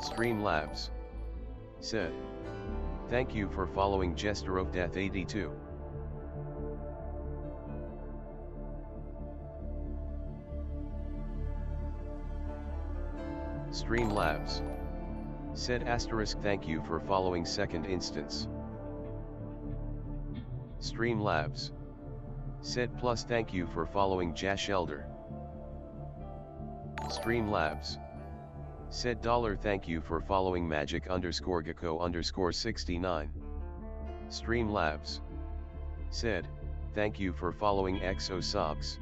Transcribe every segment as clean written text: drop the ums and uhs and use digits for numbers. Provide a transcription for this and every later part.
Streamlabs said, "Thank you for following Jester of Death 82. Streamlabs said asterisk thank you for following second instance. Streamlabs said plus thank you for following Jash Elder. Streamlabs said dollar thank you for following magic underscore gecko underscore 69. Streamlabs said, thank you for following exosobs.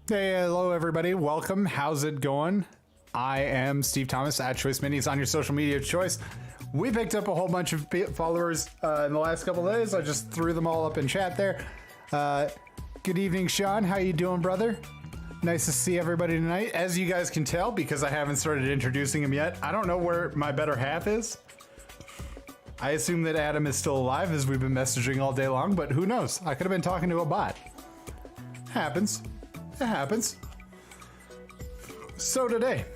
Hey, hello everybody. Welcome. How's it going? I am Steve Thomas at Choice Minis on your social media of choice. We picked up a whole bunch of followers in the last couple of days. I just threw them all up in chat there. Good evening, Sean. How you doing, brother? Nice to see everybody tonight. As you guys can tell, because I haven't started introducing him yet, I don't know where my better half is. I assume that Adam is still alive as we've been messaging all day long, but who knows? I could have been talking to a bot. Happens. It happens. So today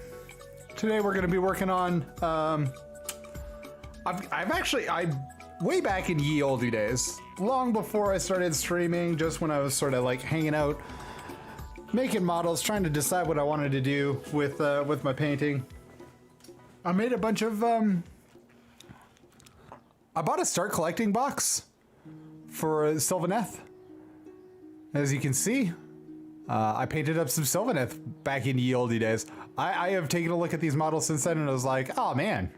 we're going to be working on, I way back in ye olde days, long before I started streaming, just when I was sort of like hanging out, making models, trying to decide what I wanted to do with my painting. I made a bunch of, I bought a start collecting box for Sylvaneth. As you can see, I painted up some Sylvaneth back in ye olde days. I have taken a look at these models since then and I was like, oh man,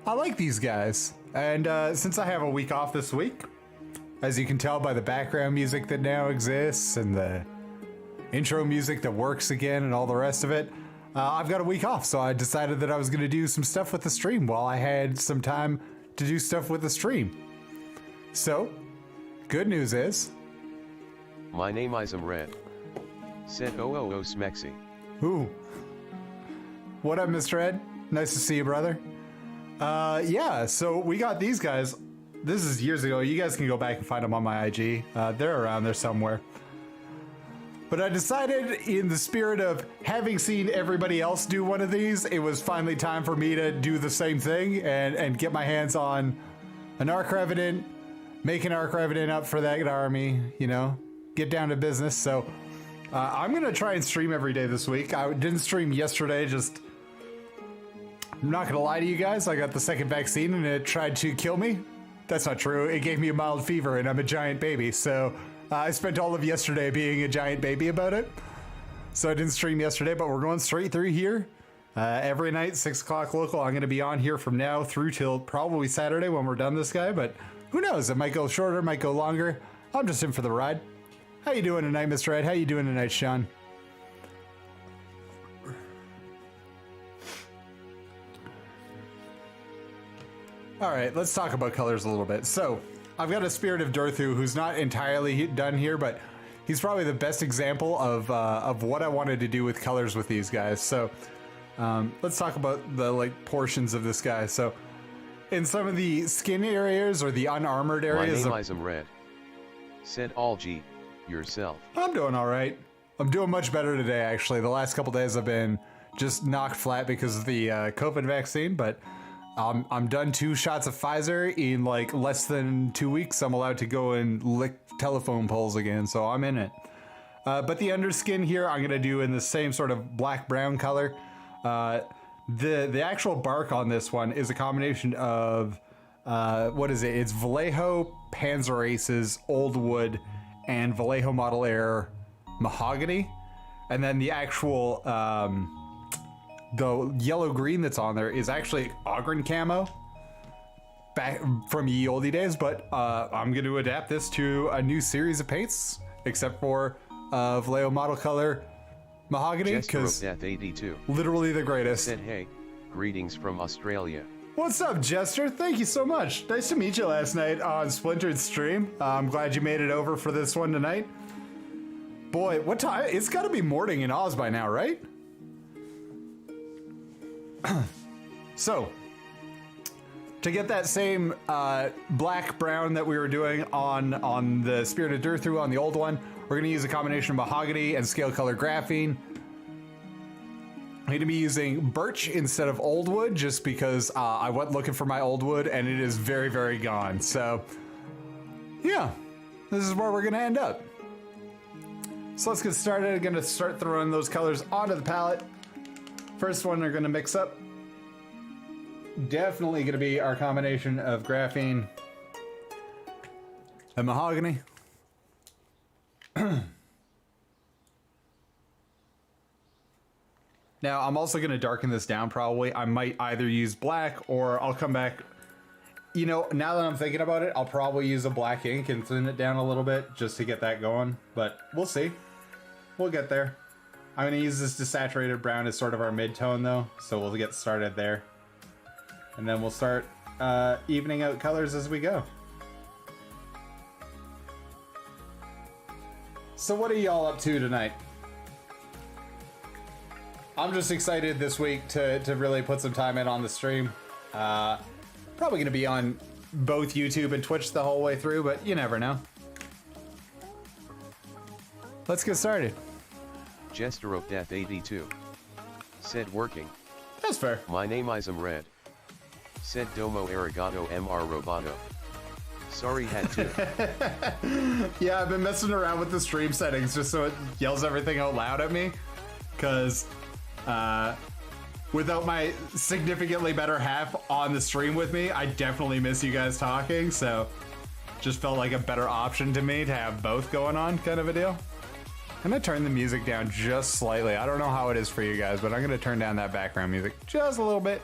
I like these guys. And since I have a week off this week, as you can tell by the background music that now exists and the intro music that works again and all the rest of it, I've got a week off. So I decided that I was going to do some stuff with the stream while I had some time to do stuff with the stream. So, good news is, my name Isam Red. Said oh Smexy. ooh. What up, Mr. Ed? Nice to see you, brother. Yeah, so we got these guys. This is years ago. You guys can go back and find them on my IG. They're around there somewhere. But I decided, in the spirit of having seen everybody else do one of these, it was finally time for me to do the same thing and get my hands on an Arch-Revenant, make an Arch-Revenant up for that army, you know, get down to business. So I'm going to try and stream every day this week. I didn't stream yesterday, just, I'm not going to lie to you guys. I got the second vaccine and it tried to kill me. That's not true. It gave me a mild fever and I'm a giant baby. So I spent all of yesterday being a giant baby about it. So I didn't stream yesterday, but we're going straight through here. Every night, 6 o'clock local. I'm going to be on here from now through till probably Saturday when we're done this guy. But who knows? It might go shorter, might go longer. I'm just in for the ride. How you doing tonight, Mr. Ed? How you doing tonight, Sean? All right, let's talk about colors a little bit. So I've got a Spirit of Durthu who's not entirely done here, but he's probably the best example of what I wanted to do with colors with these guys. So let's talk about the portions of this guy. So in some of the skin areas or the unarmored areas. My name is Red. Said Algie, yourself. I'm doing all right. I'm doing much better today, actually. The last couple days I've been just knocked flat because of the COVID vaccine, but I'm done 2 shots of Pfizer in like less than 2 weeks. I'm allowed to go and lick telephone poles again, so I'm in it. But the underskin here, I'm gonna do in the same sort of black-brown color. The actual bark on this one is a combination of what is it? It's Vallejo Panzer Aces Old Wood and Vallejo Model Air Mahogany, and then the actual the yellow-green that's on there is actually Ogren camo back from ye olde days, but I'm going to adapt this to a new series of paints, except for Vallejo model color Mahogany, because literally the greatest. Said, hey, greetings from Australia. What's up, Jester? Thank you so much. Nice to meet you last night on Splintered Stream. I'm glad you made it over for this one tonight. Boy, what time? It's got to be morning in Oz by now, right? So, to get that same black-brown that we were doing on the Spirit of Durthu on the old one, we're going to use a combination of mahogany and scale color graphene. I'm going to be using birch instead of old wood just because I went looking for my old wood and it is very, very gone. So, yeah, this is where we're going to end up. So let's get started. I'm going to start throwing those colors onto the palette. First one they're going to mix up. Definitely going to be our combination of graphene and mahogany. Now, I'm also going to darken this down probably. I might either use black or I'll come back. You know, now that I'm thinking about it, I'll probably use a black ink and thin it down a little bit just to get that going. But we'll see. We'll get there. I'm going to use this desaturated brown as sort of our mid-tone though. So we'll get started there. And then we'll start evening out colors as we go. So what are y'all up to tonight? I'm just excited this week to really put some time in on the stream. Probably going to be on both YouTube and Twitch the whole way through, but you never know. Let's get started. Jester of Death 82 said working. That's fair. My name is Red. Said Domo Arigato Mr. Roboto. Sorry, had to. Yeah, I've been messing around with the stream settings just so it yells everything out loud at me. Because without my significantly better half on the stream with me, I definitely miss you guys talking. So just felt like a better option to me to have both going on, kind of a deal. I'm going to turn the music down just slightly. I don't know how it is for you guys, but I'm going to turn down that background music just a little bit.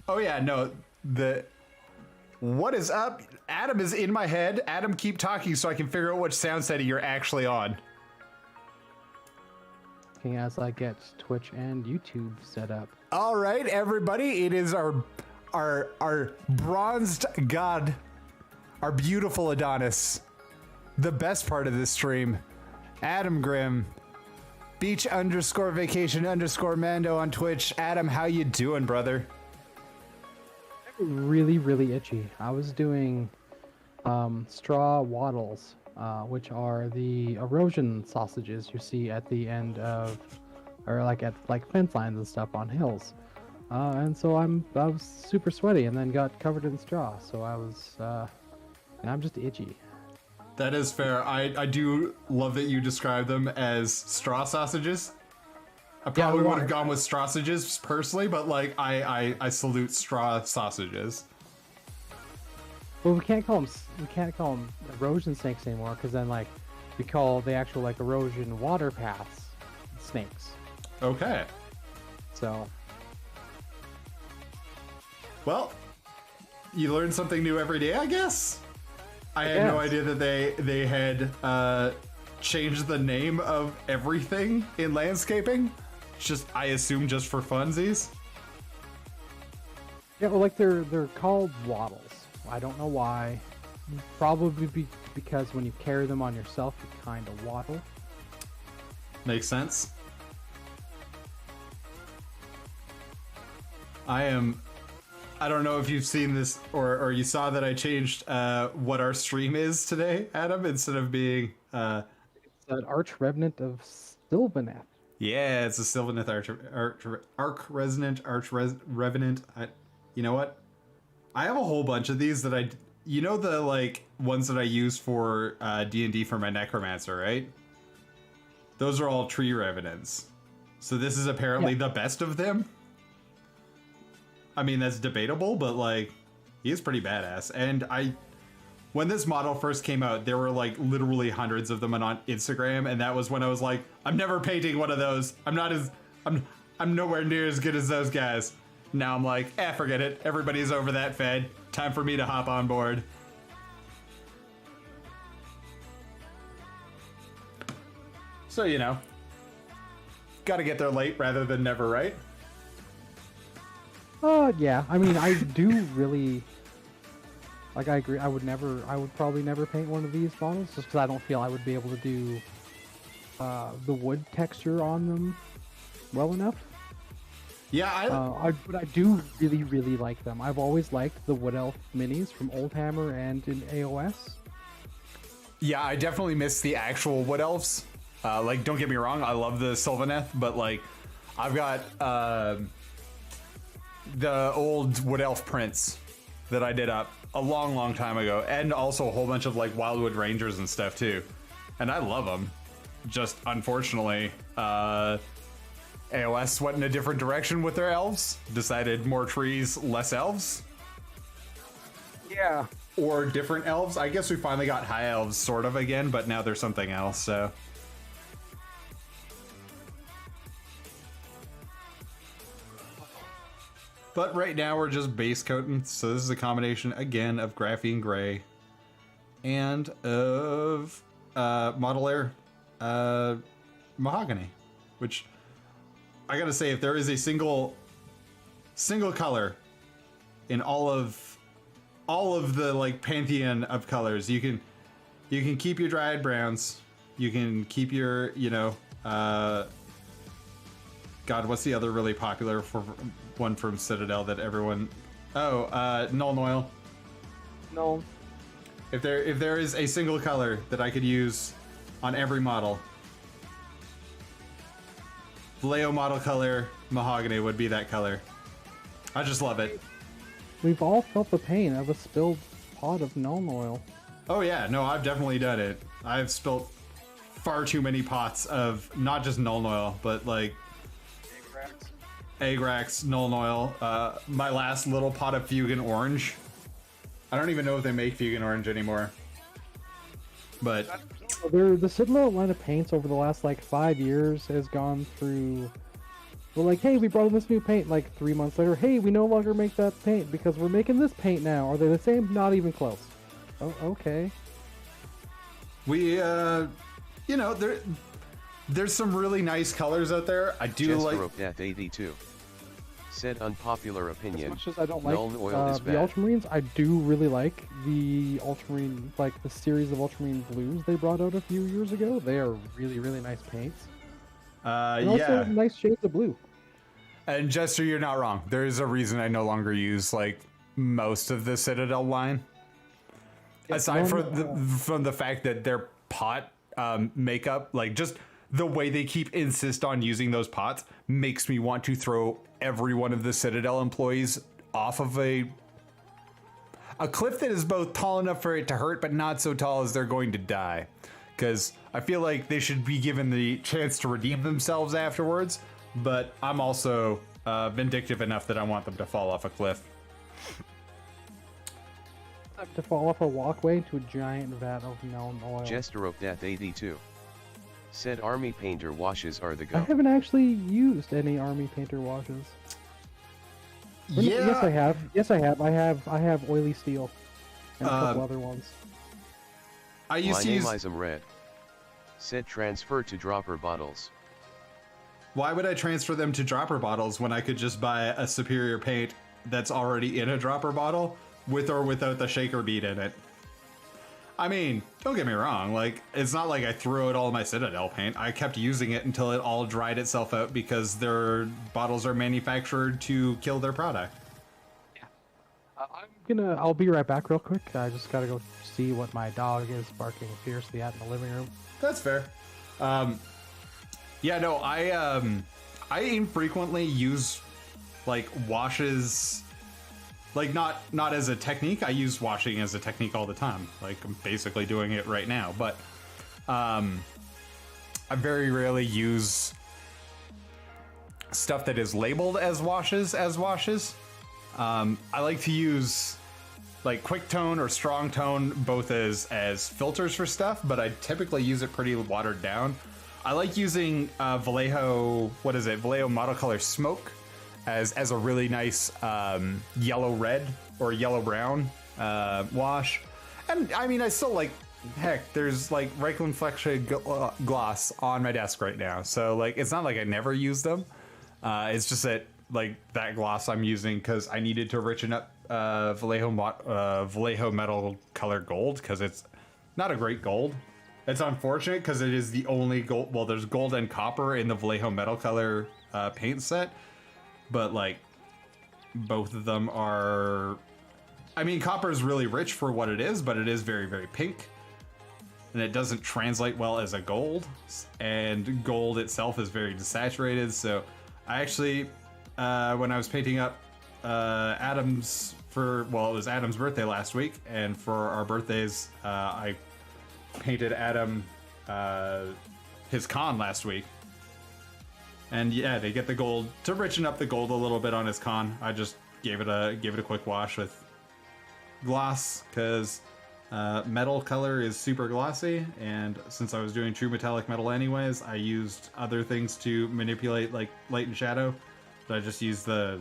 Oh yeah, no, what is up? Adam is in my head. Adam, keep talking so I can figure out which sound setting you're actually on. As I get Twitch and YouTube set up. All right, everybody, it is our bronzed god, our beautiful Adonis, the best part of this stream, Adam Grimm, beach_vacation_Mando on Twitch. Adam, how you doing, brother? Really, really itchy. I was doing straw wattles, which are the erosion sausages you see at the end of, or at fence lines and stuff on hills. And so I was super sweaty and then got covered in straw. So and I'm just itchy. That is fair. I do love that you describe them as straw sausages. I probably would have gone with sausages personally, but I salute straw sausages. Well, we can't call them erosion snakes anymore because then like we call the actual like erosion water paths snakes. Okay. So. Well, you learn something new every day, I guess. I had no idea that they had changed the name of everything in landscaping. Just I assume just for funsies. Yeah, well, like they're called waddles. I don't know why. Probably because when you carry them on yourself, you kind of waddle. Makes sense. I don't know if you've seen this or you saw that I changed what our stream is today, Adam, instead of being... It's an Arch-Revenant of Sylvaneth. Yeah, it's a Sylvaneth Arch-Revenant. You know what? I have a whole bunch of these that you know the like ones that I use for D&D for my Necromancer, right? Those are all tree revenants. So this is apparently the best of them. I mean, that's debatable, but like he is pretty badass. And when this model first came out, there were like literally hundreds of them on Instagram, and that was when I was like, I'm never painting one of those. I'm nowhere near as good as those guys. Now I'm like, forget it. Everybody's over that fed. Time for me to hop on board. So, you know, gotta get there late rather than never, right? Yeah. I mean, I do really... Like, I agree. I would probably never paint one of these models just because I don't feel I would be able to do the wood texture on them well enough. Yeah, but I do really, really like them. I've always liked the Wood Elf minis from Oldhammer and in AOS. Yeah, I definitely miss the actual Wood Elves. Like, don't get me wrong, I love the Sylvaneth, but like, I've got the old Wood Elf prints that I did up a long, long time ago, and also a whole bunch of like Wildwood Rangers and stuff too. And I love them. Just unfortunately, AOS went in a different direction with their elves. Decided more trees, less elves. Yeah. Or different elves. I guess we finally got high elves sort of again, but now there's something else, so. But right now we're just base coating, so this is a combination again of graphene gray and of model air mahogany, which I gotta say, if there is a single color in all of the like pantheon of colors, you can keep your dryad browns, you can keep your, you know, God, what's the other really popular one from Citadel that everyone... Oh, Null Oil. No. If there is a single color that I could use on every model, Vallejo model color mahogany would be that color. I just love it. We've all felt the pain of a spilled pot of Null Oil. Oh yeah, no, I've definitely done it. I've spilt far too many pots of not just Null Oil, but like Agrax, Null Oil. My last little pot of Fugan Orange. I don't even know if they make Fugan Orange anymore. But the Citadel line of paints over the last like 5 years has gone through. We're like, hey, we brought in this new paint. Like 3 months later, hey, we no longer make that paint because we're making this paint now. Are they the same? Not even close. Oh, okay. We, you know, there's some really nice colors out there. I do like. Death 82 said unpopular opinion. As much as I don't like Null Oil is the bad. Ultramarines, I do really like the Ultramarine, like the series of Ultramarine blues they brought out a few years ago. They are really, really nice paints. And also nice shades of blue. And Jester, you're not wrong. There is a reason I no longer use like most of the Citadel line. Yeah, aside from the fact that their pot makeup, like just the way they insist on using those pots, makes me want to throw every one of the Citadel employees off of a cliff that is both tall enough for it to hurt, but not so tall as they're going to die. Because I feel like they should be given the chance to redeem themselves afterwards, but I'm also vindictive enough that I want them to fall off a cliff. To fall off a walkway into a giant vat of melon oil. Jesteropt82. Said army painter washes are the I go. haven't actually used any army painter washes. Yeah. Yes, I have. Yes, I have. I have oily steel and a couple other ones. I used My to name use. Isam Red. Said transfer to dropper bottles. Why would I transfer them to dropper bottles when I could just buy a superior paint that's already in a dropper bottle with or without the shaker bead in it? I mean, don't get me wrong, like, it's not like I threw out all my Citadel paint. I kept using it until it all dried itself out because their bottles are manufactured to kill their product. I'll be right back real quick. I just gotta go see what my dog is barking fiercely at in the living room. That's fair. Yeah, no, I infrequently use like washes, like not as a technique. I use washing as a technique all the time. Like I'm basically doing it right now, but I very rarely use stuff that is labeled as washes I like to use like quick tone or strong tone both as filters for stuff, but I typically use it pretty watered down. I like using Vallejo, Vallejo Model Color Smoke as a really nice yellow red or yellow brown wash. And I mean, I still like, heck, there's like Reikland Flexshade gloss on my desk right now. So like, it's not like I never use them. It's just that like that gloss I'm using because I needed to richen up Vallejo Metal Color Gold because it's not a great gold. It's unfortunate because it is the only gold. Well, there's gold and copper in the Vallejo Metal Color paint set, but like both of them are. I mean, copper is really rich for what it is, but it is very, very pink, and it doesn't translate well as a gold. And gold itself is very desaturated. So, I actually, when I was painting up Adam's it was Adam's birthday last week, and for our birthdays, I painted Adam his con last week, and yeah, they get the gold to richen up the gold a little bit on his con. I just gave it a quick wash with gloss because metal color is super glossy, and since I was doing true metallic metal anyways, I used other things to manipulate like light and shadow, but I just used the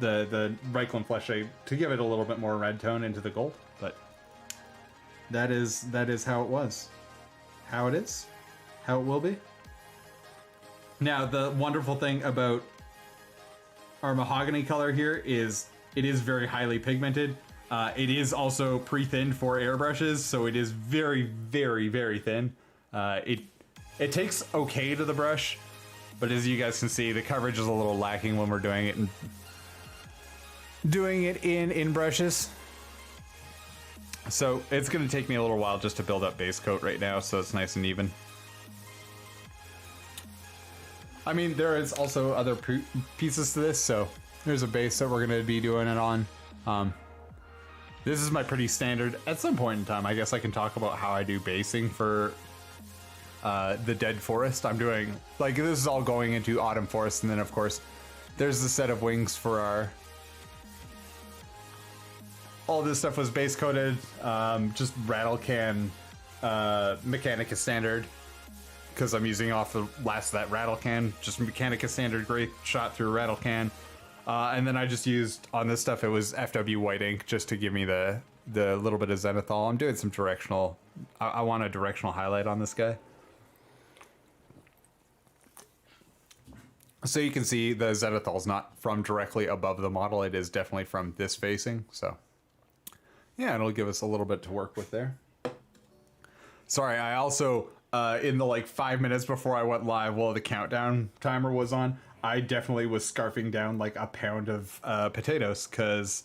Reikland Fleshshade to give it a little bit more red tone into the gold. But that is how it was, how it is, how it will be. Now, the wonderful thing about our mahogany color here is it is very highly pigmented. It is also pre-thinned for airbrushes, so it is very, very, very thin. It takes okay to the brush, but as you guys can see, the coverage is a little lacking when we're doing it in brushes. So it's going to take me a little while just to build up base coat right now, so it's nice and even. I mean, there is also other pieces to this, so there's a base that we're going to be doing it on. This is my pretty standard. At some point in time, I guess I can talk about how I do basing for the Dead Forest. I'm doing, like, this is all going into Autumn Forest, and then of course, there's the set of wings for our... All this stuff was base coated, just rattle can Mechanica Standard, because I'm using off the last of that rattle can, just Mechanica Standard gray shot through rattle can. And then I just used, on this stuff, it was FW white ink just to give me the little bit of zenithal. I'm doing some directional, I want a directional highlight on this guy. So you can see the zenithal's not from directly above the model, it is definitely from this facing, so. Yeah, it'll give us a little bit to work with there. Sorry, I also, in the like 5 minutes before I went live while the countdown timer was on, I definitely was scarfing down like a pound of potatoes because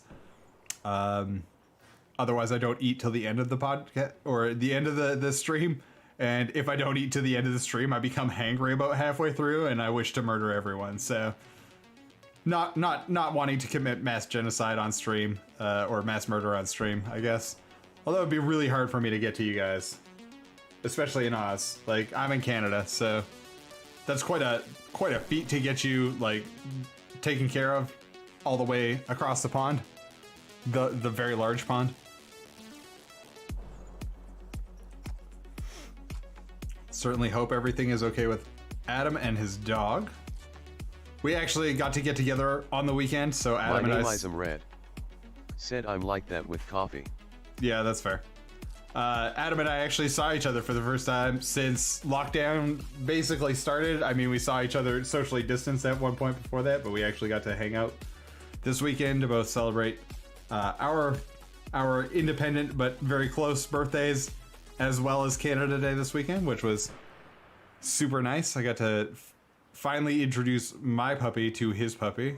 otherwise I don't eat till the end of the podcast or the end of the stream. And if I don't eat to the end of the stream, I become hangry about halfway through and I wish to murder everyone. So not wanting to commit mass genocide on stream or mass murder on stream, I guess. Although it'd be really hard for me to get to you guys, especially in Oz. Like, I'm in Canada, so that's quite a feat to get you like taken care of all the way across the pond. the very large pond. Certainly hope everything is okay with Adam and his dog. We actually got to get together on the weekend, so Adam My and name I... is Red. Said I'm like that with coffee. Yeah, that's fair. Adam and I actually saw each other for the first time since lockdown basically started. I mean, we saw each other socially distanced at one point before that, but we actually got to hang out this weekend to both celebrate our independent but very close birthdays, as well as Canada Day this weekend, which was super nice. I got to finally introduce my puppy to his puppy.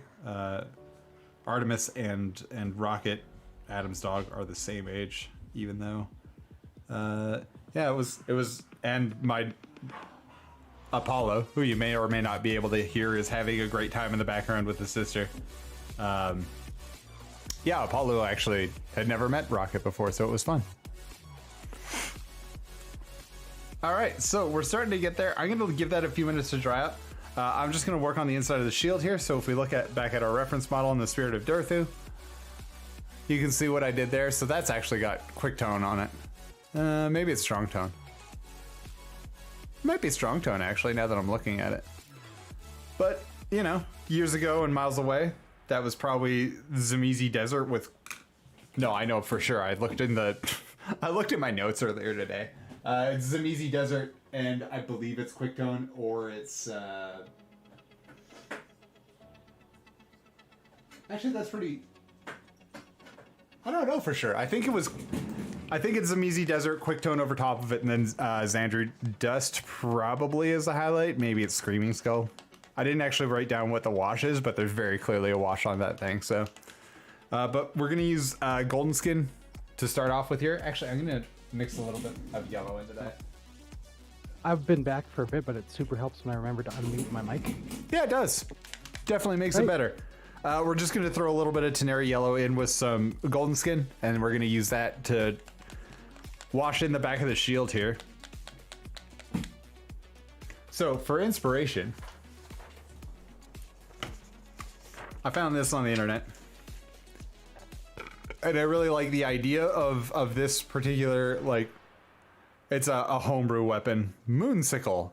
Artemis and Rocket, Adam's dog, are the same age, even though yeah, it was and my Apollo, who you may or may not be able to hear, is having a great time in the background with his sister. Yeah, Apollo actually had never met Rocket before, so it was fun. All right, so we're starting to get there. I'm going to give that a few minutes to dry up. I'm just going to work on the inside of the shield here. So if we look back at our reference model in the Spirit of Durthu, you can see what I did there. So that's actually got quick tone on it. Maybe it's strong tone. Might be strong tone actually, now that I'm looking at it. But, you know, years ago and miles away, that was probably Zamizi Desert with... No, I know for sure. I looked in my notes earlier today. It's Zamizi Desert, and I believe it's Quicktone, or it's... Actually, that's pretty... I don't know for sure. I think it's Zamizi Desert, Quicktone over top of it, and then Xandru Dust probably is the highlight. Maybe it's Screaming Skull. I didn't actually write down what the wash is, but there's very clearly a wash on that thing, so... but we're going to use Golden Skin to start off with here. Actually, I'm going to mix a little bit of yellow into that. I've been back for a bit, but it super helps when I remember to unmute my mic. Yeah, it does. Definitely makes it better. We're just going to throw a little bit of Teneri Yellow in with some Golden Skin, and we're going to use that to wash in the back of the shield here. So, for inspiration, I found this on the internet. And I really like the idea of this particular, like, it's a homebrew weapon. Moonsicle.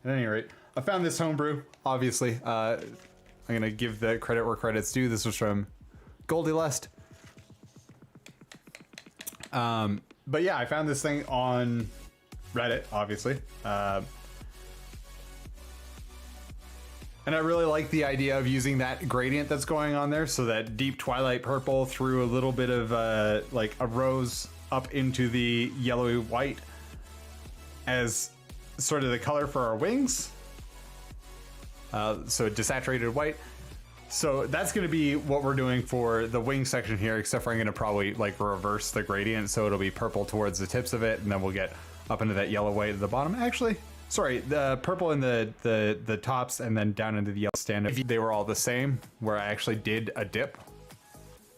At any rate, I found this homebrew, obviously. I'm going to give the credit where credit's due. This was from Goldilust. But yeah, I found this thing on Reddit, obviously. And I really like the idea of using that gradient that's going on there. So that deep twilight purple through a little bit of like a rose up into the yellowy white as sort of the color for our wings. So desaturated white. So that's going to be what we're doing for the wing section here, except for I'm going to probably like reverse the gradient. So it'll be purple towards the tips of it. And then we'll get up into that yellow white at the bottom. Actually, sorry, the purple in the tops and then down into the yellow stand. They were all the same, where I actually did a dip.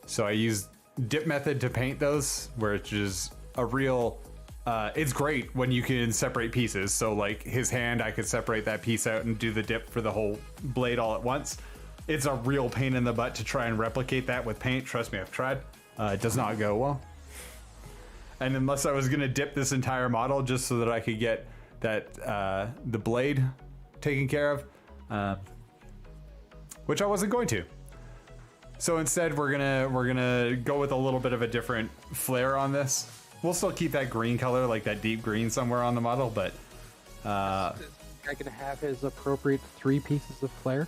So I used dip method to paint those, which is a real... it's great when you can separate pieces. So like his hand, I could separate that piece out and do the dip for the whole blade all at once. It's a real pain in the butt to try and replicate that with paint. Trust me, I've tried. It does not go well. And unless I was going to dip this entire model just so that I could get that the blade taken care of, which I wasn't going to. So instead, we're gonna go with a little bit of a different flair on this. We'll still keep that green color, like that deep green somewhere on the model, but I gonna have his appropriate 3 pieces of flair.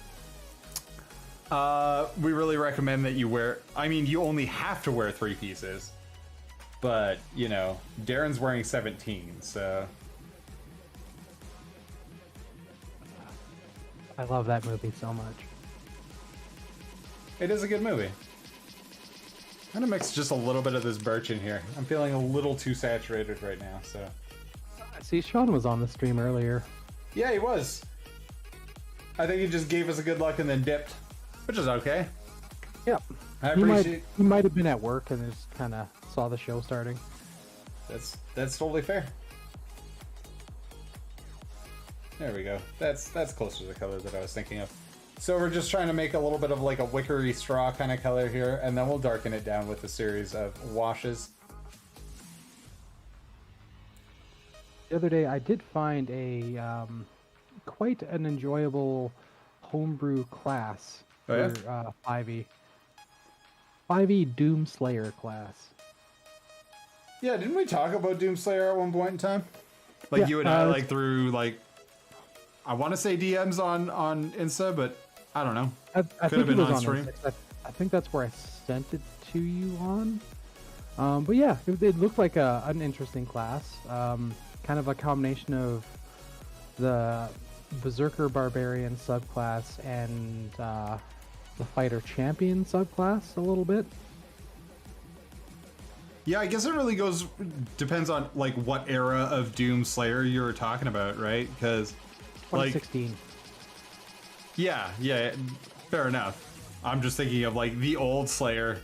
We really recommend that you wear. I mean, you only have to wear 3 pieces, but you know, Darren's wearing 17, so. I love that movie so much. It is a good movie. I'm gonna mix just a little bit of this birch in here. I'm feeling a little too saturated right now, so. See, Sean was on the stream earlier. Yeah, he was. I think he just gave us a good luck and then dipped, which is okay. Yep. I appreciate. He might have been at work and just kind of saw the show starting. That's totally fair. There we go. That's closer to the color that I was thinking of. So we're just trying to make a little bit of like a wickery straw kind of color here, and then we'll darken it down with a series of washes. The other day, I did find a quite an enjoyable homebrew class Oh, for 5e. 5e Doomslayer class. Yeah, didn't we talk about Doomslayer at one point in time? Like Yeah, you and I, like through like, I want to say DMs on Insta, but I don't know. I Could think have been it was on on stream. Insta. I think that's where I sent it to you on. But yeah, it looked like an interesting class. Kind of a combination of the Berserker Barbarian subclass and the Fighter Champion subclass a little bit. Yeah, I guess it really depends on like what era of Doomslayer you're talking about, right? Because like 2016. yeah, fair enough. I'm just thinking of like the old Slayer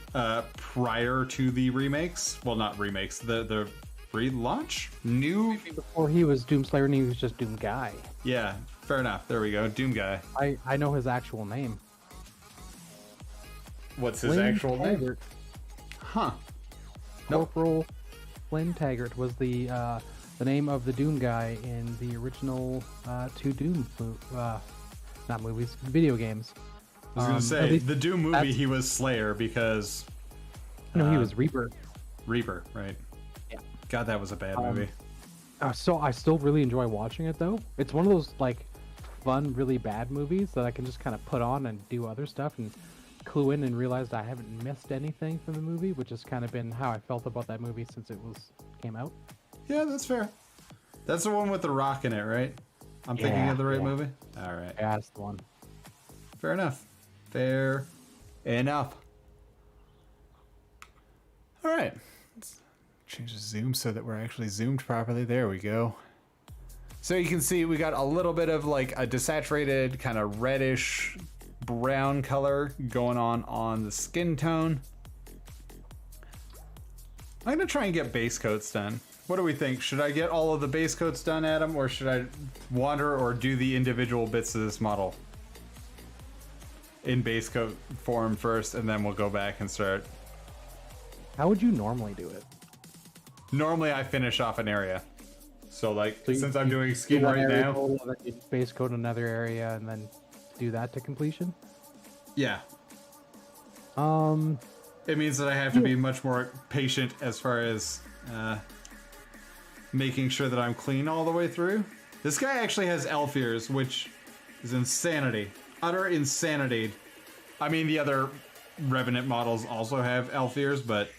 prior to the remakes. Well, not remakes, the relaunch? New? Before he was Doomslayer and he was just Doom Guy. Yeah, fair enough. There we go. Doom Guy. I know his actual name. What's his Flynn actual name? Taggart. Huh. Nope. Corporal Flynn Taggart was the name of the Doom Guy in the original two Doom not movies, video games. I was gonna At say least the Doom movie. that's- He was Slayer because No, he was Reaper. Reaper, right? Yeah. God, that was a bad movie. So I still really enjoy watching it though. It's one of those like fun, really bad movies that I can just kind of put on and do other stuff and clue in and realize that I haven't missed anything from the movie, which has kind of been how I felt about that movie since it came out. Yeah, that's fair. That's the one with the Rock in it, right? I'm thinking of the right Yeah. movie. All right. Yeah, that's the one. Fair enough. Fair enough. All right. Let's change the zoom so that we're actually zoomed properly. There we go. So you can see we got a little bit of like a desaturated kind of reddish brown color going on the skin tone. I'm gonna try and get base coats done. What do we think? Should I get all of the base coats done, Adam, or should I wander or do the individual bits of this model in base coat form first, and then we'll go back and start? How would you normally do it? Normally I finish off an area. So like, So since I'm doing do skin one right area now. total, and then you base coat another area and then do that to completion? Yeah. Um, It means that I have to be much more patient as far as making sure that I'm clean all the way through. This guy actually has elf ears, which is insanity. Utter insanity. I mean, the other Revenant models also have elf ears, but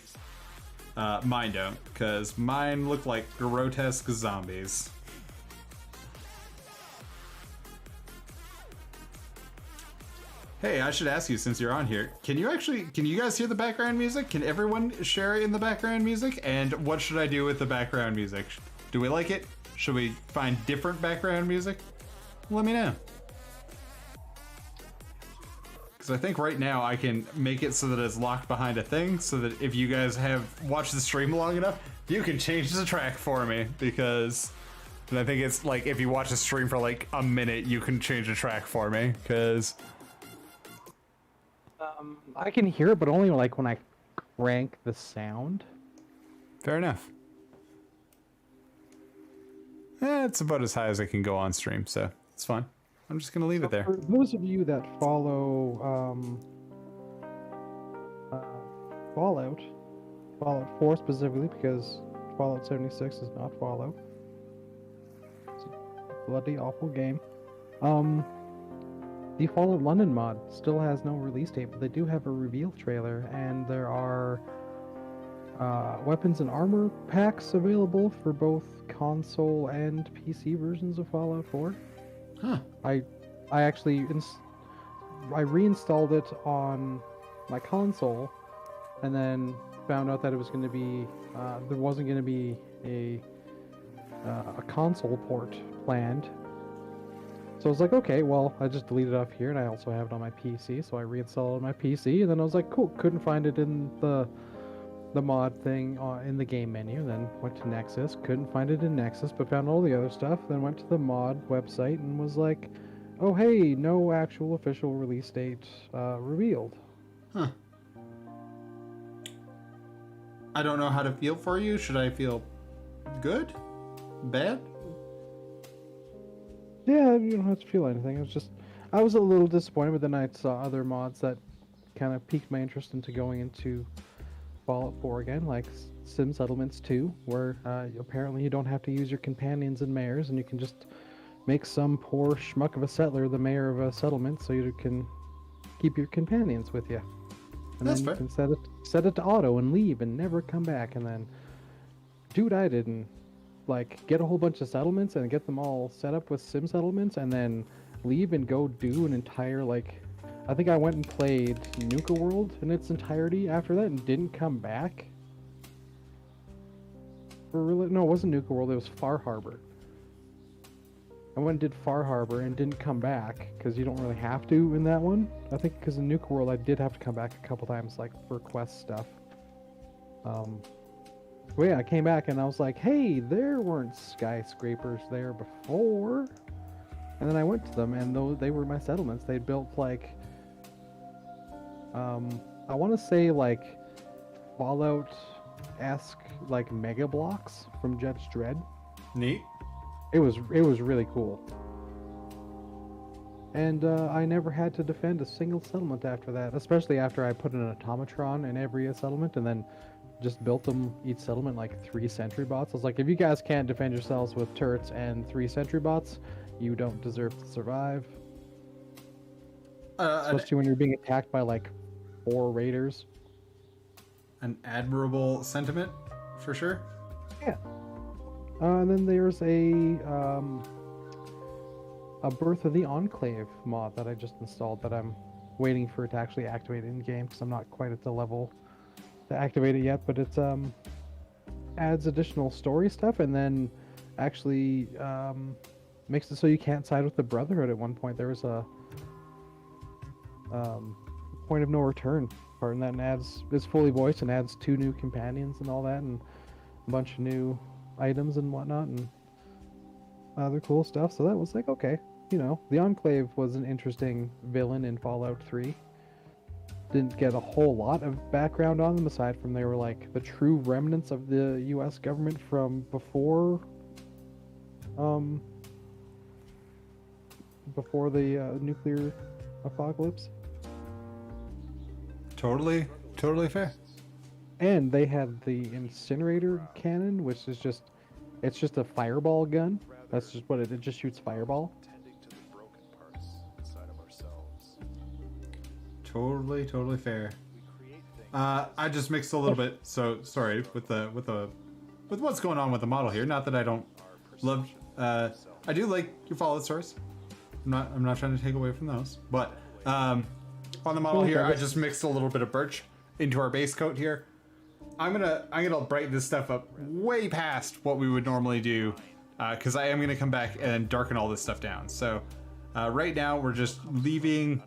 mine don't, because mine look like grotesque zombies. Hey, I should ask you, since you're on here, can you guys hear the background music? Can everyone share it in the background music? And what should I do with the background music? Do we like it? Should we find different background music? Let me know. Because I think right now I can make it so that it's locked behind a thing, so that if you guys have watched the stream long enough, you can change the track for me, because... And I think it's like, if you watch the stream for like a minute, you can change the track for me, because... I can hear it, but only like when I crank the sound. Fair enough. It's about as high as I can go on stream, so it's fine. I'm just gonna leave it there. For those of you that follow Fallout 4 specifically, because Fallout 76 is not Fallout. It's a bloody awful game. The Fallout London mod still has no release date, but they do have a reveal trailer, and there are weapons and armor packs available for both console and PC versions of Fallout 4. Huh. I actually I reinstalled it on my console, and then found out that it was going to be there wasn't going to be a console port planned. So I was like, okay, well, I just deleted it off here, and I also have it on my PC, so I reinstalled it on my PC, and then I was like, cool, couldn't find it in the mod thing in the game menu, then went to Nexus, couldn't find it in Nexus, but found all the other stuff, then went to the mod website and was like, oh hey, no actual official release date revealed. Huh. I don't know how to feel for you. Should I feel good? Bad? Yeah, you don't have to feel anything. It was just, I was a little disappointed, but then I saw other mods that kind of piqued my interest into going into Fallout 4 again, like Sim Settlements 2, where apparently you don't have to use your companions and mayors, and you can just make some poor schmuck of a settler the mayor of a settlement, so you can keep your companions with you. And That's then fair. you can set it to auto and leave and never come back. And then, dude, I didn't like get a whole bunch of settlements and get them all set up with sim settlements, and then leave and go do an entire like. I think I went and played Nuka World in its entirety after that and didn't come back. For really, no, it wasn't Nuka World. It was Far Harbor. I went and did Far Harbor and didn't come back because you don't really have to in that one. I think because in Nuka World I did have to come back a couple times, like for quest stuff. Well, yeah, I came back and I was like, hey, there weren't skyscrapers there before. And then I went to them, and they were my settlements. They built like, I want to say like Fallout-esque like mega blocks from Judge Dredd. Neat. It was really cool. And I never had to defend a single settlement after that, especially after I put an automatron in every settlement and then just built them each settlement like 3 sentry bots. I was like, if you guys can't defend yourselves with turrets and 3 sentry bots, you don't deserve to survive. Especially when you're being attacked by like 4 raiders. An admirable sentiment, for sure. Yeah. And then there's a Birth of the Enclave mod that I just installed that I'm waiting for it to actually activate in game because I'm not quite at the level to activate it yet. But it's adds additional story stuff and then actually makes it so you can't side with the Brotherhood. At one point there was a point of no return part, and that is fully voiced and adds 2 new companions and all that, and a bunch of new items and whatnot, and other cool stuff. So that was like, okay, you know, the Enclave was an interesting villain in Fallout 3. Didn't get a whole lot of background on them aside from they were like the true remnants of the US government from before the nuclear apocalypse. Totally fair. And they had the incinerator cannon, which is just, it's just a fireball gun. That's just what it just shoots fireball. Totally fair. I just mixed a little bit, so sorry with what's going on with the model here. Not that I don't love. I do like your Fallout stories. I'm not trying to take away from those, but on the model here, I just mixed a little bit of birch into our base coat here. I'm gonna brighten this stuff up way past what we would normally do, because I am gonna come back and darken all this stuff down. So right now we're just leaving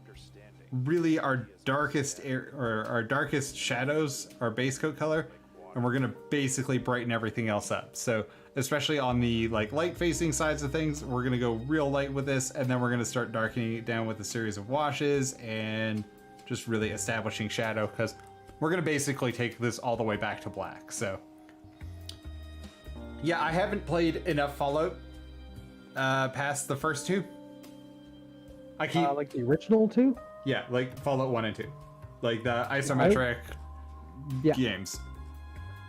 really our darkest our darkest shadows, our base coat color, and we're gonna basically brighten everything else up. So especially on the like light facing sides of things, we're gonna go real light with this, and then we're gonna start darkening it down with a series of washes and just really establishing shadow, because we're gonna basically take this all the way back to black. So yeah, I haven't played enough Fallout past the first 2. I keep like the original 2. Yeah, like Fallout 1 and 2. Like the isometric games.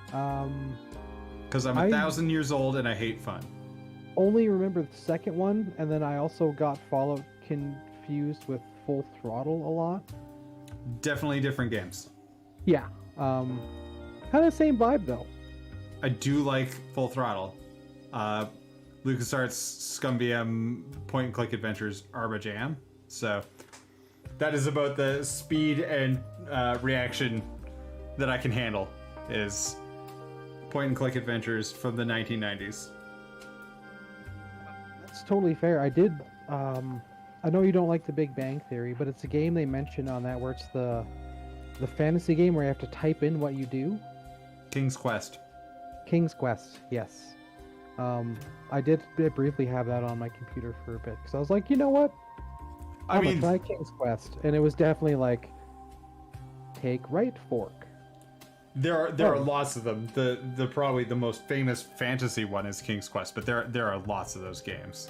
Because I'm 1,000 years old and I hate fun. Only remember the second one, and then I also got Fallout confused with Full Throttle a lot. Definitely different games. Yeah. Kind of same vibe though. I do like Full Throttle. LucasArts ScumVM point and click adventures are a jam. So that is about the speed and reaction that I can handle, is point and click adventures from the 1990s. That's totally fair. I did. I know you don't like The Big Bang Theory, but it's a game they mention on that where it's the fantasy game where you have to type in what you do. King's Quest. King's Quest, yes. I did briefly have that on my computer for a bit because I was like, you know what? I mean, try King's Quest, and it was definitely like, take right fork. there are lots of them. The probably the most famous fantasy one is King's Quest, but there are lots of those games.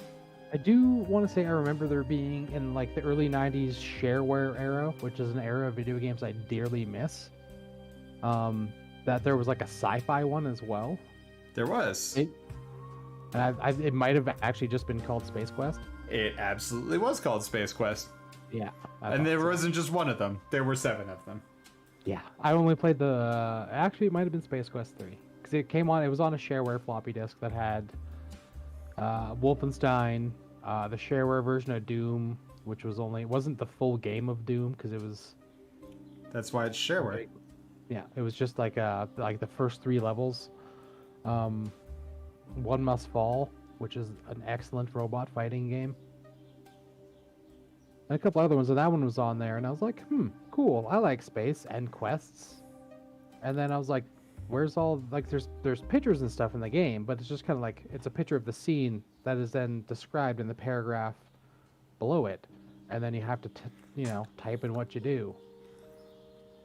I do want to say I remember there being in like the early 90s shareware era, which is an era of video games I dearly miss. That there was like a sci-fi one as well. There was. It might have actually just been called Space Quest. It absolutely was called Space Quest. Yeah. And there wasn't just one of them. There were 7 of them. Yeah. I only played the... Actually, it might have been Space Quest 3. Because it was on a shareware floppy disk that had Wolfenstein, the shareware version of Doom, which was it wasn't the full game of Doom, because it was... That's why it's shareware. Yeah, it was just like the first 3 levels. One Must Fall, which is an excellent robot fighting game. And a couple other ones, and that one was on there, and I was like, cool, I like space and quests. And then I was like, where's all, like, there's pictures and stuff in the game, but it's just kind of like, it's a picture of the scene that is then described in the paragraph below it, and then you have to, type in what you do.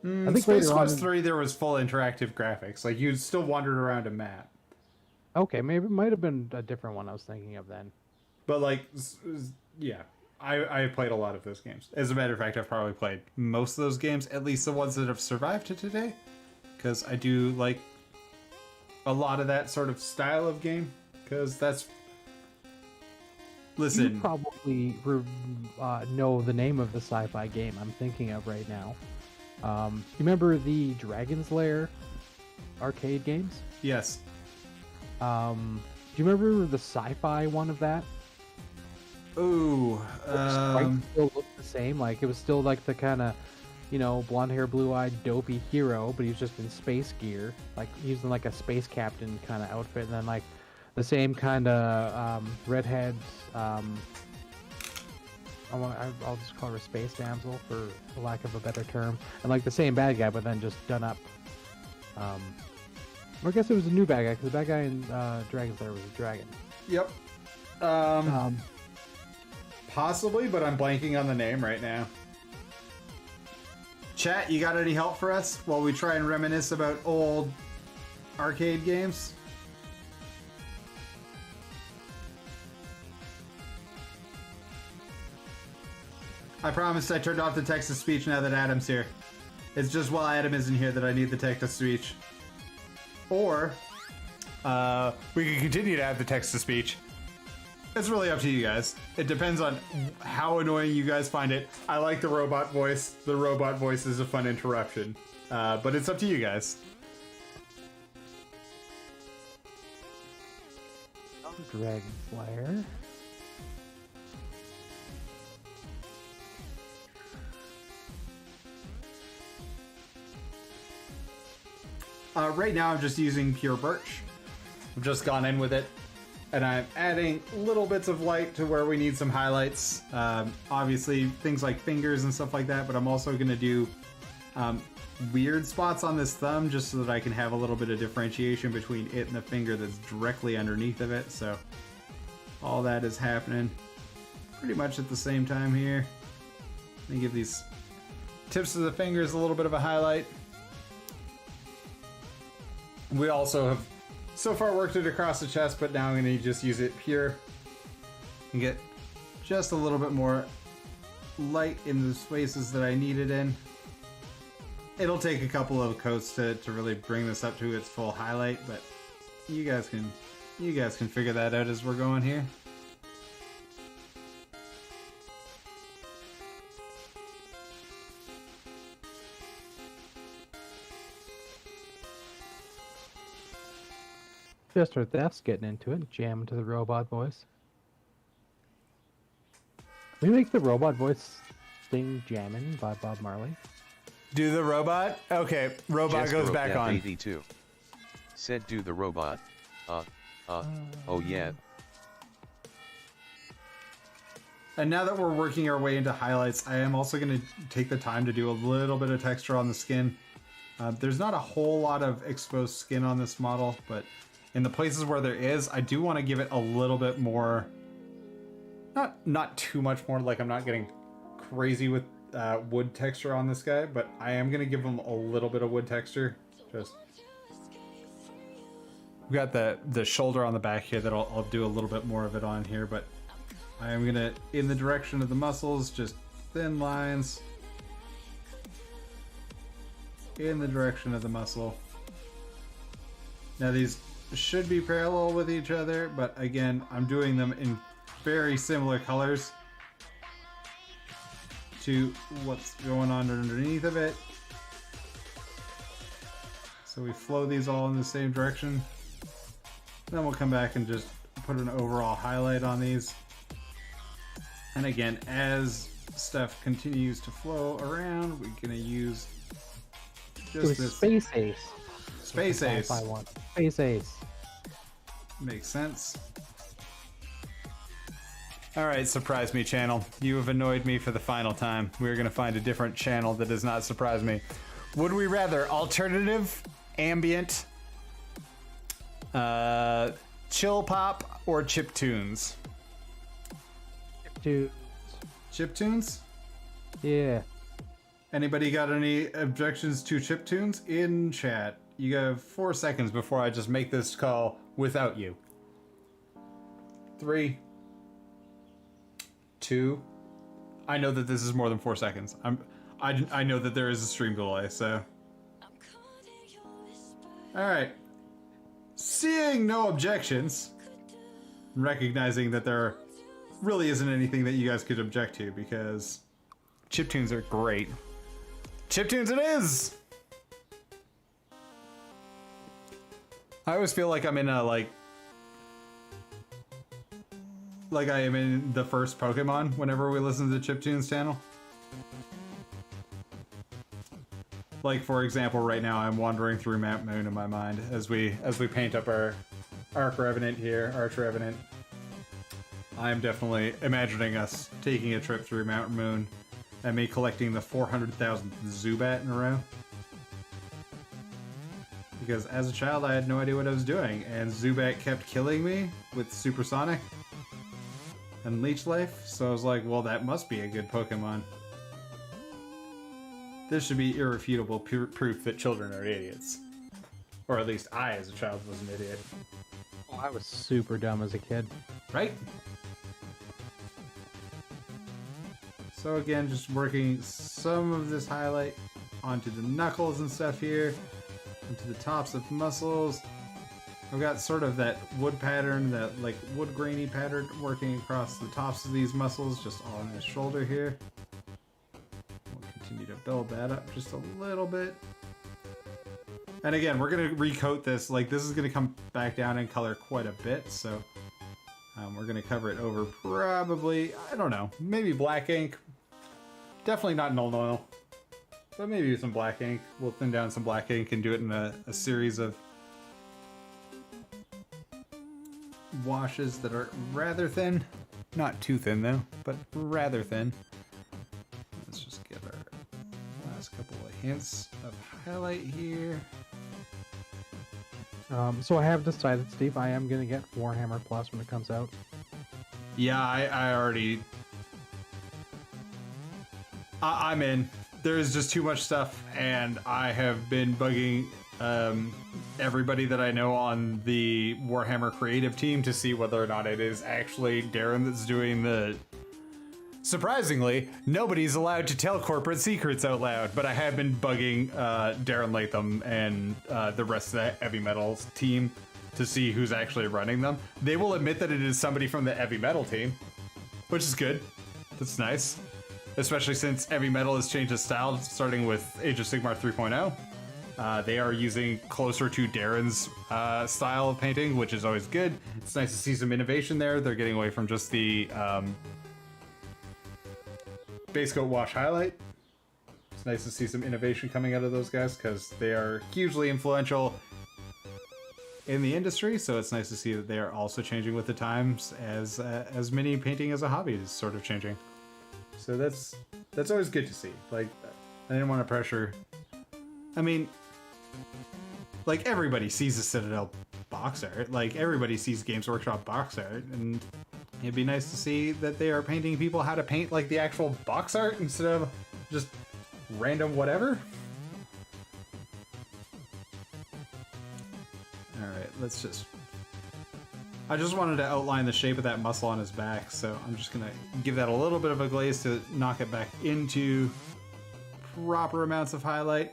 I think Space Quest 3, there was full interactive graphics. Like, you still wandered around a map. Okay, maybe it might have been a different one I was thinking of then. But, like, yeah, I played a lot of those games. As a matter of fact, I've probably played most of those games, at least the ones that have survived to today. Because I do like a lot of that sort of style of game. Because that's... Listen. You probably know the name of the sci-fi game I'm thinking of right now. You remember the Dragon's Lair arcade games? Yes. Do you remember the sci-fi one of that? Ooh. Still looked the same. Like, it was still like the kind of, blonde hair, blue-eyed, dopey hero, but he was just in space gear, like using like a space captain kind of outfit, and then like the same kind of redhead. I'll just call her a space damsel for lack of a better term, and like the same bad guy, but then just done up. Or I guess it was a new bad guy, because the bad guy in Dragon's Lair was a dragon. Yep. Possibly, but I'm blanking on the name right now. Chat, you got any help for us while we try and reminisce about old arcade games? I promised I turned off the text-to-speech now that Adam's here. It's just while Adam isn't here that I need the text-to-speech. Or, we can continue to have the text-to-speech. It's really up to you guys. It depends on how annoying you guys find it. I like the robot voice. The robot voice is a fun interruption. But it's up to you guys. Dragon Slayer. Right now I'm just using pure birch. I've just gone in with it, and I'm adding little bits of light to where we need some highlights. Obviously things like fingers and stuff like that, but I'm also going to do weird spots on this thumb just so that I can have a little bit of differentiation between it and the finger that's directly underneath of it. So all that is happening pretty much at the same time here. Let me give these tips of the fingers a little bit of a highlight. We also have so far worked it across the chest, but now I'm going to just use it pure and get just a little bit more light in the spaces that I need it in. It'll take a couple of coats to really bring this up to its full highlight, but you guys can figure that out as we're going here. Mr. Theft's getting into it, jamming to the robot voice. Can we make the robot voice thing jamming by Bob Marley? Do the robot? Okay, robot Jess goes back on. 82. Said do the robot. Oh yeah. And now that we're working our way into highlights, I am also going to take the time to do a little bit of texture on the skin. There's not a whole lot of exposed skin on this model, but in the places where there is, I do want to give it a little bit more, not too much more, like I'm not getting crazy with wood texture on this guy, but I am going to give him a little bit of wood texture. Just we got the shoulder on the back here that I'll do a little bit more of it on here, but I am going to, in the direction of the muscles, just thin lines in the direction of the muscle. Now these should be parallel with each other, but again, I'm doing them in very similar colors to what's going on underneath of it. So we flow these all in the same direction. Then we'll come back and just put an overall highlight on these. And again, as stuff continues to flow around, we're gonna use just this Space Ace. Space Ace. Space Ace. Makes sense. Alright, surprise me channel. You have annoyed me for the final time. We're gonna find a different channel that does not surprise me. Would we rather alternative, ambient, chill pop, or chip tunes? Chip tunes? Yeah. Anybody got any objections to chip tunes? In chat. You have 4 seconds before I just make this call without you. 3, 2. I know that this is more than 4 seconds. I know that there is a stream delay, so. Alright. Seeing no objections, recognizing that there really isn't anything that you guys could object to, because chiptunes are great. Chiptunes it is! I always feel like I'm in a, like I am in the first Pokemon whenever we listen to the Chiptunes channel. Like, for example, right now I'm wandering through Mount Moon in my mind as we paint up our Arch-Revenant here, Arch-Revenant. I'm definitely imagining us taking a trip through Mount Moon and me collecting the 400,000th Zubat in a row. Because as a child I had no idea what I was doing, and Zubat kept killing me with Supersonic and Leech Life, so I was like, well, that must be a good Pokemon. This should be irrefutable proof that children are idiots. Or at least I, as a child, was an idiot. Oh, I was super dumb as a kid. Right? So again, just working some of this highlight onto the knuckles and stuff here, into the tops of muscles. I've got sort of that wood pattern, that like wood grainy pattern working across the tops of these muscles, just on his shoulder here. We'll continue to build that up just a little bit. And again, we're going to recoat this. Like, this is going to come back down in color quite a bit, so we're going to cover it over probably, I don't know, maybe black ink. Definitely not Null Oil, but maybe some black ink. We'll thin down some black ink and do it in a series of washes that are rather thin. Not too thin though, but rather thin. Let's just get our last couple of hints of highlight here. So I have decided, Steve, I am going to get Warhammer Plus when it comes out. Yeah, I already... I'm in. There's just too much stuff, and I have been bugging everybody that I know on the Warhammer creative team to see whether or not it is actually Darren that's doing the... Surprisingly, nobody's allowed to tell corporate secrets out loud, but I have been bugging Darren Latham and the rest of the Heavy Metal team to see who's actually running them. They will admit that it is somebody from the Heavy Metal team, which is good. That's nice. Especially since Heavy Metal has changed its style, starting with Age of Sigmar 3.0. They are using closer to Darren's style of painting, which is always good. It's nice to see some innovation there. They're getting away from just the base coat wash highlight. It's nice to see some innovation coming out of those guys because they are hugely influential in the industry. So it's nice to see that they are also changing with the times as mini painting as a hobby is sort of changing. So that's always good to see. Like, I didn't want to pressure. I mean, like, everybody sees the Citadel box art. Like, everybody sees Games Workshop box art, and It'd be nice to see that they are painting people how to paint like the actual box art instead of just random whatever. Alright, let's just... I just wanted to outline the shape of that muscle on his back, so I'm just gonna give that a little bit of a glaze to knock it back into proper amounts of highlight.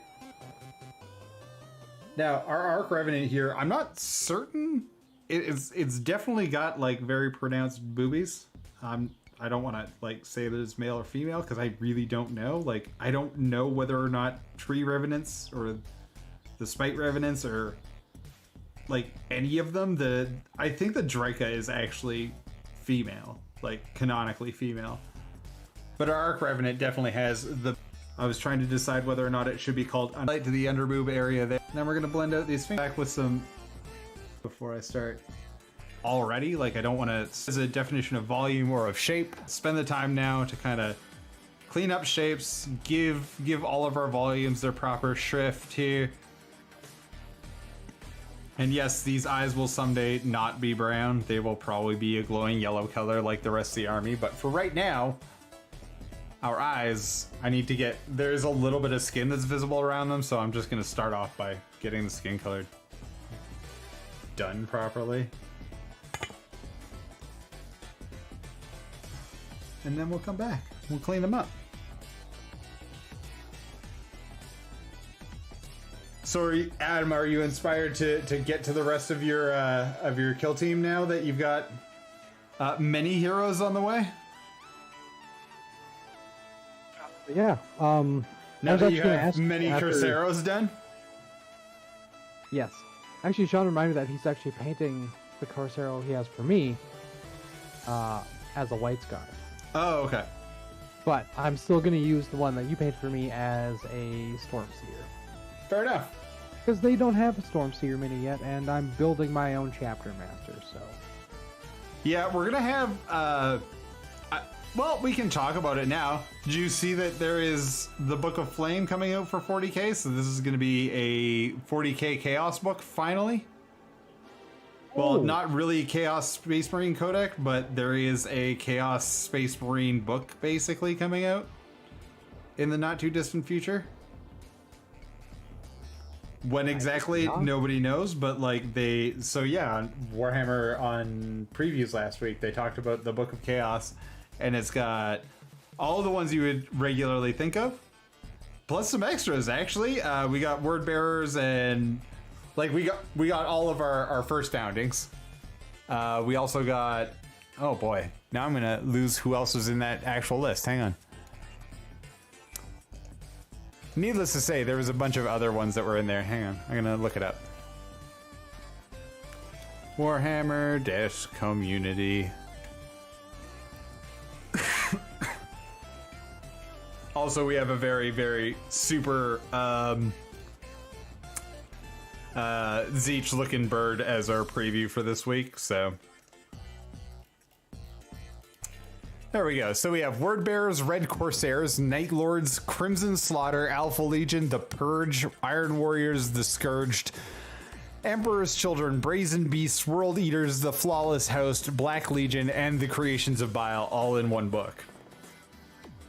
Now, our Arch-Revenant here, I'm not certain. It's definitely got like very pronounced boobies. I don't want to like say that it's male or female because I really don't know. Like, I don't know whether or not tree revenants or the spite revenants or like any of them. I think the Draika is actually female, like canonically female. But our Arch-Revenant definitely has the... I was trying to decide whether or not it should be called Untitled to the underboob area there. Now we're gonna blend out these things back with some... Before I start already, like I don't want to... As a definition of volume or of shape, spend the time now to kind of clean up shapes, give all of our volumes their proper shrift here. And yes, these eyes will someday not be brown. They will probably be a glowing yellow color like the rest of the army. But for right now, our eyes, I need to get... There's a little bit of skin that's visible around them, so I'm just going to start off by getting the skin colored done properly. And then we'll come back. We'll clean them up. So, Adam, are you inspired to get to the rest of your kill team now that you've got many heroes on the way? Yeah. Now that you have many Corseros done? Yes. Actually, Sean reminded me that he's actually painting the Corsero he has for me as a White Scar. Oh, okay. But I'm still going to use the one that you painted for me as a Stormseer. Fair enough. Because they don't have a Stormseer mini yet, and I'm building my own Chapter Master, so... Yeah, we're going to have... well, we can talk about it now. Did you see that there is the Book of Flame coming out for 40k? So this is going to be a 40k Chaos book, finally. Well, not really Chaos Space Marine Codex, but there is a Chaos Space Marine book, basically, coming out in the not-too-distant future. When exactly, nobody knows, but like they... So yeah, on Warhammer on previews last week, they talked about the Book of Chaos, and it's got all the ones you would regularly think of, plus some extras, actually. We got Word Bearers, and like we got all of our first foundings. We also got... Oh boy, now I'm gonna lose who else was in that actual list. Hang on. Needless to say, there was a bunch of other ones that were in there. Hang on, I'm gonna look it up. Warhammer Community. Also, we have a very, very super Zeech looking bird as our preview for this week, so... There we go. So we have Word Bearers, Red Corsairs, Night Lords, Crimson Slaughter, Alpha Legion, The Purge, Iron Warriors, The Scourged, Emperor's Children, Brazen Beasts, World Eaters, The Flawless Host, Black Legion, and The Creations of Bile, all in one book.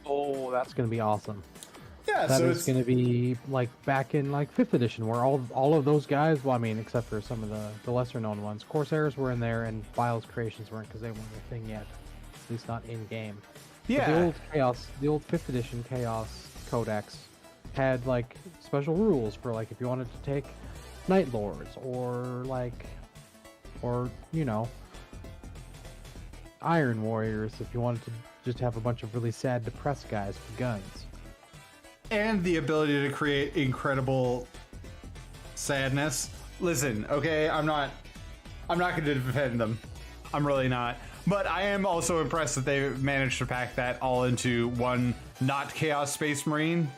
Oh, that's going to be awesome. Yeah, that so is going to be like back in like 5th edition, where all of those guys, well, I mean, except for some of the lesser known ones, Corsairs were in there and Bile's Creations weren't because they weren't a thing yet. At least not in game. Yeah. But the old 5th edition Chaos Codex had like special rules for like if you wanted to take Night Lords or you know, Iron Warriors if you wanted to just have a bunch of really sad, depressed guys with guns. And the ability to create incredible sadness. Listen, okay, I'm not going to defend them. I'm really not. But I am also impressed that they managed to pack that all into one not Chaos Space Marine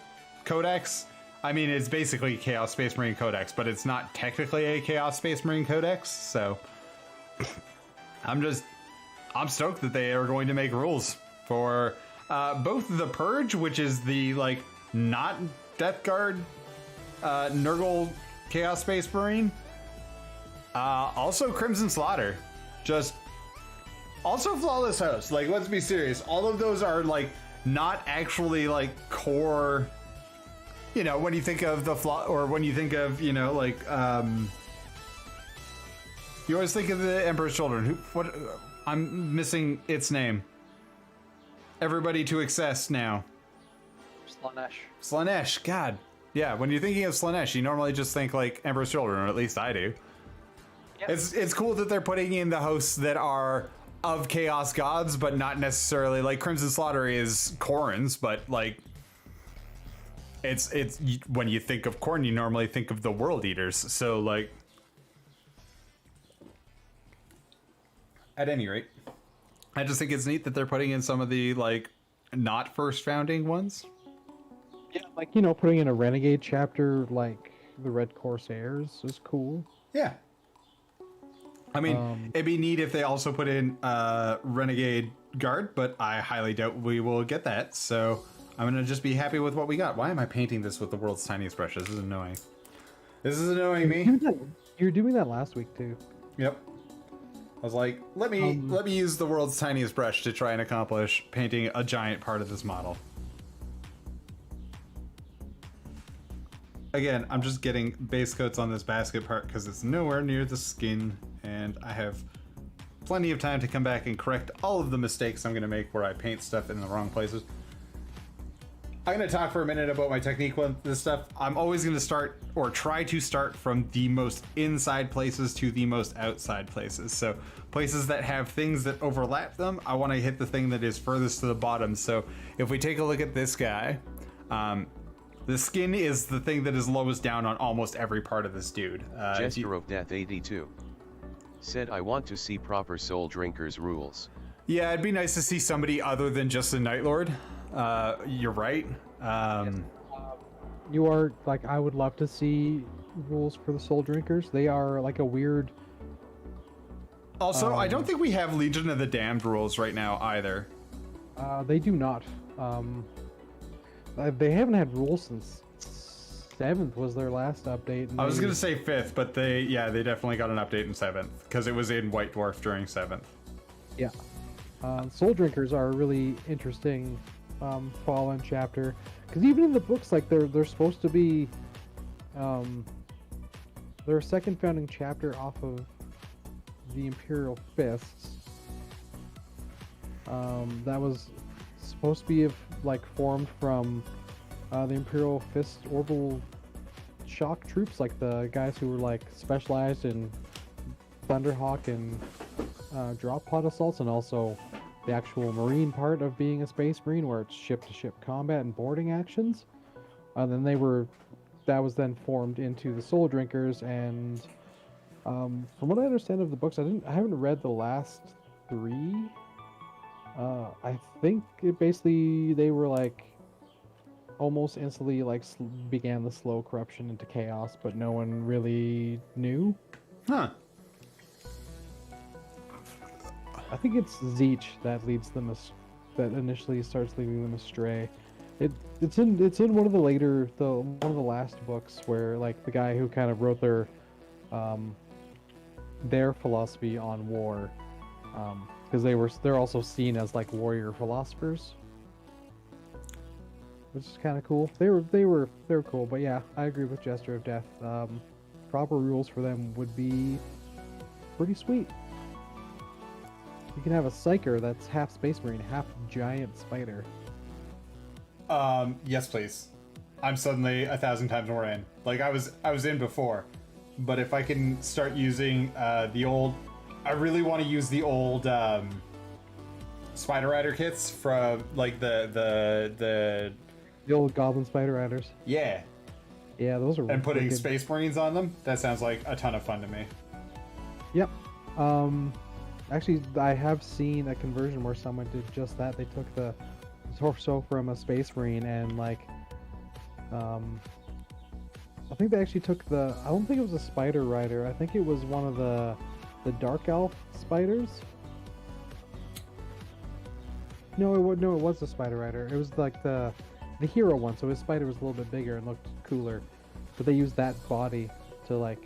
Codex. I mean, it's basically Chaos Space Marine Codex, but it's not technically a Chaos Space Marine Codex, so I'm stoked that they are going to make rules for both the Purge, which is the like not Death Guard Nurgle Chaos Space Marine, also Crimson Slaughter. Just Also, Flawless Host. Like, let's be serious. All of those are like not actually like core. You know, when you think of the or when you think of, you know, like you always think of the Emperor's Children. What? I'm missing its name. Everybody to Excess now. Slaanesh. Slaanesh. God. Yeah, when you're thinking of Slaanesh, you normally just think like Emperor's Children, or at least I do. Yep. It's cool that they're putting in the hosts that are of Chaos Gods, but not necessarily like Crimson Slaughter is Khorne's, but like it's when you think of Khorne, you normally think of the World Eaters. So like, at any rate, I just think it's neat that they're putting in some of the like not first founding ones. Yeah, like, you know, putting in a Renegade chapter like the Red Corsairs is cool. Yeah. I mean, it'd be neat if they also put in Renegade Guard, but I highly doubt we will get that. So I'm going to just be happy with what we got. Why am I painting this with the world's tiniest brush? This is annoying. This is annoying me. You were doing that last week too. Yep. I was like, let me use the world's tiniest brush to try and accomplish painting a giant part of this model. Again, I'm just getting base coats on this basket part because it's nowhere near the skin, and I have plenty of time to come back and correct all of the mistakes I'm going to make where I paint stuff in the wrong places. I'm going to talk for a minute about my technique with this stuff. I'm always going to start, or try to start, from the most inside places to the most outside places. So places that have things that overlap them, I want to hit the thing that is furthest to the bottom. So if we take a look at this guy, the skin is the thing that is lowest down on almost every part of this dude. Jester of Death 82 said, I want to see proper Soul Drinkers rules. Yeah, it'd be nice to see somebody other than just a Night Lord. You're right. You are, like, I would love to see rules for the Soul Drinkers. They are like a weird... Also, I don't think we have Legion of the Damned rules right now either. They do not. They haven't had rules since 7th was their last update. I was going to say 5th, but they definitely got an update in 7th because it was in White Dwarf during 7th. Yeah. Soul Drinkers are a really interesting Fallen chapter, because even in the books, like, they're supposed to be they're a second founding chapter off of the Imperial Fists. That was supposed to be like formed from the Imperial Fist orbital shock troops, like the guys who were like specialized in Thunderhawk and drop pod assaults, and also the actual Marine part of being a Space Marine, where it's ship-to-ship combat and boarding actions. Then that was then formed into the Soul Drinkers, and from what I understand of the books, I haven't read the last 3. I think they were like almost instantly like began the slow corruption into chaos, but no one really knew. Huh. I think it's Zeech that leads them that initially starts leading them astray. It's in one of the last books where, like, the guy who kind of wrote their philosophy on war, because they're also seen as like warrior philosophers, which is kind of cool. They were cool, but yeah, I agree with Jester of Death. Proper rules for them would be pretty sweet. You can have a Psyker that's half Space Marine, half giant spider. Yes, please. I'm suddenly 1,000 times more in. Like, I was in before, but if I can start using the old, I really want to use the old Spider Rider kits from like the old Goblin Spider Riders. Yeah. Yeah, those are. And putting Space Marines on them. That sounds like a ton of fun to me. Yep. Actually, I have seen a conversion where someone did just that. They took the torso from a Space Marine and, like, I think they actually took I don't think it was a Spider Rider. I think it was one of the Dark Elf spiders. No, it was a Spider Rider. It was like the hero one, so his spider was a little bit bigger and looked cooler. But they used that body to, like,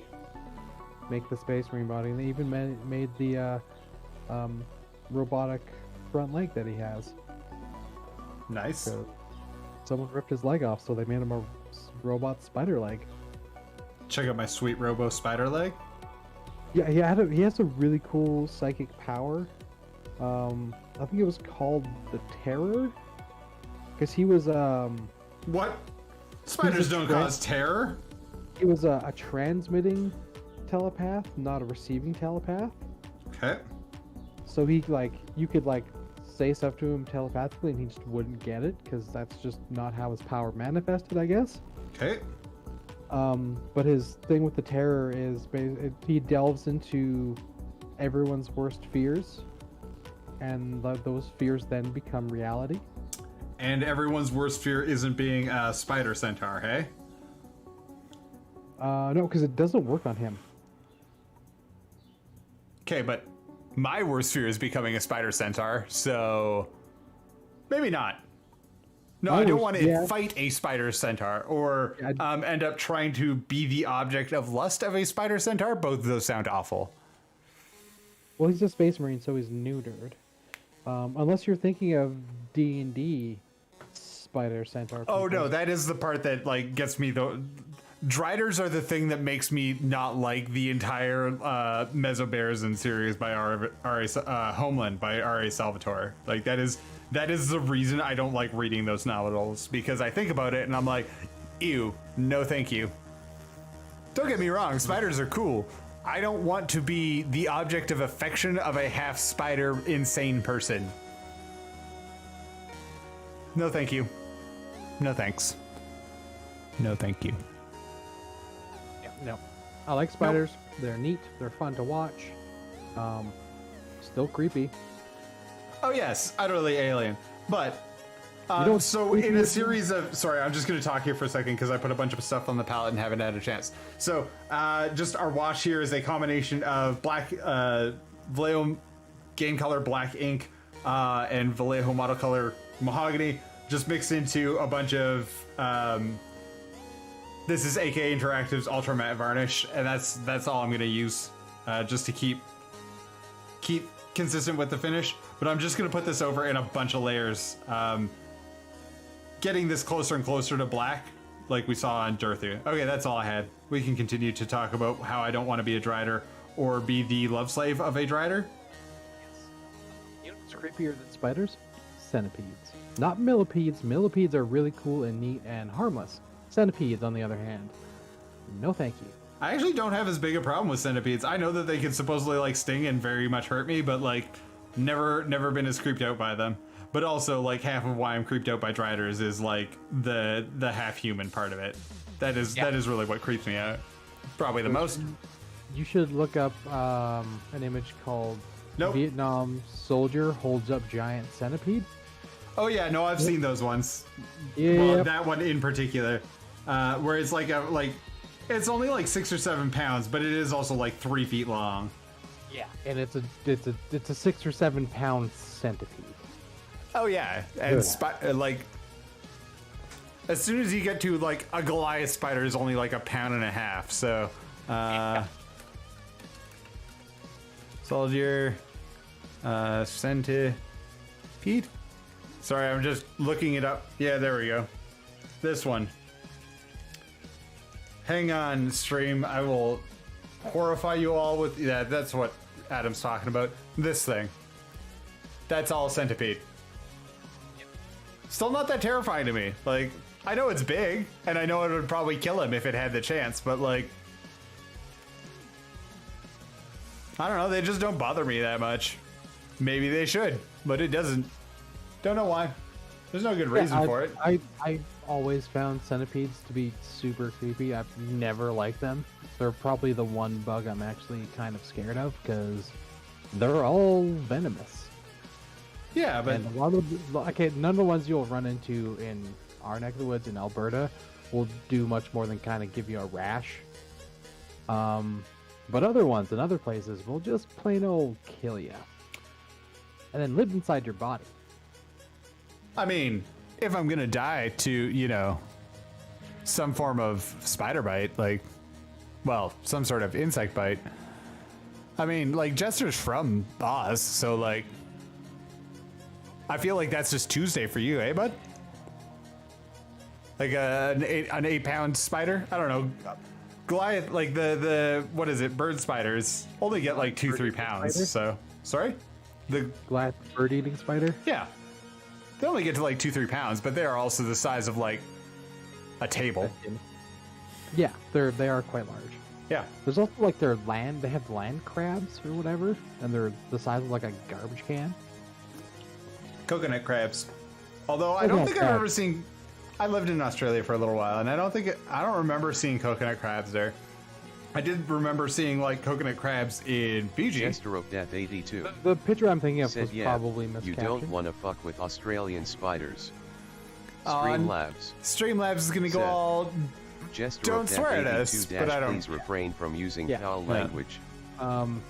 make the Space Marine body, and they even made the robotic front leg that he has. Nice. So someone ripped his leg off, so they made him a robot spider leg. Check out my sweet robo spider leg. Yeah, he has a really cool psychic power. I think it was called the Terror, because he was What? Spiders don't cause terror? he was a transmitting telepath, not a receiving telepath. Okay. So he you could say stuff to him telepathically, and he just wouldn't get it because that's just not how his power manifested, I guess. Okay. But his thing with the Terror is he delves into everyone's worst fears, and those fears then become reality. And everyone's worst fear isn't being a spider centaur, hey? No, because it doesn't work on him. Okay, but my worst fear is becoming a spider centaur, so maybe not. No, I don't want to fight a spider centaur or end up trying to be the object of lust of a spider centaur. Both of those sound awful. Well, he's a space marine, so he's neutered. Unless you're thinking of D&D spider centaur. Oh no, that is the part that gets me though. Driders are the thing that makes me not like the entire Mesobearzen series by Homeland by R.A. Salvatore. Like that is the reason I don't like reading those novels, because I think about it and I'm like, ew, no thank you. Don't get me wrong, spiders are cool. I don't want to be the object of affection of a half spider insane person. No thank you. No thanks. No thank you. No. I like spiders. Nope. They're neat. They're fun to watch. Still creepy. Oh yes, utterly alien. But so in a series of, sorry, I'm just going to talk here for a second because I put a bunch of stuff on the palette and haven't had a chance. So just our wash here is a combination of black Vallejo Gain Color Black ink and Vallejo Model Color Mahogany, just mixed into a bunch of this is AK Interactive's Ultra Matte Varnish, and that's all I'm going to use just to keep consistent with the finish. But I'm just going to put this over in a bunch of layers, getting this closer and closer to black like we saw on Durthu. Okay, that's all I had. We can continue to talk about how I don't want to be a Drider or be the love slave of a Drider. You know what's creepier than spiders? Centipedes. Not millipedes. Millipedes are really cool and neat and harmless. Centipedes, on the other hand, no thank you. I actually don't have as big a problem with centipedes. I know that they can supposedly sting and very much hurt me, but never been as creeped out by them. But also half of why I'm creeped out by Driders is the half human part of it. That is really what creeps me out. Probably the most. You should look up an image called Vietnam Soldier Holds Up Giant Centipede. Oh yeah, no, I've seen those ones. Yeah. Well, that one in particular, where it's it's only 6 or 7 pounds, but it is also 3 feet long. Yeah, and it's a 6 or 7 pound centipede. Oh yeah, and as soon as you get to a Goliath spider is only 1.5 pounds, so Soldier centipede. Sorry, I'm just looking it up. Yeah, there we go. This one. Hang on, stream. I will horrify you all with... Yeah, that's what Adam's talking about. This thing. That's all centipede. Still not that terrifying to me. I know it's big, and I know it would probably kill him if it had the chance, but I don't know, they just don't bother me that much. Maybe they should, but it doesn't. Don't know why. There's no good reason for it. I always found centipedes to be super creepy. I've never liked them. They're probably the one bug I'm actually kind of scared of because they're all venomous. Yeah, but and a lot of none of the ones you'll run into in our neck of the woods in Alberta will do much more than kind of give you a rash. But other ones in other places will just plain old kill you, and then live inside your body. I mean, if I'm gonna die to, some form of spider bite, some sort of insect bite. I mean, Jester's from Oz, so I feel like that's just Tuesday for you, eh, bud? Like an 8-pound spider? I don't know. Goliath, like the what is it? Bird spiders only get like 2-3 pounds. Spider? So sorry, the Goliath bird-eating spider. yeah, they only get to like 2-3 pounds, but they are also the size of like a table. Yeah, they are quite large. Yeah. There's also like they have land crabs or whatever, and they're the size of like a garbage can. Coconut crabs. Although I don't think I've ever seen. I lived in Australia for a little while, and I don't remember seeing coconut crabs there. I did remember seeing like coconut crabs in Fiji. Jester of Death 82 The picture I'm thinking of said, was yeah, probably miscaptured. you don't want to fuck with Australian spiders. On- Streamlabs Streamlabs is gonna go Said- all. Jester Don't of Death swear at 82 us, dash but I don't- please refrain from using Yeah. foul Yeah. language.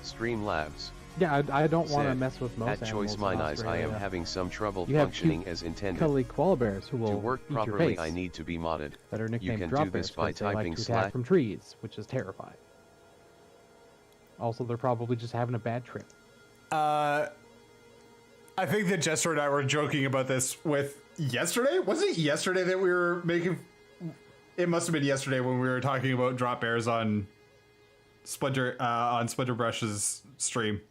Streamlabs Yeah, I don't want to said, mess with most at animals choice in mine eyes I am Australia. having some trouble You have functioning cute, as intended. cuddly koala bears who will To work eat your properly face, I need to be modded. that are You nicknamed can drop do bears this by 'cause they like typing to attack / from trees, which is terrifying. Also, they're probably just having a bad trip. I think that Jester and I were joking about this with yesterday. Was it yesterday that we were making? It must have been yesterday when we were talking about drop bears on Splinter Brush's stream.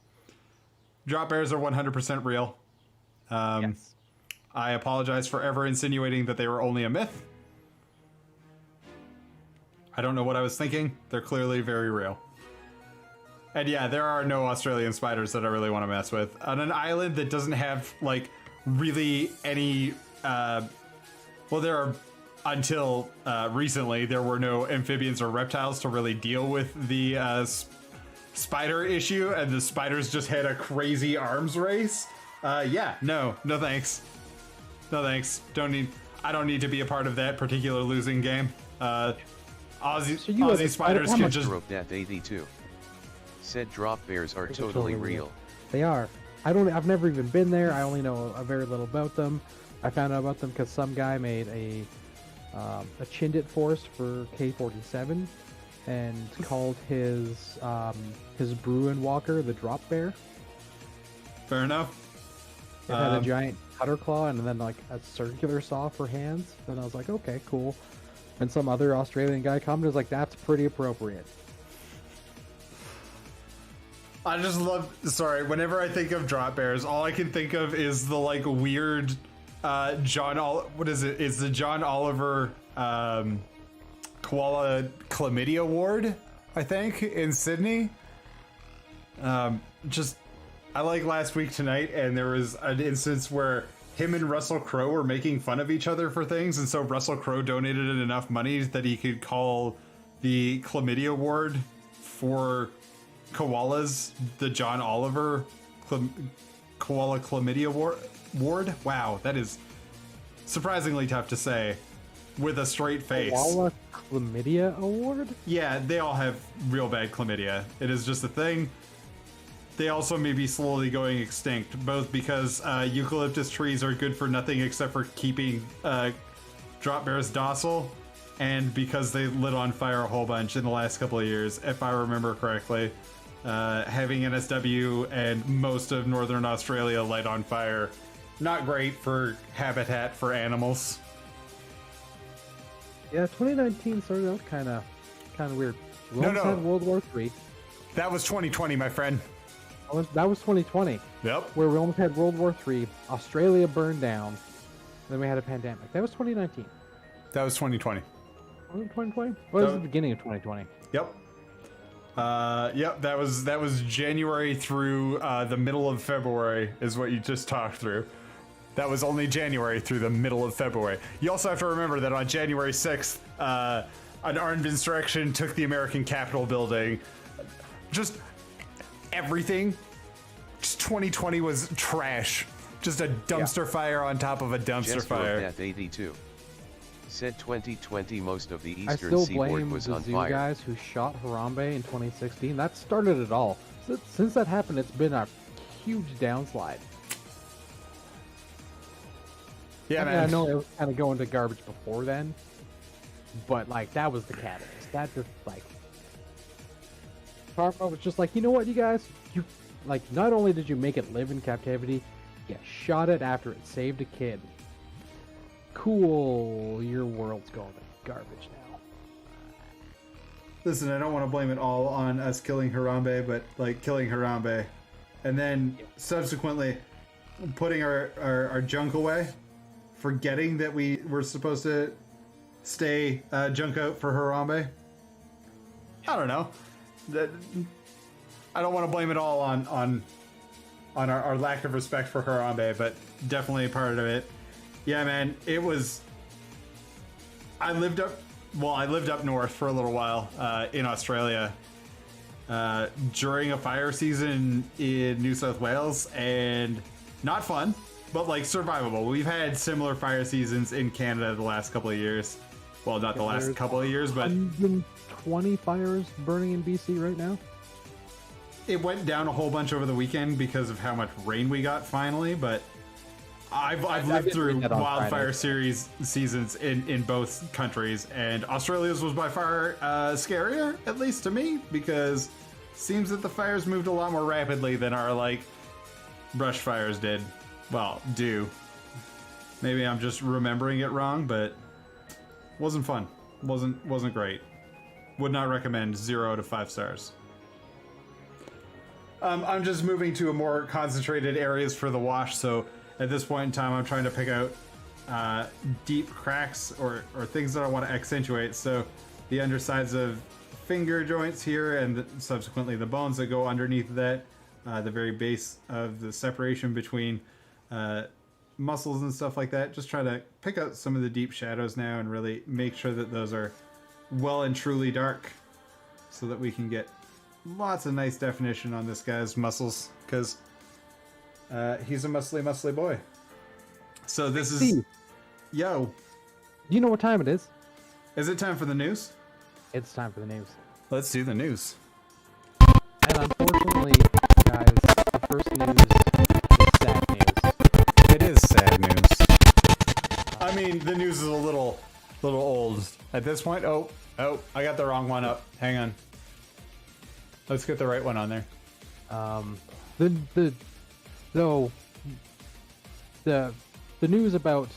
Drop bears are 100% real. Yes. I apologize for ever insinuating that they were only a myth. I don't know what I was thinking. They're clearly very real. And yeah, there are no Australian spiders that I really want to mess with. On an island that doesn't have, like, really any, well, there are, until recently, there were no amphibians or reptiles to really deal with the spider issue, and the spiders just had a crazy arms race. Yeah, no thanks. No thanks. I don't need to be a part of that particular losing game. Aussie spiders can just... Jester of Death 82 said drop bears are totally real. They are. I've never even been there. I only know a very little about them. I found out about them because some guy made a Chindit forest for K-47 and called his Bruin Walker the drop bear. Fair enough. It had a giant cutter claw and then like a circular saw for hands. And I was like, okay, cool. And some other Australian guy commented was like, that's pretty appropriate. I just love. Sorry, whenever I think of drop bears, all I can think of is the like weird what is it? It's the John Oliver koala chlamydia ward, I think, in Sydney. Just I like Last Week Tonight, and there was an instance where him and Russell Crowe were making fun of each other for things, and so Russell Crowe donated enough money that he could call the chlamydia ward for koalas the John Oliver koala chlamydia ward. Wow, that is surprisingly tough to say with a straight face. Koala chlamydia award? Yeah, they all have real bad chlamydia. It is just a thing. They also may be slowly going extinct, both because eucalyptus trees are good for nothing except for keeping drop bears docile, and because they lit on fire a whole bunch in the last couple of years, if I remember correctly. Having NSW and most of northern Australia light on fire, not great for habitat for animals. Yeah, 2019 started out kind of weird. We No, almost no. had World War III. That was 2020, my friend. That was 2020, Yep. where we almost had World War III. Australia burned down. Then we had a pandemic. That was 2019. That was 2020. Was it 2020? Well, it was the beginning of 2020. Yep. Yep. That was January through the middle of February is what you just talked through. That was only January through the middle of February. You also have to remember that on January 6th, an armed insurrection took the American Capitol building. Just everything. Just 2020 was trash. Just a dumpster fire on top of a dumpster Jester fire. of Death 82 said 2020 most of the I eastern still seaboard blame was the on zoo fire. guys who shot Harambe in 2016. That started it all. Since that happened, it's been a huge downslide. Yeah, I mean, man. I know it was kind of going to garbage before then, but like that was the catalyst. That just like Karma was just like, you know what, you guys, you like not only did you make it live in captivity, You shot it after it saved a kid. Cool. Your world's going to garbage now. Listen, I don't want to blame it all on us killing Harambe, but like killing Harambe, and then subsequently putting our junk away, forgetting that we were supposed to stay junk out for Harambe. I don't know. I don't want to blame it all on our lack of respect for Harambe, but definitely part of it. Yeah, man, it was. I lived up north for a little while in Australia during a fire season in New South Wales, and not fun, but like survivable. We've had similar fire seasons in Canada the last couple of years. Well, not the last couple of years, but 120 fires burning in BC right now. It went down a whole bunch over the weekend because of how much rain we got finally, but I've lived through wildfire seasons in both countries, and Australia's was by far scarier, at least to me, because it seems that the fires moved a lot more rapidly than our like brush fires did. Well, do. Maybe I'm just remembering it wrong, but wasn't fun. Wasn't great. Would not recommend. 0 to 5 stars. I'm just moving to a more concentrated areas for the wash, so at this point in time I'm trying to pick out deep cracks or things that I want to accentuate. So the undersides of finger joints here, and subsequently the bones that go underneath that, the very base of the separation between muscles and stuff like that. Just try to pick out some of the deep shadows now and really make sure that those are well and truly dark, so that we can get lots of nice definition on this guy's muscles, because he's a muscly boy. So this is... Yo. Do you know what time it is? Is it time for the news? It's time for the news. Let's do the news. And unfortunately, guys, the first news is sad news. It is sad news. I mean, the news is a little old at this point. Oh, I got the wrong one up. Hang on. Let's get the right one on there. The news about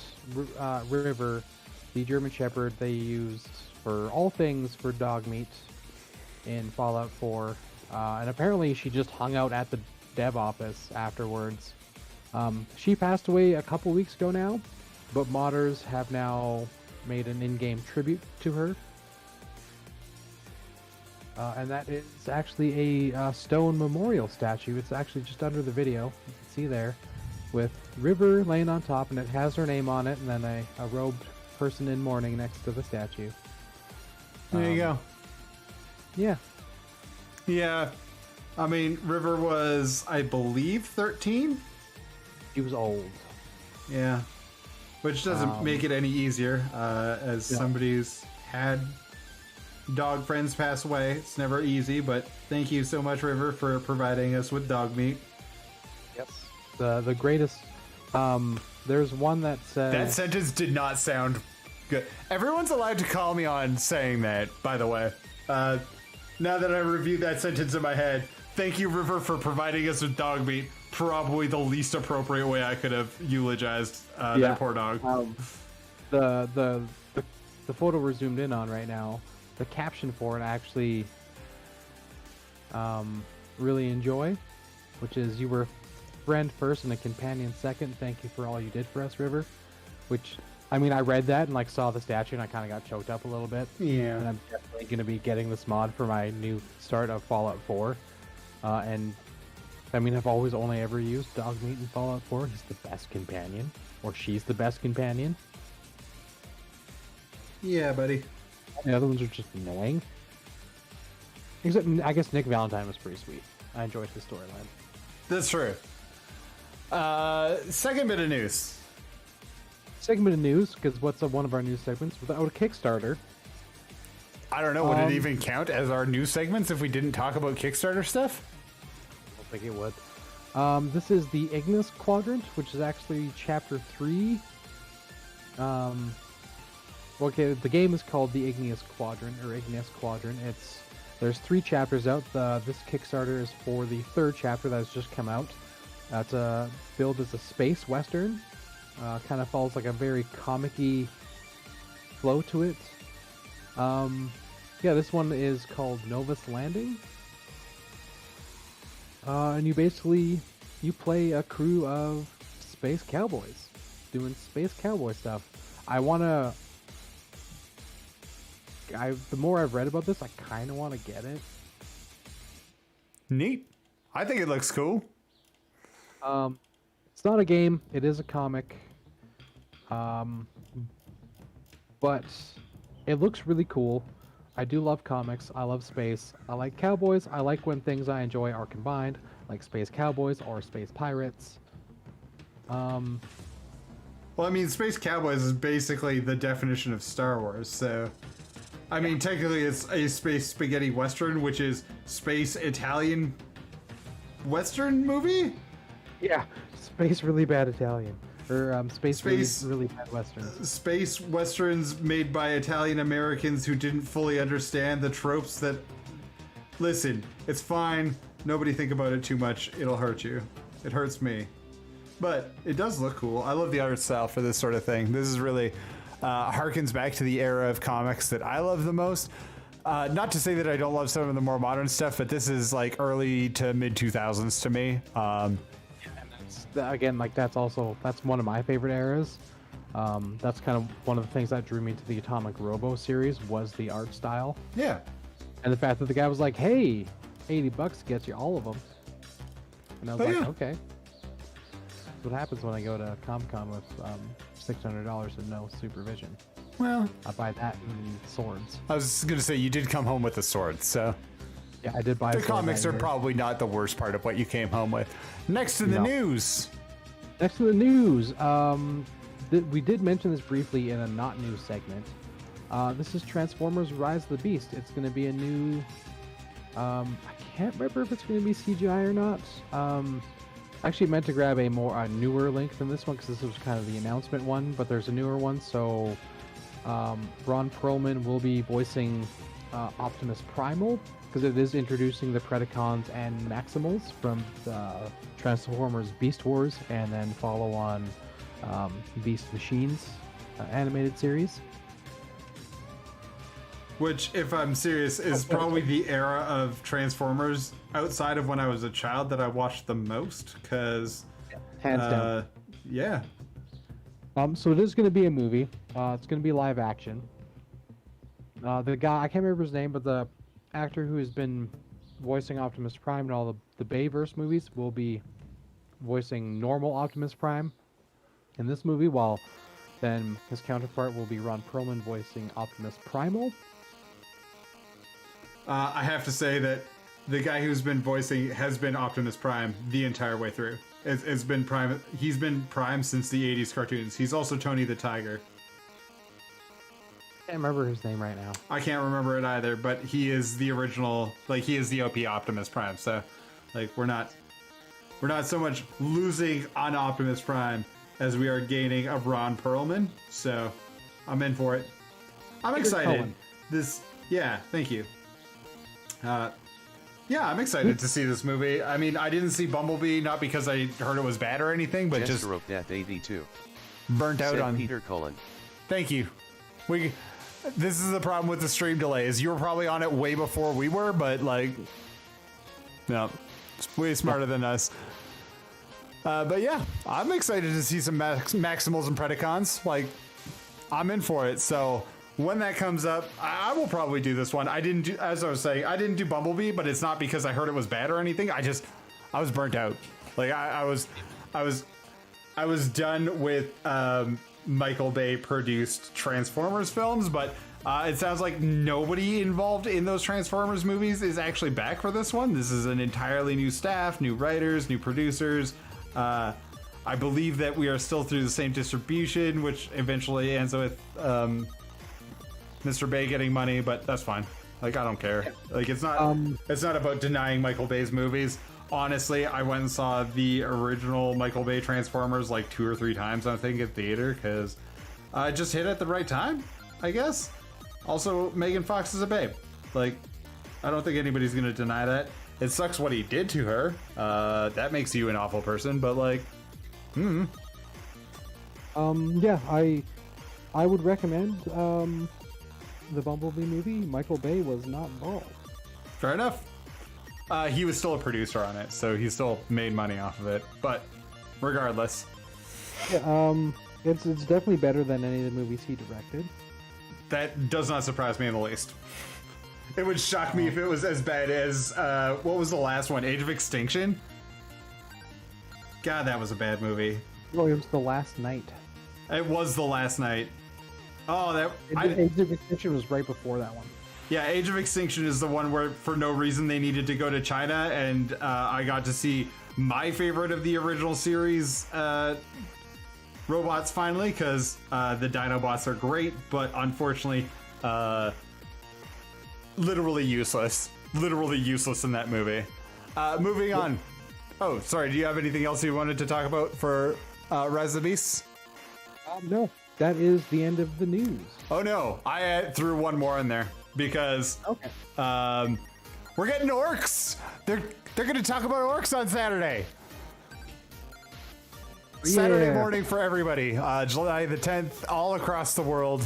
River, the German Shepherd they used for all things for dog meat in Fallout 4, and apparently she just hung out at the dev office afterwards. She passed away a couple weeks ago now, but modders have now made an in-game tribute to her. And that is actually a stone memorial statue. It's actually just under the video. You can see there, with River laying on top, and it has her name on it, and then a robed person in mourning next to the statue. There you go. Yeah. Yeah. I mean, River was, I believe, 13? She was old. Yeah. Which doesn't make it any easier, as somebody who's had dog friends pass away. It's never easy, but thank you so much, River, for providing us with dog meat. Yes. The greatest. There's one that says... That sentence did not sound good. Everyone's allowed to call me on saying that, by the way. Now that I reviewed that sentence in my head, thank you, River, for providing us with dog meat. Probably the least appropriate way I could have eulogized that poor dog. The photo we're zoomed in on right now, the caption for it I actually really enjoy, which is, "You were a friend first and a companion second. Thank you for all you did for us, River." Which, I mean, I read that and like saw the statue and I kind of got choked up a little bit. Yeah. And I'm definitely going to be getting this mod for my new start of Fallout 4. And I mean, I've always only ever used dog meat in Fallout 4. He's the best companion, or she's the best companion. Yeah, buddy. The other ones are just annoying. Except, I guess Nick Valentine was pretty sweet. I enjoyed his storyline. That's true. Second bit of news. Segment of news, because what's one of our news segments without a Kickstarter? I don't know. Would it even count as our news segments if we didn't talk about Kickstarter stuff? I don't think it would. This is the Ignis Quadrant, which is actually Chapter 3. Okay, the game is called the Igneous Quadrant, or Igneous Quadrant. There's 3 chapters out. This Kickstarter is for the 3rd chapter that has just come out. It's billed as a space western. Kind of follows like a very comic-y flow to it. Yeah, this one is called Novus Landing. And you play a crew of space cowboys doing space cowboy stuff. The more I've read about this, I kind of want to get it. Neat. I think it looks cool. It's not a game. It is a comic. But it looks really cool. I do love comics. I love space. I like cowboys. I like when things I enjoy are combined, like space cowboys or space pirates. Well, I mean, Space Cowboys is basically the definition of Star Wars, so... I mean, technically it's a space spaghetti western, which is space Italian western movie? Yeah, space really bad Italian. Or space really bad westerns. Space westerns made by Italian Americans who didn't fully understand the tropes that... Listen, it's fine. Nobody think about it too much. It'll hurt you. It hurts me. But it does look cool. I love the art style for this sort of thing. This is really harkens back to the era of comics that I love the most. Not to say that I don't love some of the more modern stuff, but this is like early to mid 2000s to me. Again, like that's one of my favorite eras. That's kind of one of the things that drew me to the Atomic Robo series was the art style. Yeah. And the fact that the guy was like, hey, $80 gets you all of them. And I was like, okay. That's what happens when I go to Comic-Con with $600 and no supervision. Well, I buy that and swords. I was going to say, you did come home with a sword, so... Yeah, I did buy the comics are probably not the worst part of what you came home with. Next to the news. Next to the news. We did mention this briefly in a not news segment. This is Transformers Rise of the Beast. It's going to be a new... I can't remember if it's going to be CGI or not. I actually meant to grab a newer link than this one because this was kind of the announcement one, but there's a newer one. So Ron Perlman will be voicing Optimus Primal, because it is introducing the Predacons and Maximals from the Transformers Beast Wars, and then follow on Beast Machines animated series. Which, if I'm serious, is probably the era of Transformers outside of when I was a child that I watched the most, because... Hands down. Yeah. So it is going to be a movie. It's going to be live action. The guy, I can't remember his name, but the actor who has been voicing Optimus Prime in all the Bayverse movies will be voicing normal Optimus Prime in this movie, while then his counterpart will be Ron Perlman voicing Optimus Primal. I have to say that the guy who's been voicing has been Optimus Prime the entire way through. It's been Prime. He's been Prime since the 80s cartoons. He's also Tony the Tiger. I can't remember his name right now. I can't remember it either, but he is the original, like he is the OP Optimus Prime. So, like we're not so much losing on Optimus Prime as we are gaining a Ron Perlman. So, I'm in for it. I'm excited. Yeah, thank you. Yeah, I'm excited to see this movie. I mean, I didn't see Bumblebee, not because I heard it was bad or anything, but just Death 82. Burnt out Said on Peter Cullen. Thank you. This is the problem with the stream delays. You were probably on it way before we were, but like, no, it's way smarter than us. But yeah, I'm excited to see some Maximals and Predacons. Like, I'm in for it. So when that comes up, I will probably do this one. I didn't do, as I was saying, I didn't do Bumblebee, but it's not because I heard it was bad or anything. I was burnt out. Like I was done with Michael Bay produced Transformers films, but it sounds like nobody involved in those Transformers movies is actually back for this one. This is an entirely new staff, new writers, new producers. I believe that we are still through the same distribution, which eventually ends with Mr. Bay getting money, but that's fine. Like, I don't care. Like, it's not about denying Michael Bay's movies. Honestly, I went and saw the original Michael Bay Transformers like 2 or 3 times, I think, at theater, because it just hit at the right time, I guess. Also, Megan Fox is a babe. Like, I don't think anybody's going to deny that. It sucks what he did to her. That makes you an awful person, but like, Yeah, I would recommend the Bumblebee movie. Michael Bay was not bald. Fair enough. He was still a producer on it, so he still made money off of it. But regardless, Yeah, it's definitely better than any of the movies he directed. that does not surprise me in the least. It would shock me if it was as bad as what was the last one? Age of Extinction? God, that was a bad movie. Oh, it was The Last Night. It was The Last Night. Oh, that Age of Extinction was right before that one. yeah, Age of Extinction is the one where for no reason they needed to go to China, and I got to see my favorite of the original series robots finally, because the Dinobots are great, but unfortunately literally useless in that movie. Moving on. Oh, sorry, do you have anything else you wanted to talk about for Rise of the Beasts? No, that is the end of the news. Oh no, I threw one more in there because Okay. we're getting orcs. They're going to talk about orcs on Saturday. Saturday morning for everybody. July the 10th, all across the world,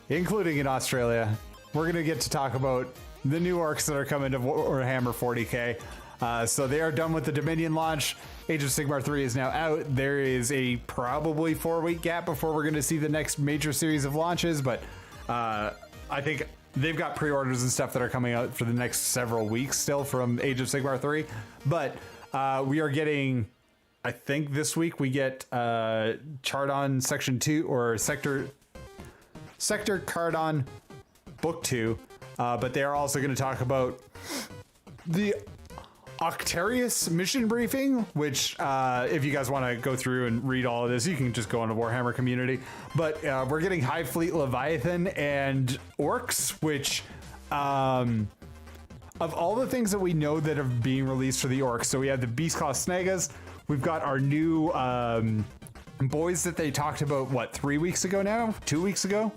including in Australia. We're going to get to talk about the new orcs that are coming to Warhammer 40k. So they are done with the Dominion launch. Age of Sigmar 3 is now out. There is a probably 4-week gap before we're going to see the next major series of launches, but I think they've got pre-orders and stuff that are coming out for the next several weeks still from Age of Sigmar 3. But we are getting, I think this week we get Chardon Section 2 or Sector Cardon Book 2. But they are also going to talk about the Octarius mission briefing, which if you guys want to go through and read all of this, you can just go on the Warhammer community. But we're getting Hive Fleet Leviathan and Orcs, which of all the things that we know that are being released for the Orcs, so we have the Beastclaw Snagas, we've got our new boys that they talked about, what, 3 weeks ago now? 2 weeks ago?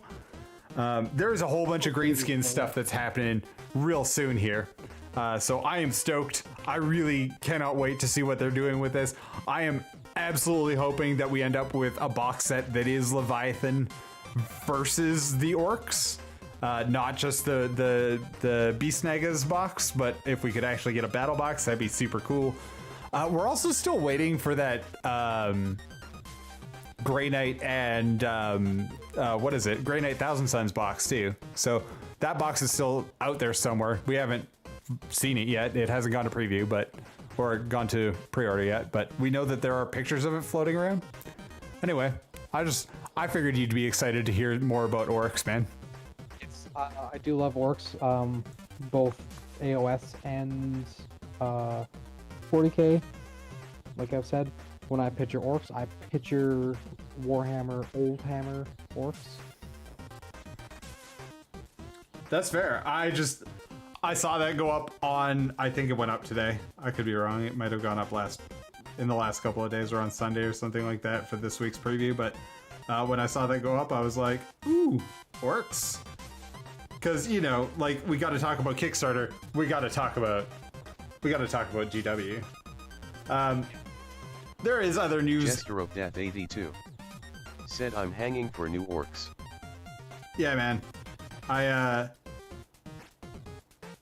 There's a whole bunch of greenskin stuff that's happening real soon here. So I am stoked. I really cannot wait to see what they're doing with this. I am absolutely hoping that we end up with a box set that is Leviathan versus the Orcs. Not just the Beast Nagas box, but if we could actually get a battle box, that'd be super cool. We're also still waiting for that Grey Knight and what is it? Grey Knight Thousand Suns box too. So that box is still out there somewhere. We haven't seen it yet. It hasn't gone to preview, or gone to pre-order yet, but we know that there are pictures of it floating around. Anyway, I figured you'd be excited to hear more about orcs, man. I do love orcs, both AOS and 40k. Like I've said, when I picture orcs, I picture Warhammer Old Hammer orcs. That's fair. I saw that go up on, I think it went up today. I could be wrong. It might have gone up in the last couple of days or on Sunday or something like that for this week's preview. But when I saw that go up, I was like, ooh, orcs. Because, you know, like, we got to talk about Kickstarter. We got to talk about GW. There is other news. Jester of Death 82 said, I'm hanging for new orcs. Yeah, man.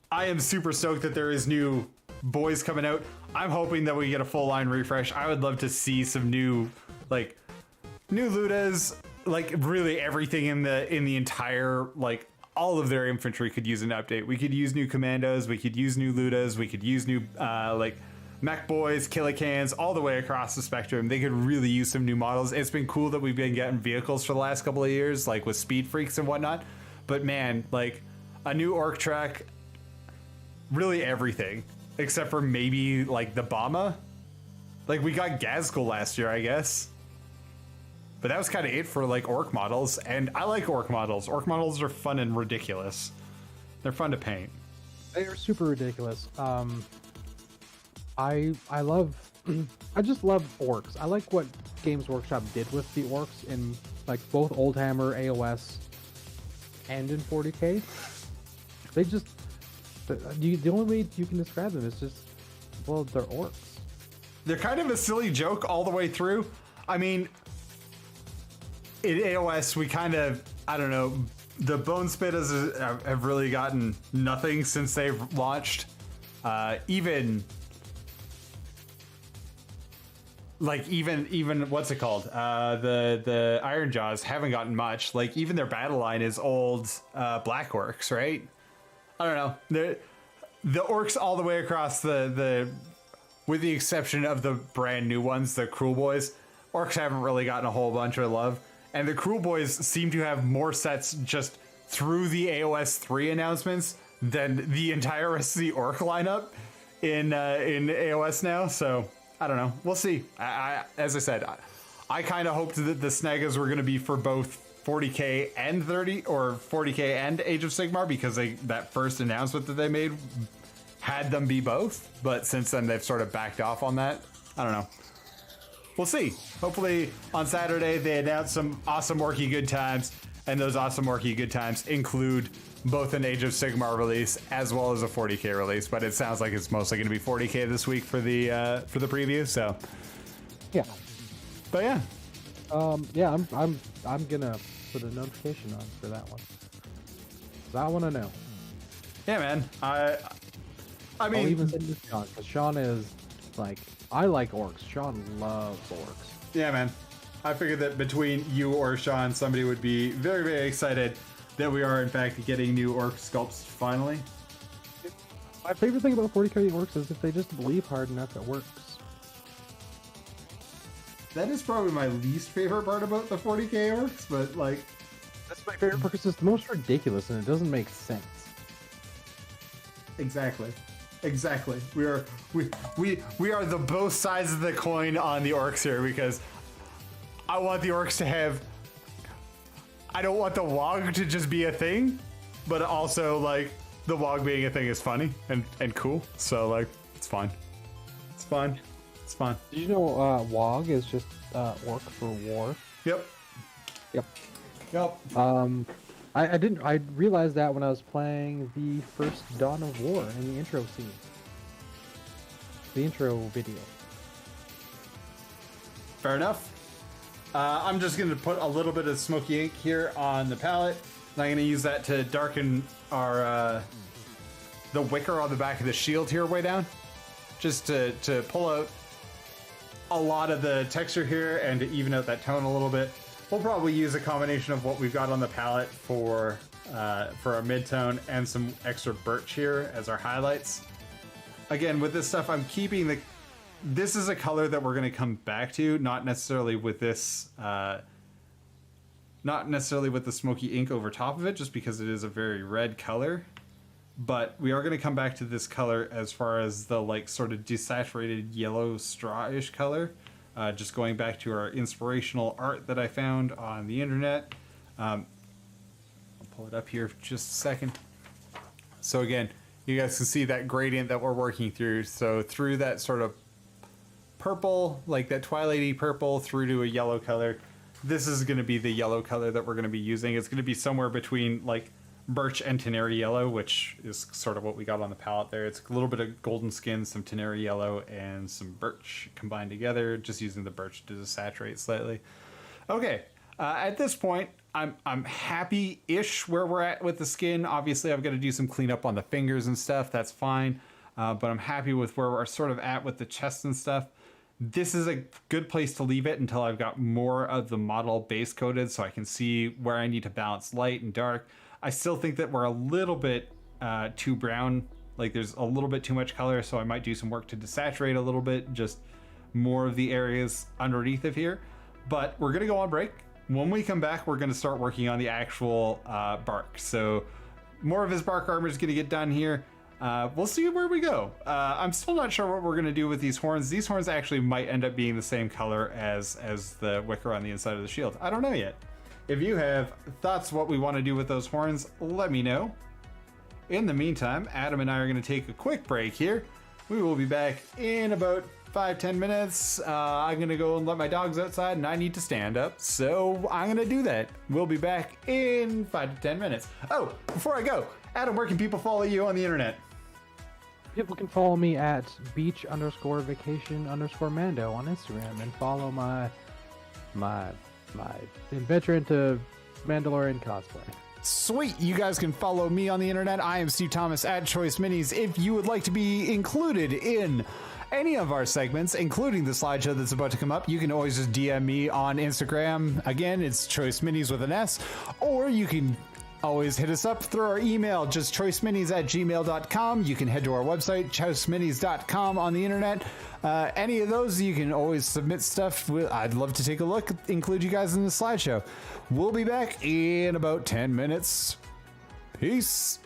I am super stoked that there is new boys coming out. I'm hoping that we get a full line refresh. I would love to see some new Ludas, like really everything in the entire, like all of their infantry could use an update. We could use new commandos, we could use new Ludas, we could use new mech boys, Killicans, all the way across the spectrum. They could really use some new models. It's been cool that we've been getting vehicles for the last couple of years, like with Speed Freaks and whatnot. But man, like a new orc track, really everything except for maybe like the Bama. Like we got Gazgul last year, I guess, but that was kind of it for like orc models. And I like orc models. Orc models are fun and ridiculous. They're fun to paint. They are super ridiculous. I love I just love orcs. I like what Games Workshop did with the orcs in like both Old Hammer, AOS, and in 40k. The only way you can describe them is just, well, they're orcs. They're kind of a silly joke all the way through. I mean, in AOS, we kind of, I don't know, the Bone Spitters have really gotten nothing since they've launched. Even what's it called? The Iron Jaws haven't gotten much. Like, even their battle line is old Black Orcs, right? I don't know. The orcs all the way across the with the exception of the brand new ones, the Cruel Boys, orcs haven't really gotten a whole bunch of love. And the Cruel Boys seem to have more sets just through the AOS 3 announcements than the entire rest of the orc lineup in AOS now. So I don't know. We'll see. As I said, I kind of hoped that the Snagas were going to be for both 40k and 30 or 40k and Age of Sigmar, because that first announcement that they made had them be both. But since then they've sort of backed off on that. I don't know. We'll see. Hopefully on Saturday they announce some awesome Orky good times, and those awesome Orky good times include both an Age of Sigmar release as well as a 40k release. But it sounds like it's mostly going to be 40k this week for the preview. So yeah. But yeah. Yeah, I'm gonna put a notification on for that one. 'Cause I want to know. Yeah, man. I mean, I'll even send it to Sean, because Sean is like, I like orcs. Sean loves orcs. Yeah, man. I figured that between you or Sean, somebody would be very, very excited that we are in fact getting new orc sculpts finally. My favorite thing about 40k orcs is if they just believe hard enough, it works. That is probably my least favorite part about the 40k orcs, but like, That's my favorite because it's the most ridiculous and it doesn't make sense. exactly. We are the both sides of the coin on the orcs here, because I want the orcs to have, I don't want the WoG to just be a thing, but also like the WoG being a thing is funny and cool. So like, it's fine. It's fine. It's fine. Did you know WoG is just orc for war? Yep. I realized that when I was playing the first Dawn of War in the intro scene. The intro video. Fair enough. I'm just going to put a little bit of smoky ink here on the palette. And I'm going to use that to darken our the wicker on the back of the shield here way down. Just to pull out a lot of the texture here and to even out that tone a little bit. We'll probably use a combination of what we've got on the palette for our mid-tone and some extra birch here as our highlights. Again, with this stuff, I'm keeping this is a color that we're going to come back to, not necessarily with this, not necessarily with the smoky ink over top of it, just because it is a very red color. But we are going to come back to this color as far as the like sort of desaturated yellow straw-ish color. Just going back to our inspirational art that I found on the internet. I'll pull it up here for just a second. So again, you guys can see that gradient that we're working through. So through that sort of purple, like that twilighty purple, through to a yellow color. This is going to be the yellow color that we're going to be using. It's going to be somewhere between like birch and Teneri yellow, which is sort of what we got on the palette there. It's a little bit of golden skin, some Teneri yellow, and some birch combined together, just using the birch to desaturate slightly. Okay, at this point, I'm happy-ish where we're at with the skin. Obviously, I've got to do some cleanup on the fingers and stuff. That's fine, but I'm happy with where we're sort of at with the chest and stuff. This is a good place to leave it until I've got more of the model base coated, so I can see where I need to balance light and dark. I still think that we're a little bit too brown, like there's a little bit too much color, so I might do some work to desaturate a little bit, just more of the areas underneath of here. But we're gonna go on break. When we come back, we're gonna start working on the actual bark. So more of his bark armor is gonna get done here. We'll see where we go. I'm still not sure what we're gonna do with these horns. These horns actually might end up being the same color as the wicker on the inside of the shield. I don't know yet. If you have thoughts what we want to do with those horns, let me know. In the meantime, Adam and I are going to take a quick break here. We will be back in about 5-10 minutes. I'm going to go and let my dogs outside and I need to stand up. So I'm going to do that. We'll be back in 5 to 10 minutes. Oh, before I go, Adam, where can people follow you on the internet? People can follow me at beach_vacation_mando on Instagram and follow my adventure into Mandalorian cosplay. Sweet. You guys can follow me on the internet. I am Steve Thomas at Choice Minis. If you would like to be included in any of our segments, including the slideshow that's about to come up, you can always just DM me on Instagram. Again, it's Choice Minis with an S, or you can always hit us up through our email, just choiceminis@gmail.com. You can head to our website, choiceminis.com on the internet. Any of those, you can always submit stuff. I'd love to take a look, include you guys in the slideshow. We'll be back in about 10 minutes. Peace.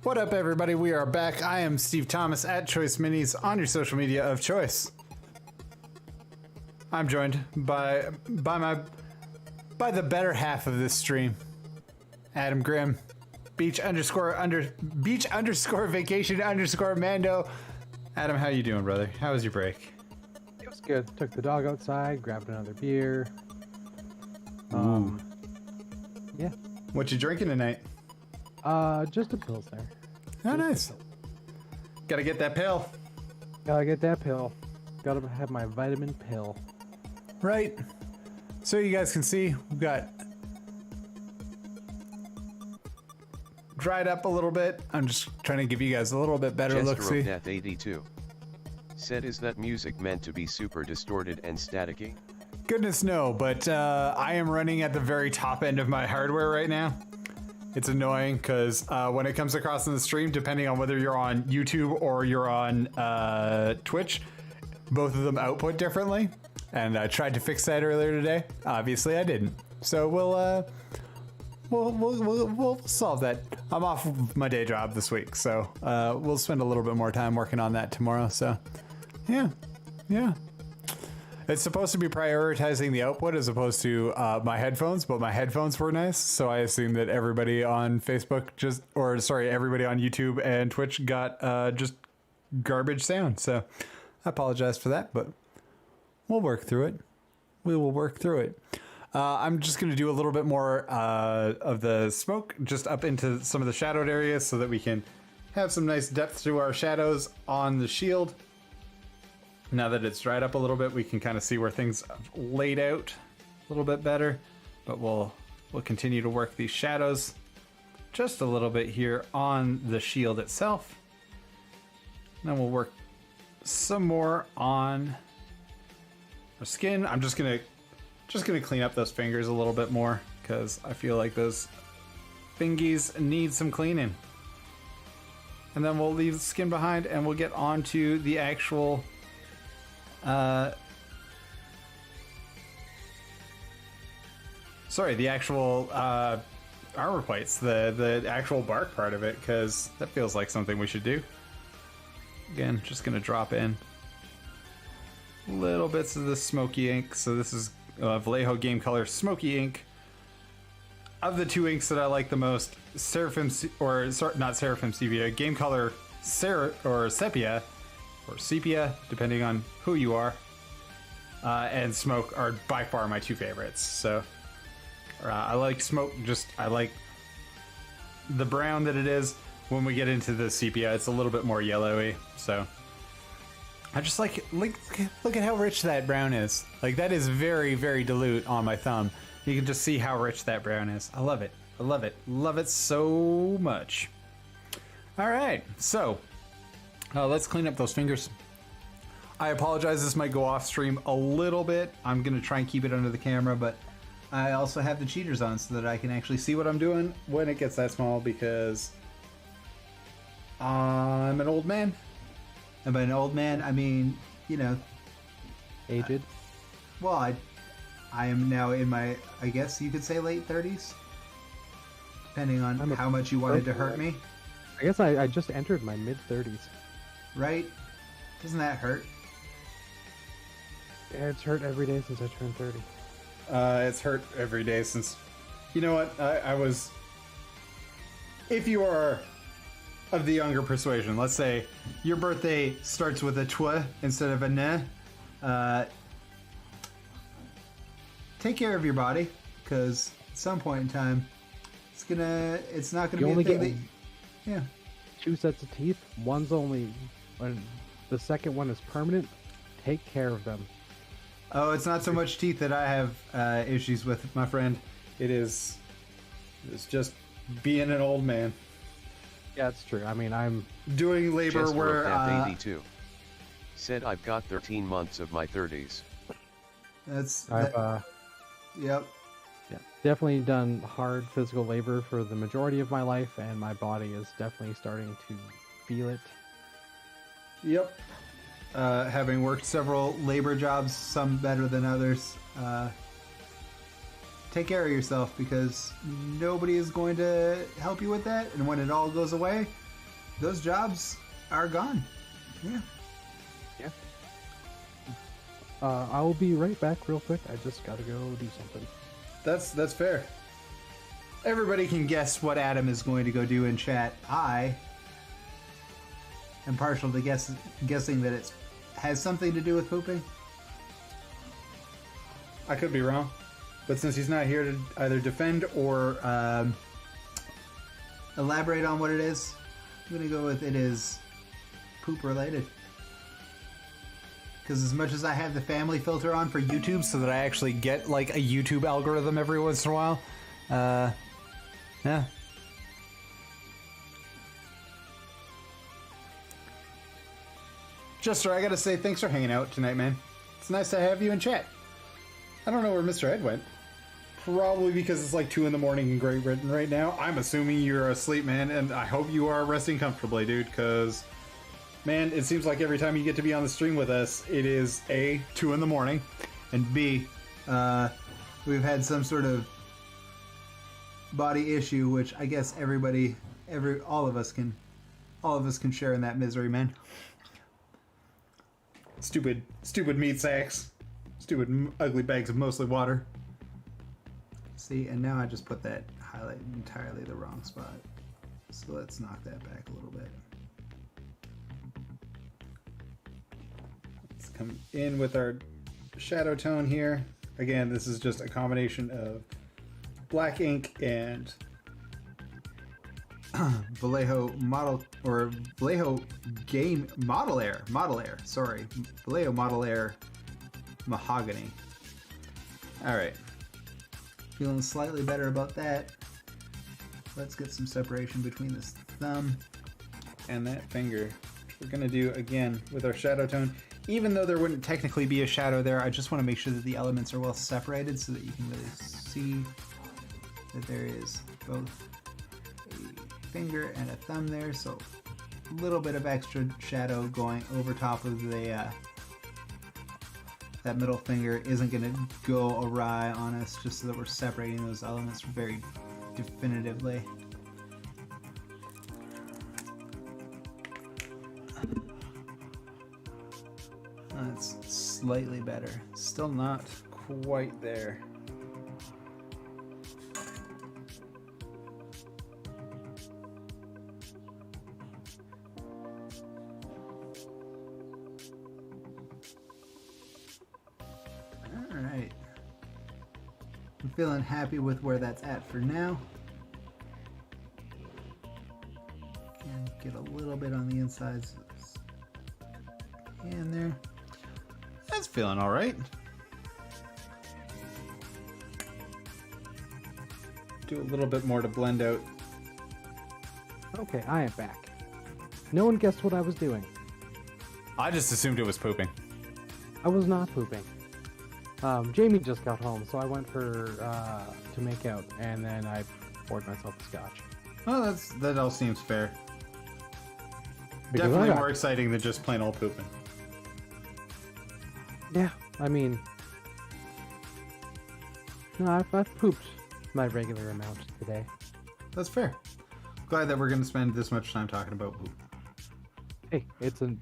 What up, everybody? We are back. I am Steve Thomas at Choice Minis on your social media of choice. I'm joined by the better half of this stream, Adam Grimm, beach underscore vacation underscore Mando. Adam, how you doing, brother? How was your break? It was good. Took the dog outside, grabbed another beer. Yeah. What you drinking tonight? Just a Pilsner. Oh, nice. Gotta get that pill. Gotta get that pill. Gotta have my vitamin pill. Right. So you guys can see, we've got dried up a little bit. I'm just trying to give you guys a little bit better look. See. Death 82 said, "Is that music meant to be super distorted and staticky?" Goodness no, but I am running at the very top end of my hardware right now. It's annoying because when it comes across in the stream, depending on whether you're on YouTube or you're on Twitch, both of them output differently. And I tried to fix that earlier today. Obviously, I didn't. So we'll solve that. I'm off of my day job this week, so we'll spend a little bit more time working on that tomorrow. So, yeah. It's supposed to be prioritizing the output as opposed to my headphones, but my headphones were nice, so I assumed that everybody on Facebook everybody on YouTube and Twitch got just garbage sound. So I apologize for that, but we'll work through it. We will work through it. I'm just going to do a little bit more of the smoke just up into some of the shadowed areas so that we can have some nice depth to our shadows on the shield. Now that it's dried up a little bit, we can kind of see where things have laid out a little bit better, but we'll continue to work these shadows just a little bit here on the shield itself. Then we'll work some more on our skin. I'm just gonna clean up those fingers a little bit more because I feel like those fingies need some cleaning. And then we'll leave the skin behind and we'll get onto the actual armor plates, the actual bark part of it, because that feels like something we should do. Again, just gonna drop in little bits of the smoky ink. So this is Vallejo Game Color Smoky Ink. Of the two inks that I like the most, Seraphim, not Seraphim Sepia, Game Color Sepia, or Sepia, depending on who you are, and Smoke are by far my two favorites. So I like Smoke, I like the brown that it is. When we get into the sepia, it's a little bit more yellowy. So I just look at how rich that brown is. Like, that is very, very dilute on my thumb. You can just see how rich that brown is. I love it. I love it. Love it so much. All right, so let's clean up those fingers. I apologize, this might go off stream a little bit. I'm gonna try and keep it under the camera, but I also have the cheaters on so that I can actually see what I'm doing when it gets that small, because I'm an old man. And by an old man, I mean, you know, aged. I am now in my, I guess you could say, late 30s, depending on how much you wanted to hurt me. I guess I just entered my mid 30s. right? Doesn't that hurt? Yeah, it's hurt every day since I turned 30. It's hurt every day since... You know what? I was... If you are of the younger persuasion, let's say your birthday starts with a twa instead of a ne, take care of your body, because at some point in time, it's not gonna You be only a thing get that... Yeah. 2 sets of teeth. One's only... When the second one is permanent, take care of them. Oh, it's not so much teeth that I have issues with, my friend. It's just being an old man. Yeah, it's true. I mean, I'm doing labor Jester where... of 82 said I've got 13 months of my 30s. I've Yep. yeah, definitely done hard physical labor for the majority of my life, and my body is definitely starting to feel it. Yep. Having worked several labor jobs, some better than others, take care of yourself, because nobody is going to help you with that, and when it all goes away, those jobs are gone. Yeah. Yeah. I will be right back real quick. I just gotta go do something. That's fair. Everybody can guess what Adam is going to go do in chat. I am partial to guessing that it has something to do with pooping. I could be wrong, but since he's not here to either defend or elaborate on what it is, I'm going to go with it is poop related. Because as much as I have the family filter on for YouTube so that I actually get like a YouTube algorithm every once in a while, yeah. Jester, I gotta say thanks for hanging out tonight, man. It's nice to have you in chat. I don't know where Mr. Ed went. Probably because it's like 2 in the morning in Great Britain right now. I'm assuming you're asleep, man, and I hope you are resting comfortably, dude, because, man, it seems like every time you get to be on the stream with us, it is A, 2 in the morning, and B, we've had some sort of body issue, which I guess all of us can share in that misery, man. Stupid meat sacks. Stupid ugly bags of mostly water. See, and now I just put that highlight in entirely the wrong spot. So let's knock that back a little bit. Let's come in with our shadow tone here. Again, this is just a combination of black ink and Vallejo game Model Air. Sorry, Vallejo Model Air mahogany. All right, feeling slightly better about that. Let's get some separation between this thumb and that finger. We're gonna do again with our shadow tone. Even though there wouldn't technically be a shadow there, I just want to make sure that the elements are well separated so that you can really see that there is both a finger and a thumb there, so a little bit of extra shadow going over top of the that middle finger isn't going to go awry on us, just so that we're separating those elements very definitively. That's slightly better. Still not quite there. Alright. I'm feeling happy with where that's at for now. And get a little bit on the insides of this hand there. That's feeling all right. Do a little bit more to blend out. Okay, I am back. No one guessed what I was doing. I just assumed it was pooping. I was not pooping. Jamie just got home, so I went for to make out, and then I poured myself a scotch. Oh, that all seems fair. Because Definitely more exciting than just plain old pooping. Yeah, I mean, no, I've pooped my regular amount today. That's fair. Glad that we're going to spend this much time talking about poop. Hey, it's a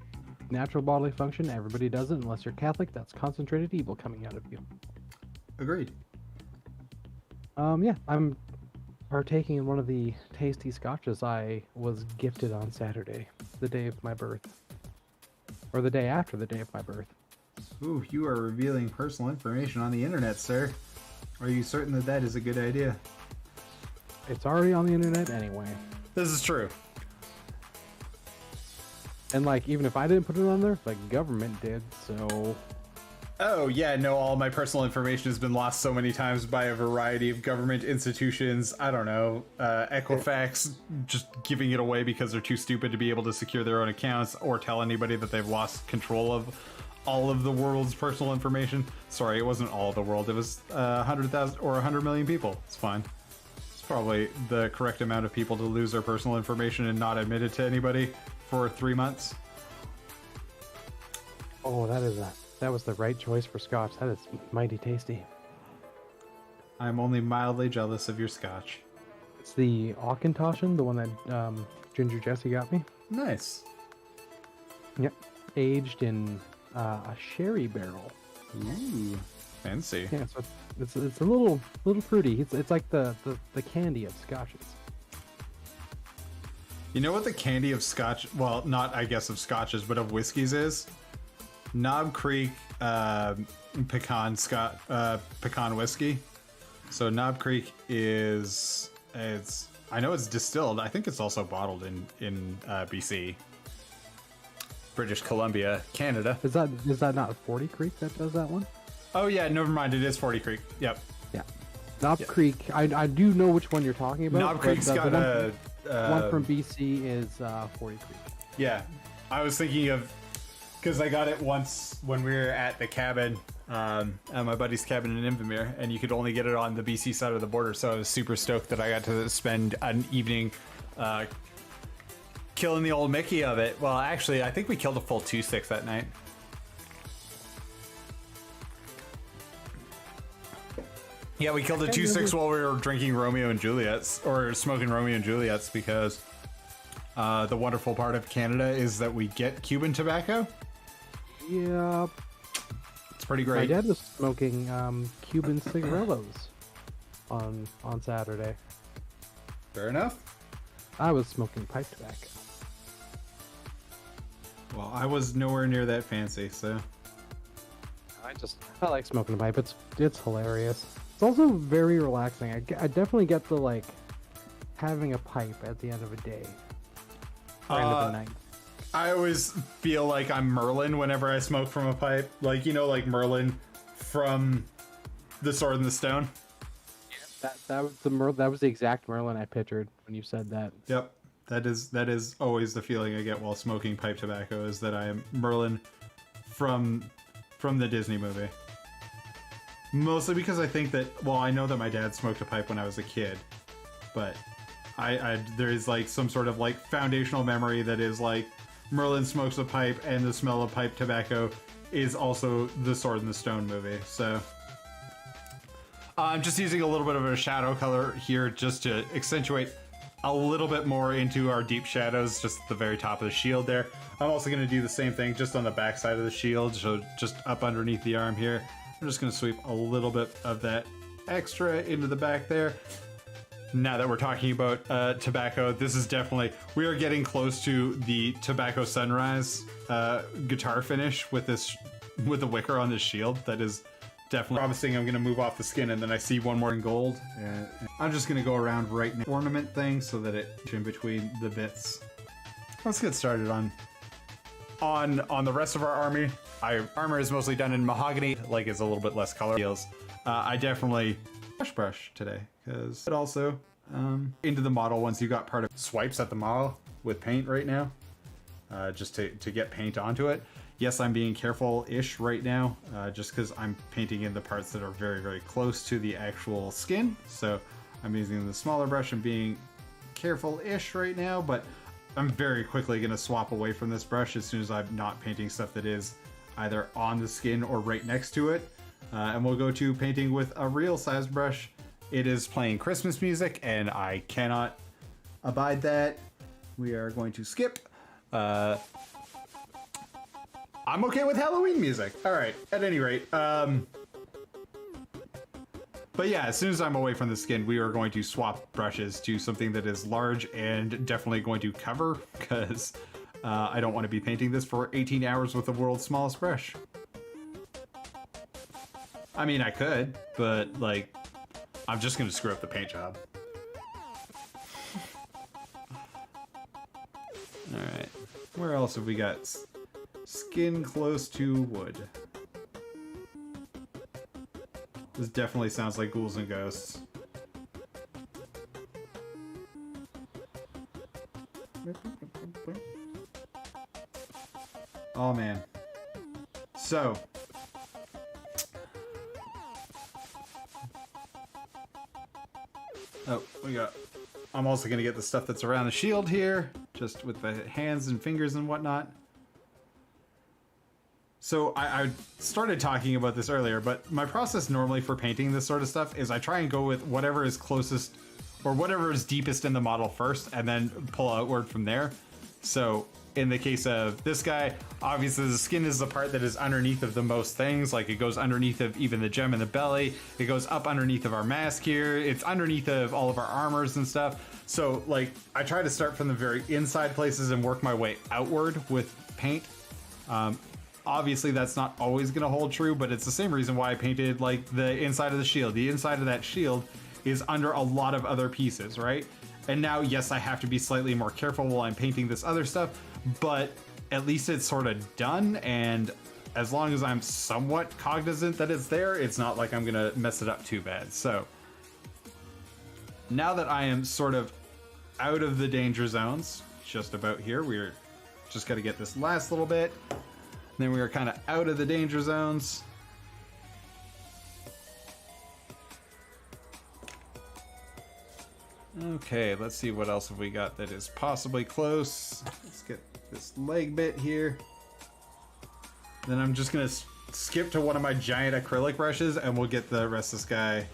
natural bodily function. Everybody does it unless you're Catholic. That's concentrated evil coming out of you. Agreed. Yeah, I'm partaking in one of the tasty scotches I was gifted on Saturday, the day of my birth. Or the day after the day of my birth. Ooh, you are revealing personal information on the internet, sir. Are you certain that that is a good idea? It's already on the internet anyway. This is true. And like, even if I didn't put it on there, the government did, so... Oh, yeah, no, all my personal information has been lost so many times by a variety of government institutions. I don't know, Equifax just giving it away because they're too stupid to be able to secure their own accounts or tell anybody that they've lost control of all of the world's personal information. Sorry, it wasn't all of the world. It was 100,000 or 100 million people. It's fine. It's probably the correct amount of people to lose their personal information and not admit it to anybody for 3 months. Oh, that was the right choice for scotch. That is mighty tasty. I'm only mildly jealous of your scotch. It's the Auchentoshan, the one that Ginger Jesse got me. Nice. Yep. Aged in a sherry barrel. Ooh, fancy. Yeah, so it's a little fruity. It's like the candy of scotches. You know what the candy of scotch, well, not I guess of scotches, but of whiskeys is? Knob Creek pecan whiskey. So Knob Creek I know it's distilled. I think it's also bottled in BC, British Columbia, Canada. Is that not 40 Creek that does that one? Oh yeah, never mind. It is 40 Creek. Yep. Yeah. Knob Creek. I do know which one you're talking about. Knob Creek's got a one from BC is 40 Creek. Yeah, I was thinking of. Because I got it once when we were at the cabin, at my buddy's cabin in Invermere, and you could only get it on the BC side of the border, so I was super stoked that I got to spend an evening killing the old Mickey of it. Well, actually, I think we killed a full 2-6 that night. Yeah, we killed a 2-6 while we were drinking Romeo and Juliet's, or smoking Romeo and Juliet's, because the wonderful part of Canada is that we get Cuban tobacco. Yep. It's pretty great. My dad was smoking Cuban cigarillos on Saturday. Fair enough. I was smoking pipe tobacco. Well, I was nowhere near that fancy, so. I like smoking a pipe. It's hilarious. It's also very relaxing. I definitely get the like having a pipe at the end of a day. Or end of a night. I always feel like I'm Merlin whenever I smoke from a pipe. Like, you know, like Merlin from The Sword and the Stone. That was the exact Merlin I pictured when you said that. Yep. That is always the feeling I get while smoking pipe tobacco, is that I am Merlin from the Disney movie. Mostly because I think that, well, I know that my dad smoked a pipe when I was a kid, but there is like some sort of like foundational memory that is like Merlin smokes a pipe and the smell of pipe tobacco is also the Sword and the Stone movie. So I'm just using a little bit of a shadow color here just to accentuate a little bit more into our deep shadows, just at the very top of the shield there. I'm also going to do the same thing just on the back side of the shield, so just up underneath the arm here. I'm just going to sweep a little bit of that extra into the back there. Now that we're talking about tobacco, this is definitely, we are getting close to the Tobacco Sunrise guitar finish with the wicker on this shield. That is definitely promising. I'm going to move off the skin, and then I see one more in gold. And I'm just going to go around right now, ornament thing, so that it's in between the bits. Let's get started on the rest of our army. Our armor is mostly done in mahogany, like it's a little bit less color feels. I definitely brush today, because it also into the model once you got part of swipes at the model with paint right now, just to get paint onto it. Yes, I'm being careful-ish right now, just because I'm painting in the parts that are very, very close to the actual skin. So I'm using the smaller brush and being careful-ish right now, but I'm very quickly going to swap away from this brush as soon as I'm not painting stuff that is either on the skin or right next to it. And we'll go to painting with a real size brush. It is playing Christmas music, and I cannot abide that. We are going to skip. I'm okay with Halloween music. All right, at any rate. But yeah, as soon as I'm away from the skin, we are going to swap brushes to something that is large and definitely going to cover, because I don't want to be painting this for 18 hours with the world's smallest brush. I mean, I could, but like, I'm just gonna screw up the paint job. All right, where else have we got? Skin close to wood. This definitely sounds like ghouls and ghosts. Oh man. So. Oh, I'm also gonna get the stuff that's around the shield here, just with the hands and fingers and whatnot. So I started talking about this earlier, but my process normally for painting this sort of stuff is I try and go with whatever is closest or whatever is deepest in the model first and then pull outward from there. So in the case of this guy, obviously the skin is the part that is underneath of the most things. Like it goes underneath of even the gem in the belly. It goes up underneath of our mask here. It's underneath of all of our armors and stuff. So like I try to start from the very inside places and work my way outward with paint. Obviously that's not always going to hold true, but it's the same reason why I painted like the inside of the shield. The inside of that shield is under a lot of other pieces, right? And now, yes, I have to be slightly more careful while I'm painting this other stuff, but at least it's sort of done. And as long as I'm somewhat cognizant that it's there, it's not like I'm going to mess it up too bad. So now that I am sort of out of the danger zones, just about here, we're just got to get this last little bit. Then we are kind of out of the danger zones. Okay, let's see what else have we got that is possibly close. Let's get this leg bit here. Then I'm just gonna skip to one of my giant acrylic brushes and we'll get the rest of this guy.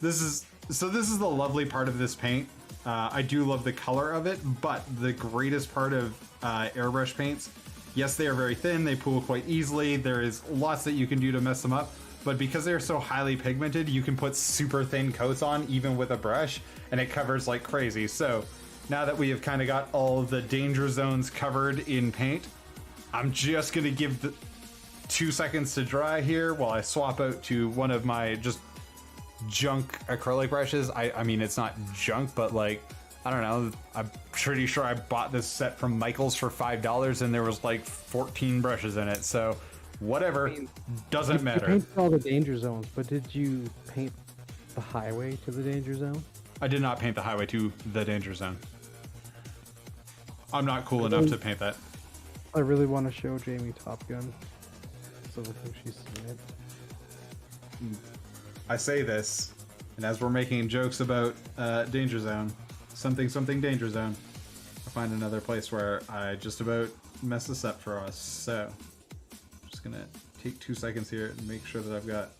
This is the lovely part of this paint. I do love the color of it, but the greatest part of airbrush paints, yes, they are very thin, they pool quite easily, there is lots that you can do to mess them up, but because they're so highly pigmented, you can put super thin coats on even with a brush, and it covers like crazy. So now that we have kind of got all of the danger zones covered in paint, I'm just gonna give the 2 seconds to dry here while I swap out to one of my just junk acrylic brushes. I mean, it's not junk, but like, I don't know, I'm pretty sure I bought this set from Michael's for $5 and there was like 14 brushes in it, so whatever, doesn't matter. You painted all the danger zones, but did you paint the highway to the danger zone? I did not paint the highway to the danger zone. I'm not cool enough to paint that. I really want to show Jamie Top Gun, so I think she's seen it. I say this, and as we're making jokes about danger zone, something danger zone, I'll find another place where I just about mess this up for us. So I'm just gonna take 2 seconds here and make sure that I've got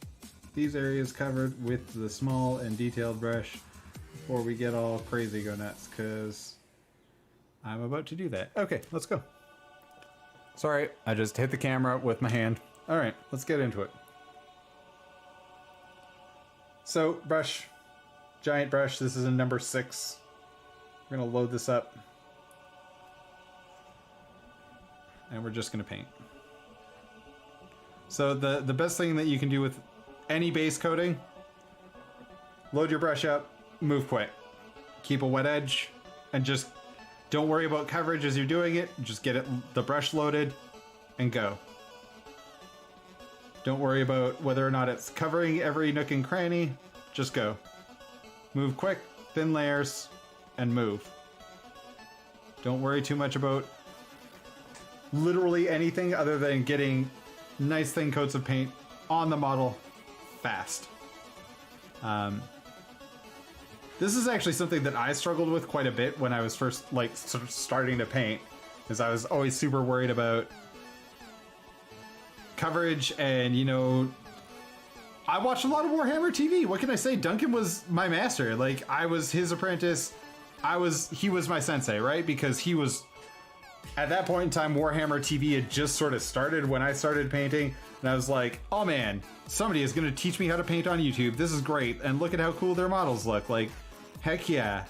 these areas covered with the small and detailed brush before we get all crazy go nuts, because I'm about to do that. Okay, let's go. Sorry, I just hit the camera with my hand. All right, let's get into it. So brush, giant brush, this is a number 6. We're gonna load this up and we're just gonna paint. So the best thing that you can do with any base coating, load your brush up, move quick, keep a wet edge, and just don't worry about coverage as you're doing it. Just get the brush loaded and go. Don't worry about whether or not it's covering every nook and cranny, just go. Move quick, thin layers, and move. Don't worry too much about literally anything other than getting nice thin coats of paint on the model fast. This is actually something that I struggled with quite a bit when I was first like sort of starting to paint, because I was always super worried about coverage. And you know, I watched a lot of Warhammer TV. What can I say? Duncan was my master. Like, I was his apprentice. He was my sensei, right? Because he was at that point in time, Warhammer TV had just sort of started when I started painting, and I was like, oh man, somebody is going to teach me how to paint on YouTube. This is great, and look at how cool their models look. Like, heck yeah.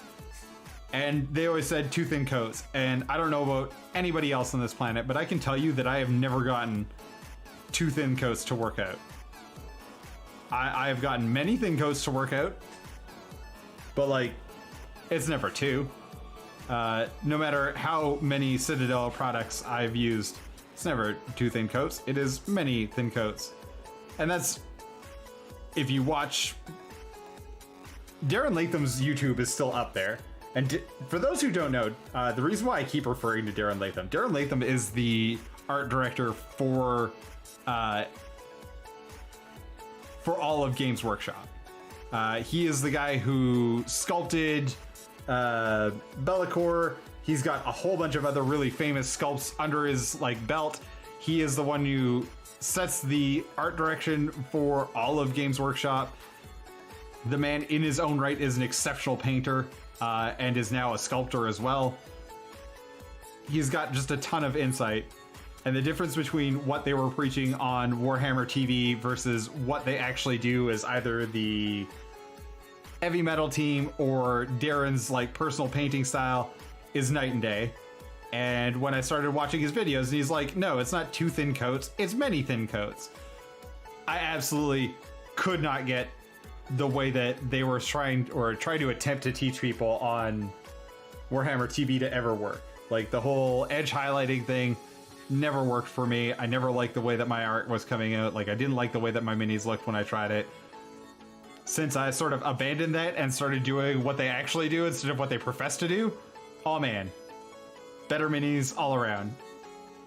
And they always said too thin coats, and I don't know about anybody else on this planet, but I can tell you that I have never gotten too thin coats to work out. I have gotten many thin coats to work out, but like, it's never two. No matter how many Citadel products I've used, it's never two thin coats. It is many thin coats. And that's, if you watch, Darren Latham's YouTube is still up there. And for those who don't know, the reason why I keep referring to Darren Latham is the art director for all of Games Workshop. He is the guy who sculpted Be'lakor. He's got a whole bunch of other really famous sculpts under his belt. He is the one who sets the art direction for all of Games Workshop. The man in his own right is an exceptional painter. And is now a sculptor as well. He's got just a ton of insight, and the difference between what they were preaching on Warhammer TV versus what they actually do as either the heavy metal team or Darren's personal painting style is night and day. And when I started watching his videos, he's like, no, it's not two thin coats, it's many thin coats. I absolutely could not get the way that they were trying to attempt to teach people on Warhammer TV to ever work. Like, the whole edge highlighting thing never worked for me. I never liked the way that my art was coming out. Like, I didn't like the way that my minis looked when I tried it. Since I sort of abandoned that and started doing what they actually do instead of what they profess to do, oh man, better minis all around.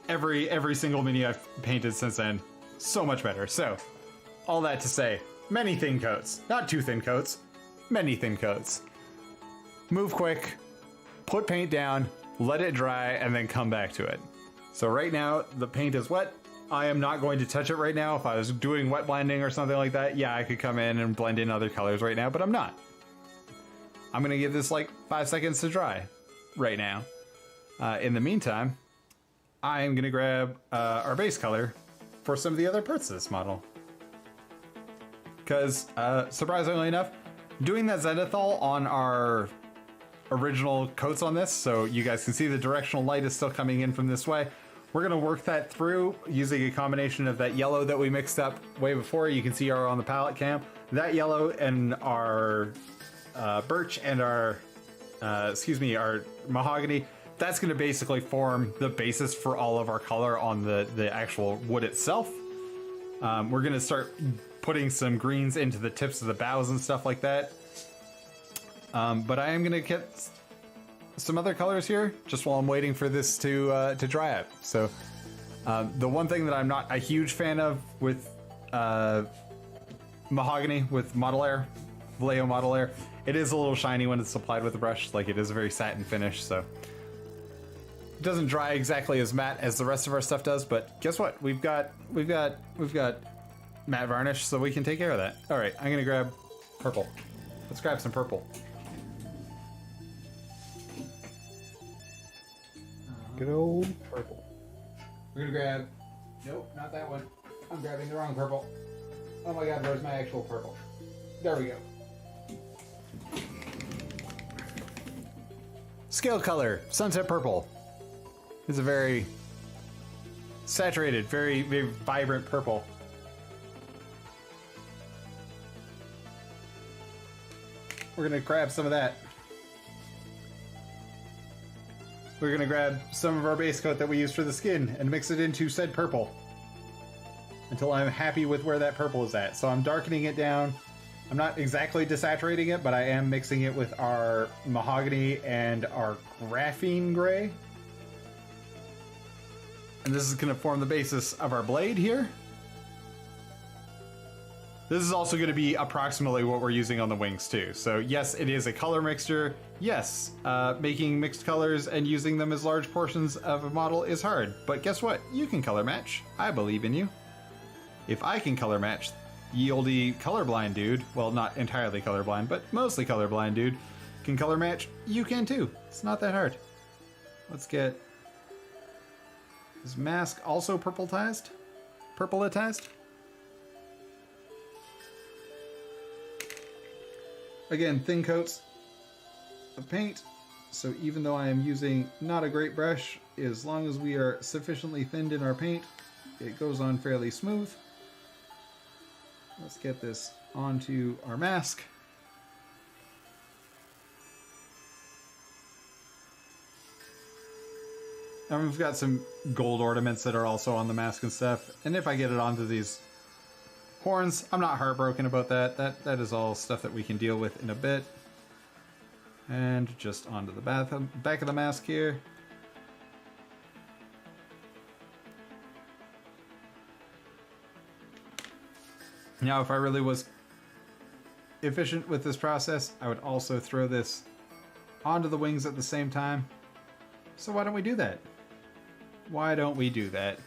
Every single mini I've painted since then, so much better. So, all that to say, many thin coats. Not two thin coats. Many thin coats. Move quick. Put paint down. Let it dry. And then come back to it. So right now, the paint is wet. I am not going to touch it right now. If I was doing wet blending or something like that, yeah, I could come in and blend in other colors right now, but I'm not. I'm going to give this 5 seconds to dry right now. In the meantime, I am going to grab our base color for some of the other parts of this model. Because, surprisingly enough, doing that zenithal on our original coats on this, so you guys can see the directional light is still coming in from this way. We're going to work that through using a combination of that yellow that we mixed up way before. You can see our on the palette cam. That yellow and our birch and our mahogany, that's going to basically form the basis for all of our color on the actual wood itself. We're going to start putting some greens into the tips of the boughs and stuff like that. But I am going to get some other colors here just while I'm waiting for this to dry out. So the one thing that I'm not a huge fan of with mahogany, with Model Air, Vallejo Model Air, it is a little shiny when it's applied with a brush. Like, it is a very satin finish, so it doesn't dry exactly as matte as the rest of our stuff does. But guess what? We've got matte varnish, so we can take care of that. All right, I'm gonna grab purple. Let's grab some purple. Good old purple. We're gonna grab, nope, not that one. I'm grabbing the wrong purple. Oh my god, where's my actual purple? There we go. Scale color, sunset purple. It's a very saturated, very, very vibrant purple. We're gonna grab some of that. We're gonna grab some of our base coat that we use for the skin and mix it into said purple until I'm happy with where that purple is at. So I'm darkening it down. I'm not exactly desaturating it, but I am mixing it with our mahogany and our graphene gray. And this is gonna form the basis of our blade here. This is also going to be approximately what we're using on the wings too. So yes, it is a color mixture. Yes, making mixed colors and using them as large portions of a model is hard. But guess what? You can color match. I believe in you. If I can color match, ye olde colorblind dude, well, not entirely colorblind, but mostly colorblind dude, can color match, you can too. It's not that hard. Let's get Is mask also purpletized? Purpletized? Again, thin coats of paint. So even though I am using not a great brush, as long as we are sufficiently thinned in our paint, it goes on fairly smooth. Let's get this onto our mask. And we've got some gold ornaments that are also on the mask and stuff. And if I get it onto these horns, I'm not heartbroken about that. That is all stuff that we can deal with in a bit. And just onto the back of the mask here. Now, if I really was efficient with this process, I would also throw this onto the wings at the same time. So why don't we do that? Why don't we do that?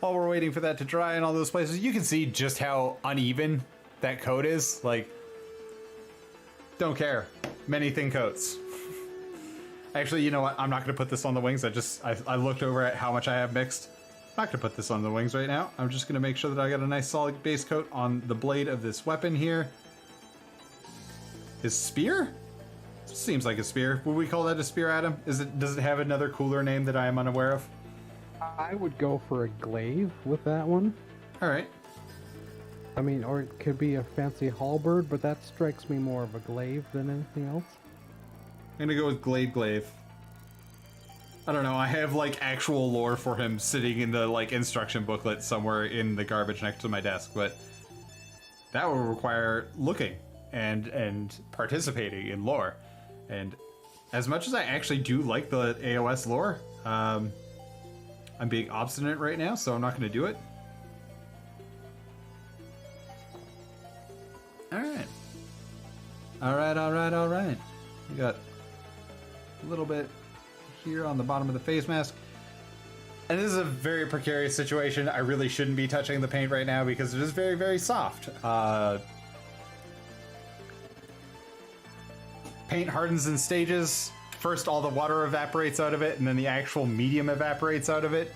While we're waiting for that to dry in all those places, you can see just how uneven that coat is. Like, don't care. Many thin coats. Actually, you know what? I'm not going to put this on the wings. I looked over at how much I have mixed. I'm not going to put this on the wings right now. I'm just going to make sure that I got a nice solid base coat on the blade of this weapon here. His spear? Seems like a spear. Would we call that a spear, Adam? Does it have another cooler name that I am unaware of? I would go for a glaive with that one. All right. I mean, or it could be a fancy halberd, but that strikes me more of a glaive than anything else. I'm gonna go with glaive. I don't know, I have like actual lore for him sitting in the like instruction booklet somewhere in the garbage next to my desk, but that would require looking and participating in lore. And as much as I actually do like the AOS lore, I'm being obstinate right now, so I'm not gonna do it. Alright. We got a little bit here on the bottom of the face mask. And this is a very precarious situation. I really shouldn't be touching the paint right now because it is very, very soft. Paint hardens in stages. First, all the water evaporates out of it, and then the actual medium evaporates out of it.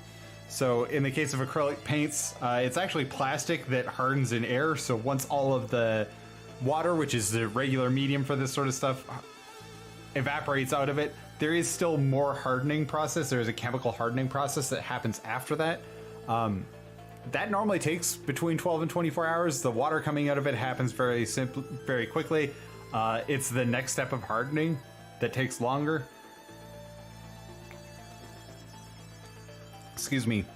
So in the case of acrylic paints, it's actually plastic that hardens in air. So once all of the water, which is the regular medium for this sort of stuff, evaporates out of it, there is still more hardening process. There is a chemical hardening process that happens after that. That normally takes between 12 and 24 hours. The water coming out of it happens very quickly. It's the next step of hardening that takes longer. Excuse me.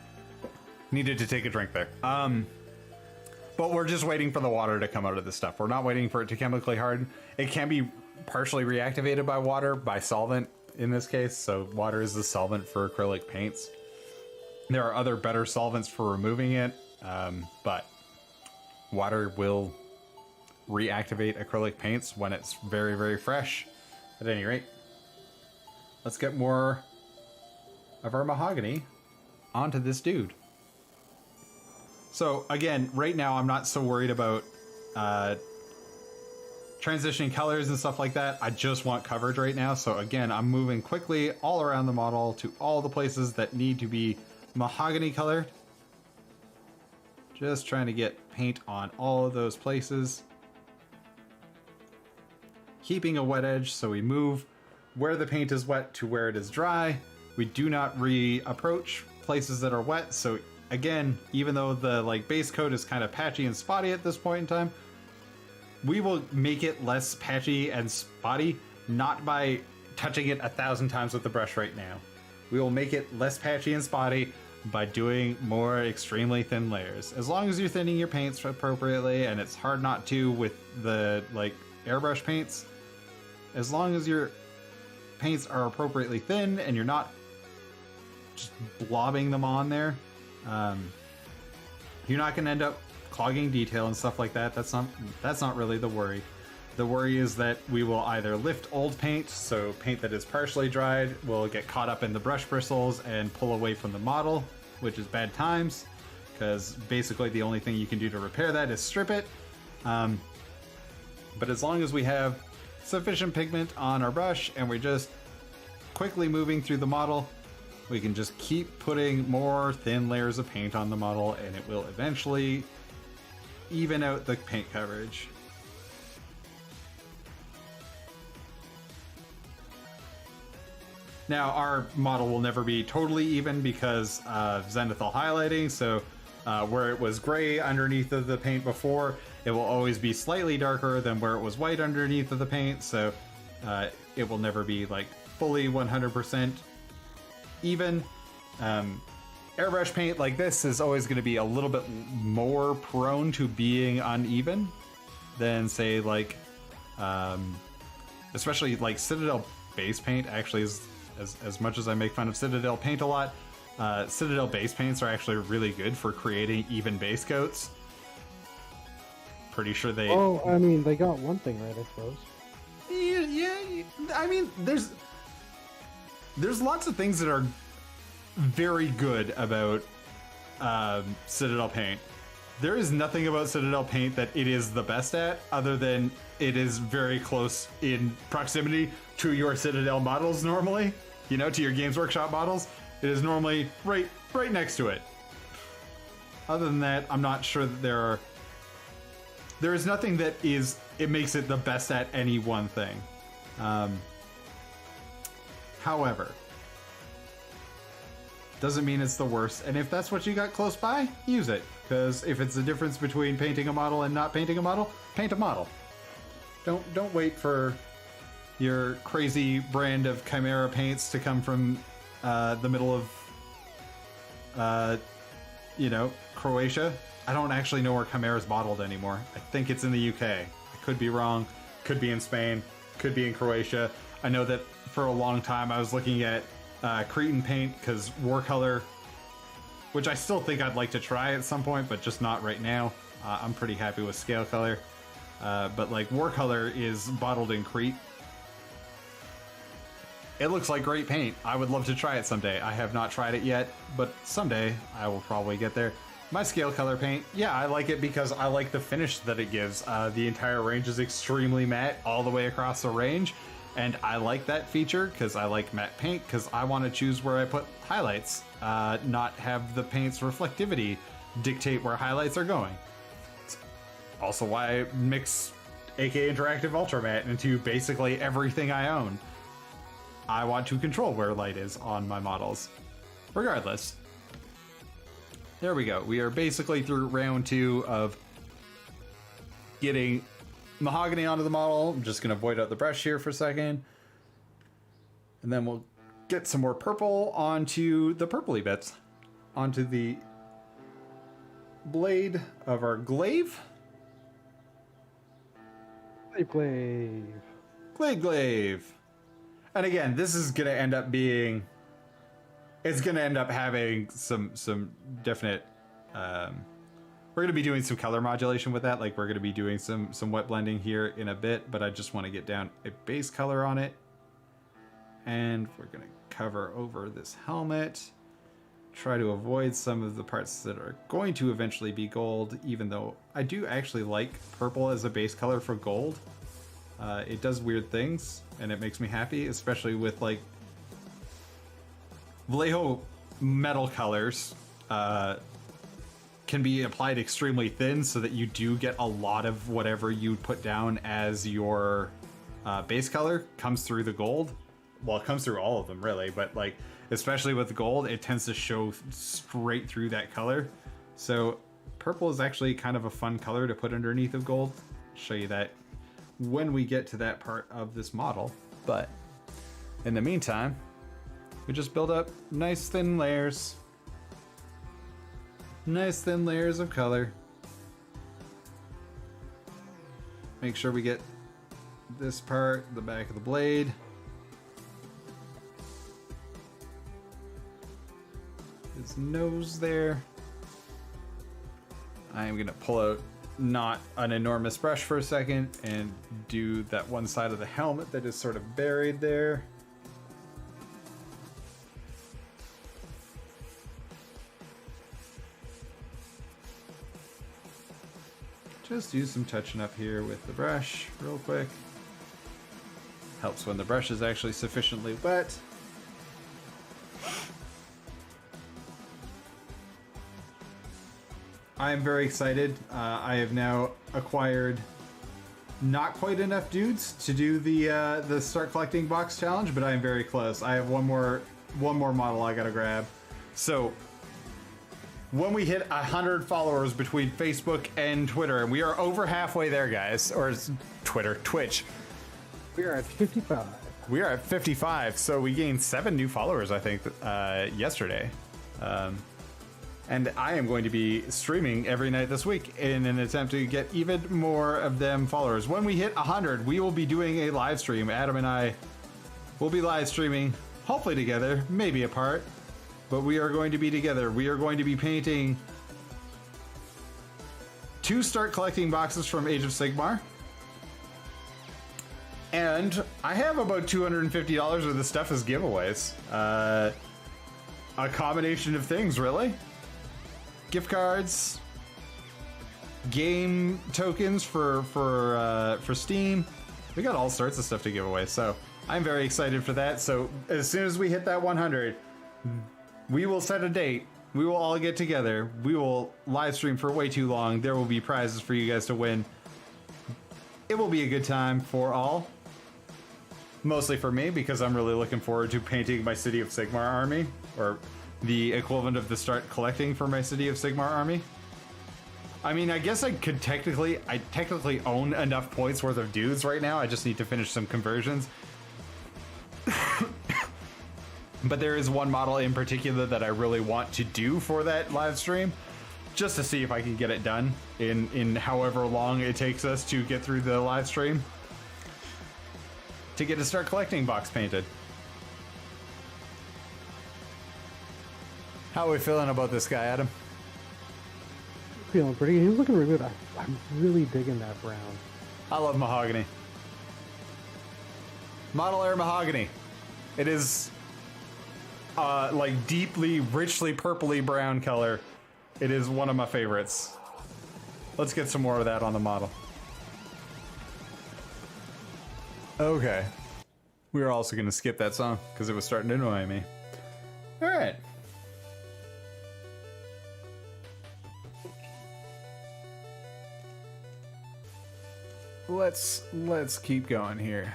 Needed to take a drink there. But we're just waiting for the water to come out of this stuff. We're not waiting for it to chemically harden. It can be partially reactivated by water, by solvent in this case. So water is the solvent for acrylic paints. There are other better solvents for removing it, but water will reactivate acrylic paints when it's very, very fresh. At any rate, let's get more of our mahogany onto this dude. So again, right now I'm not so worried about transitioning colors and stuff like that. I just want coverage right now. So again, I'm moving quickly all around the model to all the places that need to be mahogany colored. Just trying to get paint on all of those places. Keeping a wet edge, so we move where the paint is wet to where it is dry. We do not re-approach places that are wet. So again, even though the base coat is kind of patchy and spotty at this point in time, we will make it less patchy and spotty, not by touching it 1,000 times with the brush right now. We will make it less patchy and spotty by doing more extremely thin layers. As long as you're thinning your paints appropriately, and it's hard not to with the airbrush paints, as long as your paints are appropriately thin and you're not just blobbing them on there, you're not going to end up clogging detail and stuff like that. That's not really the worry. The worry is that we will either lift old paint, so paint that is partially dried will get caught up in the brush bristles and pull away from the model, which is bad times, because basically the only thing you can do to repair that is strip it. But as long as we have sufficient pigment on our brush and we're just quickly moving through the model, we can just keep putting more thin layers of paint on the model, and it will eventually even out the paint coverage. Now, our model will never be totally even because of zenithal highlighting, so where it was gray underneath of the paint before, it will always be slightly darker than where it was white underneath of the paint, so it will never be like fully 100% even. Airbrush paint like this is always going to be a little bit more prone to being uneven than, say, like, especially like Citadel base paint actually is, as much as I make fun of Citadel paint a lot, Citadel base paints are actually really good for creating even base coats. Pretty sure they... Oh, I mean, they got one thing right, I suppose. Yeah, I mean, there's lots of things that are very good about Citadel paint. There is nothing about Citadel paint that it is the best at, other than it is very close in proximity to your Citadel models normally, you know, to your Games Workshop models. It is normally right next to it. Other than that, I'm not sure that there is nothing that it makes it the best at any one thing. However, doesn't mean it's the worst, and if that's what you got close by, use it. Because if it's the difference between painting a model and not painting a model, paint a model. Don't wait for your crazy brand of Chimera paints to come from the middle of, you know, Croatia. I don't actually know where Chimera's bottled anymore. I think it's in the UK. I could be wrong. Could be in Spain. Could be in Croatia. I know that for a long time I was looking at Cretan paint because Warcolor, which I still think I'd like to try at some point, but just not right now. I'm pretty happy with Scale Color. But like Warcolor is bottled in Crete. It looks like great paint. I would love to try it someday. I have not tried it yet, but someday I will probably get there. My Scale Color paint, yeah, I like it because I like the finish that it gives. The entire range is extremely matte all the way across the range. And I like that feature because I like matte paint because I want to choose where I put highlights, not have the paint's reflectivity dictate where highlights are going. It's also why I mix AK Interactive Ultramatte into basically everything I own. I want to control where light is on my models. Regardless. There we go. We are basically through round 2 of getting mahogany onto the model. I'm just going to void out the brush here for a second. And then we'll get some more purple onto the purpley bits. Onto the blade of our glaive. Glaive. And again, this is going to end up being... It's going to end up having some definite... we're going to be doing some color modulation with that. Like, we're going to be doing some wet blending here in a bit, but I just want to get down a base color on it. And we're going to cover over this helmet. Try to avoid some of the parts that are going to eventually be gold, even though I do actually like purple as a base color for gold. It does weird things, and it makes me happy, especially with, like, Vallejo metal colors. Can be applied extremely thin so that you do get a lot of whatever you put down as your base color comes through the gold. Well, it comes through all of them, really, but like especially with the gold, it tends to show straight through that color. So purple is actually kind of a fun color to put underneath of gold. I'll show you that when we get to that part of this model. But in the meantime, we just build up nice thin layers. Nice thin layers of color. Make sure we get this part, the back of the blade. His nose there. I am going to pull out not an enormous brush for a second and do that one side of the helmet that is sort of buried there. Just do some touching up here with the brush real quick. Helps when the brush is actually sufficiently wet. I am very excited. I have now acquired not quite enough dudes to do the start collecting box challenge, but I am very close. I have one more model I gotta grab. So when we hit 100 followers between Facebook and Twitter, and we are over halfway there, guys, or Twitch. We are at 55. We are at 55, so we gained 7 new followers, I think, yesterday. And I am going to be streaming every night this week in an attempt to get even more of them followers. When we hit 100, we will be doing a live stream. Adam and I will be live streaming, hopefully together, maybe apart, but we are going to be together. We are going to be painting 2 start collecting boxes from Age of Sigmar. And I have about $250 worth of stuff as giveaways. A combination of things, really. Gift cards, game tokens for Steam. We got all sorts of stuff to give away, so I'm very excited for that. So as soon as we hit that 100, we will set a date. We will all get together. We will live stream for way too long. There will be prizes for you guys to win. It will be a good time for all. Mostly for me, because I'm really looking forward to painting my City of Sigmar army, or the equivalent of the start collecting for my City of Sigmar army. I mean, I guess I technically own enough points worth of dudes right now. I just need to finish some conversions. But there is one model in particular that I really want to do for that live stream, just to see if I can get it done in however long it takes us to get through the live stream, to get a start collecting box painted. How are we feeling about this guy, Adam? Feeling pretty good. He's looking really good. I'm really digging that brown. I love mahogany. Model Air mahogany. It is like deeply, richly purpley brown color. It is one of my favorites. Let's get some more of that on the model. Okay. We are also going to skip that song because it was starting to annoy me. All right. Let's keep going here.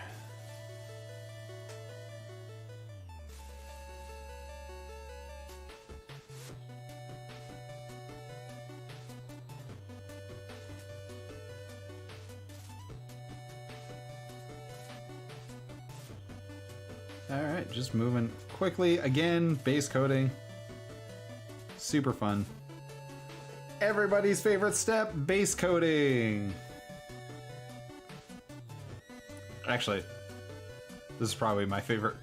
All right, just moving quickly. Again, base coating. Super fun. Everybody's favorite step, base coating. Actually, this is probably my favorite.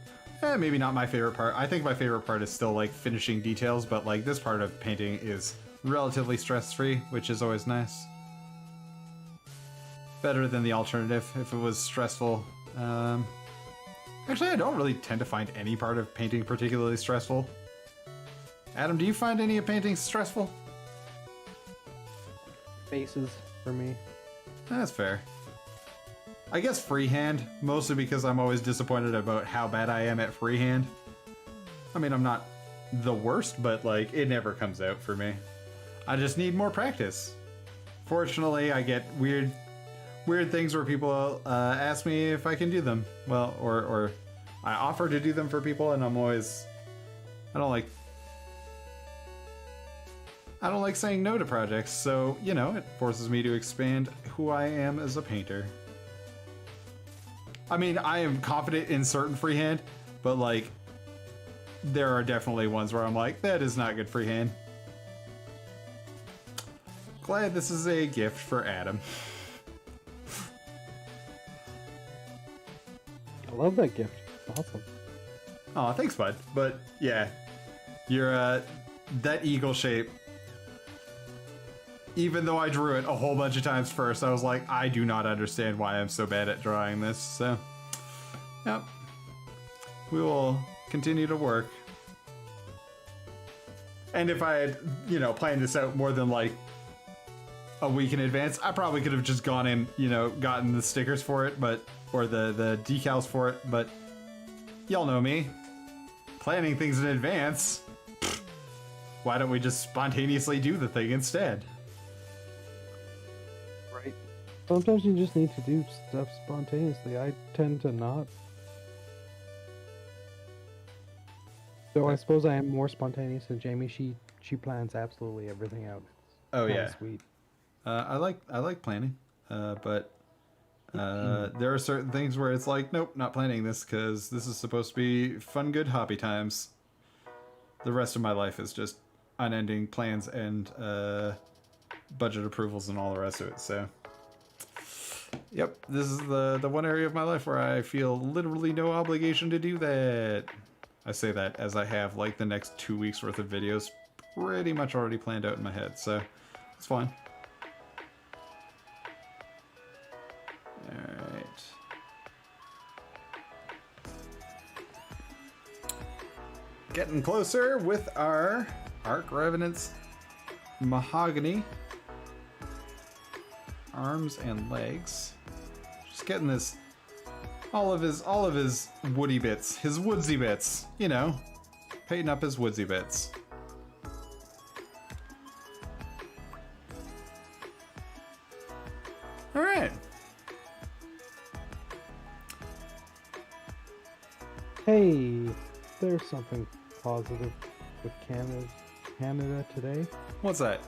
Maybe not my favorite part. I think my favorite part is still like finishing details, but like this part of painting is relatively stress-free, which is always nice. Better than the alternative if it was stressful. Actually, I don't really tend to find any part of painting particularly stressful. Adam, do you find any of painting stressful? Faces for me. That's fair. I guess freehand, mostly because I'm always disappointed about how bad I am at freehand. I mean, I'm not the worst, but like, it never comes out for me. I just need more practice. Fortunately, I get weird things where people ask me if I can do them. Well, or I offer to do them for people, and I'm always... I don't like saying no to projects, so, you know, it forces me to expand who I am as a painter. I mean, I am confident in certain freehand, but like, there are definitely ones where I'm like, that is not good freehand. Glad this is a gift for Adam. I love that gift. It's awesome. Oh, thanks, bud. But yeah, you're that eagle shape. Even though I drew it a whole bunch of times first, I was like, I do not understand why I'm so bad at drawing this. So, yep. We will continue to work. And if I had, you know, planned this out more than like a week in advance, I probably could have just gone and, you know, gotten the stickers for it, or the decals for it, but y'all know me. Planning things in advance. Why don't we just spontaneously do the thing instead? Sometimes you just need to do stuff spontaneously. I tend to not. So I suppose I am more spontaneous than Jamie. She plans absolutely everything out. Oh Kinda yeah, sweet. I like planning, but there are certain things where it's like, nope, not planning this because this is supposed to be fun, good hobby times. The rest of my life is just unending plans and budget approvals and all the rest of it. So, yep, this is the one area of my life where I feel literally no obligation to do that. I say that as I have like the next 2 weeks worth of videos pretty much already planned out in my head, so it's fine. Alright. Getting closer with our Arch-Revenant's mahogany arms and legs. Just getting this all of his woody bits, his woodsy bits, you know, painting up his woodsy bits. All right. Hey, there's something positive with Canada today. What's that?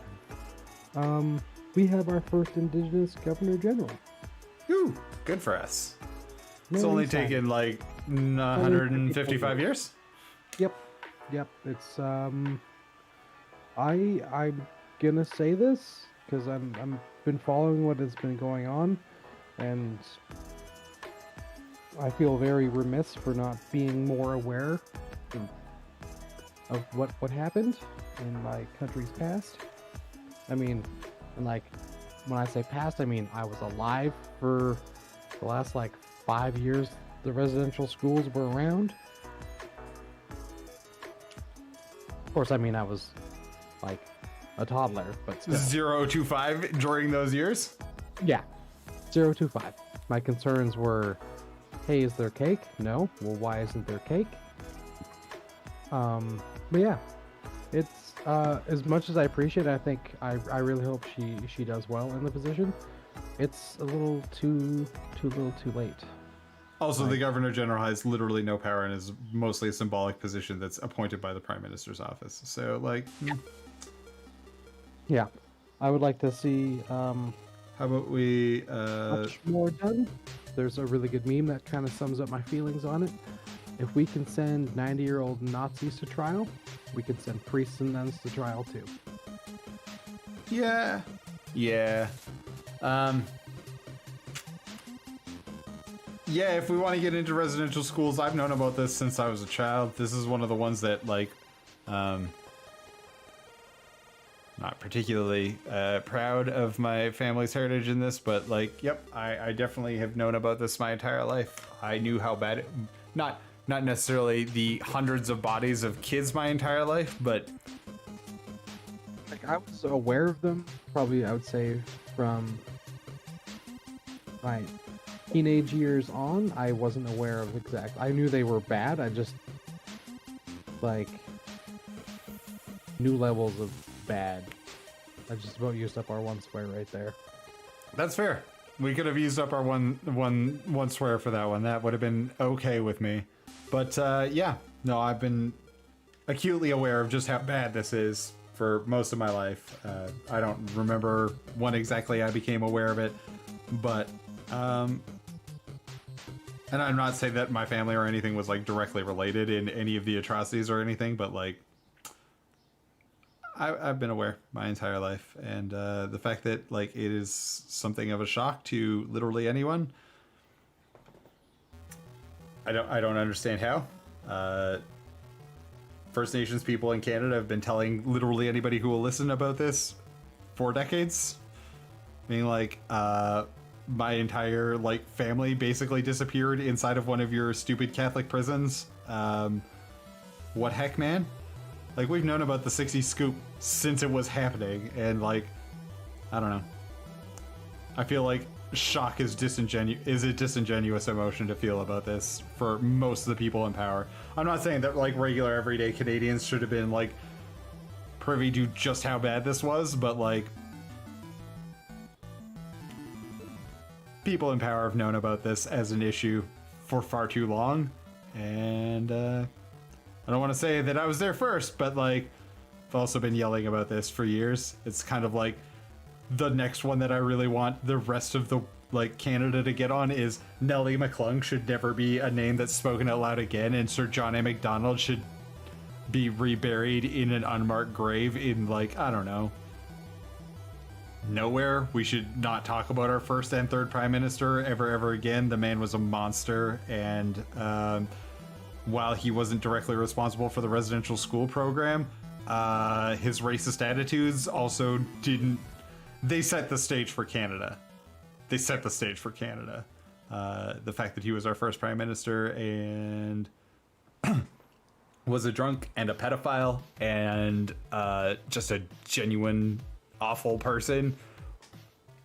We have our first Indigenous Governor General. Ooh, good for us. It's Very only exciting. taken like 155 years. Yep. It's I'm gonna say this because I'm been following what has been going on, and I feel very remiss for not being more aware of what happened in my country's past. I mean, and like when I say past, I mean I was alive for the last like 5 years the residential schools were around. Of course, I mean I was like a toddler, but still. 0 to 5 during those years. Yeah, 0 to 5. My concerns were, hey, is there cake? No. Well, why isn't there cake? But yeah, it's as much as I appreciate it, I think I really hope she does well in the position. It's a little too late. Also, the Governor General has literally no power and is mostly a symbolic position that's appointed by the Prime Minister's office. So, like, Yeah, I would like to see how about we much more done. There's a really good meme that kind of sums up my feelings on it. If we can send 90-year-old Nazis to trial, we can send priests and nuns to trial too. Yeah. Yeah, if we want to get into residential schools, I've known about this since I was a child. This is one of the ones that, like, not particularly proud of my family's heritage in this, but, like, yep, I definitely have known about this my entire life. I knew how bad it... Not necessarily the hundreds of bodies of kids my entire life, but... Like, I was aware of them, probably, I would say, from my teenage years on. I wasn't aware of I knew they were bad, I just, like, new levels of bad. I just about used up our one swear right there. That's fair. We could have used up our one swear for that one. That would have been okay with me. But yeah, no, I've been acutely aware of just how bad this is for most of my life. I don't remember when exactly I became aware of it, but and I'm not saying that my family or anything was like directly related in any of the atrocities or anything, but like I've been aware my entire life, and the fact that like it is something of a shock to literally anyone. I don't understand how. First Nations people in Canada have been telling literally anybody who will listen about this for decades. I mean, like, my entire like family basically disappeared inside of one of your stupid Catholic prisons. What heck, man? Like, we've known about the 60 scoop since it was happening, and like, I don't know. I feel like shock is a disingenuous emotion to feel about this for most of the people in power. I'm not saying that like regular everyday Canadians should have been like privy to just how bad this was, but like people in power have known about this as an issue for far too long, and I don't want to say that I was there first, but like I've also been yelling about this for years. It's kind of like the next one that I really want the rest of the like Canada to get on is Nellie McClung should never be a name that's spoken out loud again, and Sir John A. Macdonald should be reburied in an unmarked grave in like, I don't know, nowhere. We should not talk about our first and third prime minister ever again. The man was a monster, and while he wasn't directly responsible for the residential school program, his racist attitudes also didn't. They set the stage for Canada. They set the stage for Canada. The fact that he was our first prime minister and was a drunk and a pedophile and just a genuine awful person.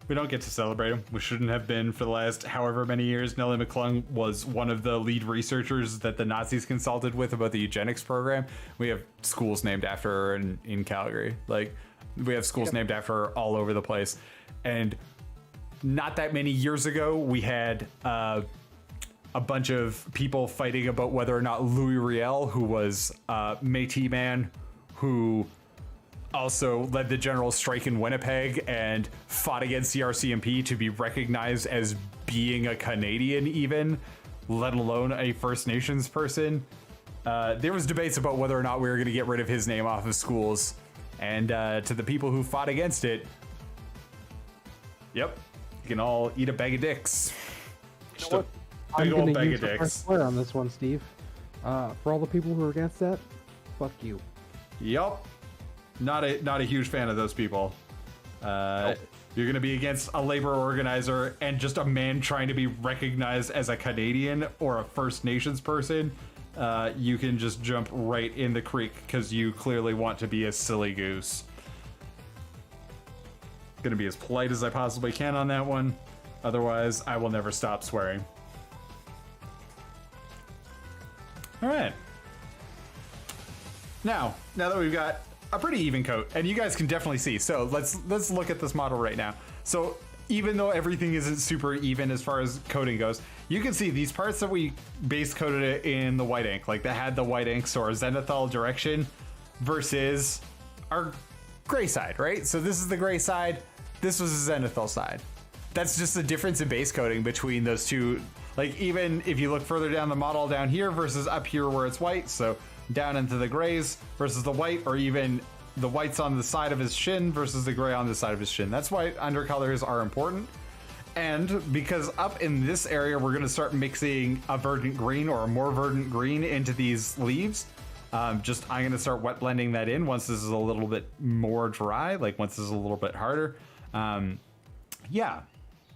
We don't get to celebrate him. We shouldn't have been for the last however many years. Nellie McClung was one of the lead researchers that the Nazis consulted with about the eugenics program. We have schools named after her in Calgary. Like, we have schools named after her all over the place. And not that many years ago, we had a bunch of people fighting about whether or not Louis Riel, who was a Métis man, who also led the general strike in Winnipeg and fought against the RCMP to be recognized as being a Canadian even, let alone a First Nations person. There was debates about whether or not we were going to get rid of his name off of schools. And to the people who fought against it, yep, you can all eat a bag of dicks. You know what? I'm going to use the first swear on this one, Steve. For all the people who are against that, fuck you. Yup. Not a huge fan of those people. Nope. You're going to be against a labor organizer and just a man trying to be recognized as a Canadian or a First Nations person. You can just jump right in the creek because you clearly want to be a silly goose. Gonna be as polite as I possibly can on that one. Otherwise, I will never stop swearing. All right. Now that we've got a pretty even coat, and you guys can definitely see. So let's look at this model right now. So even though everything isn't super even as far as coating goes, you can see these parts that we base coated it in the white ink, like that had the white ink, so our zenithal direction versus our gray side, right? So this is the gray side, this was the zenithal side. That's just the difference in base coating between those two. Like, even if you look further down the model down here versus up here where it's white, so down into the grays versus the white, or even the whites on the side of his shin versus the gray on the side of his shin. That's why undercolors are important. And because up in this area, we're going to start mixing a verdant green or a more verdant green into these leaves. I'm going to start wet blending that in once this is a little bit more dry, like once this is a little bit harder.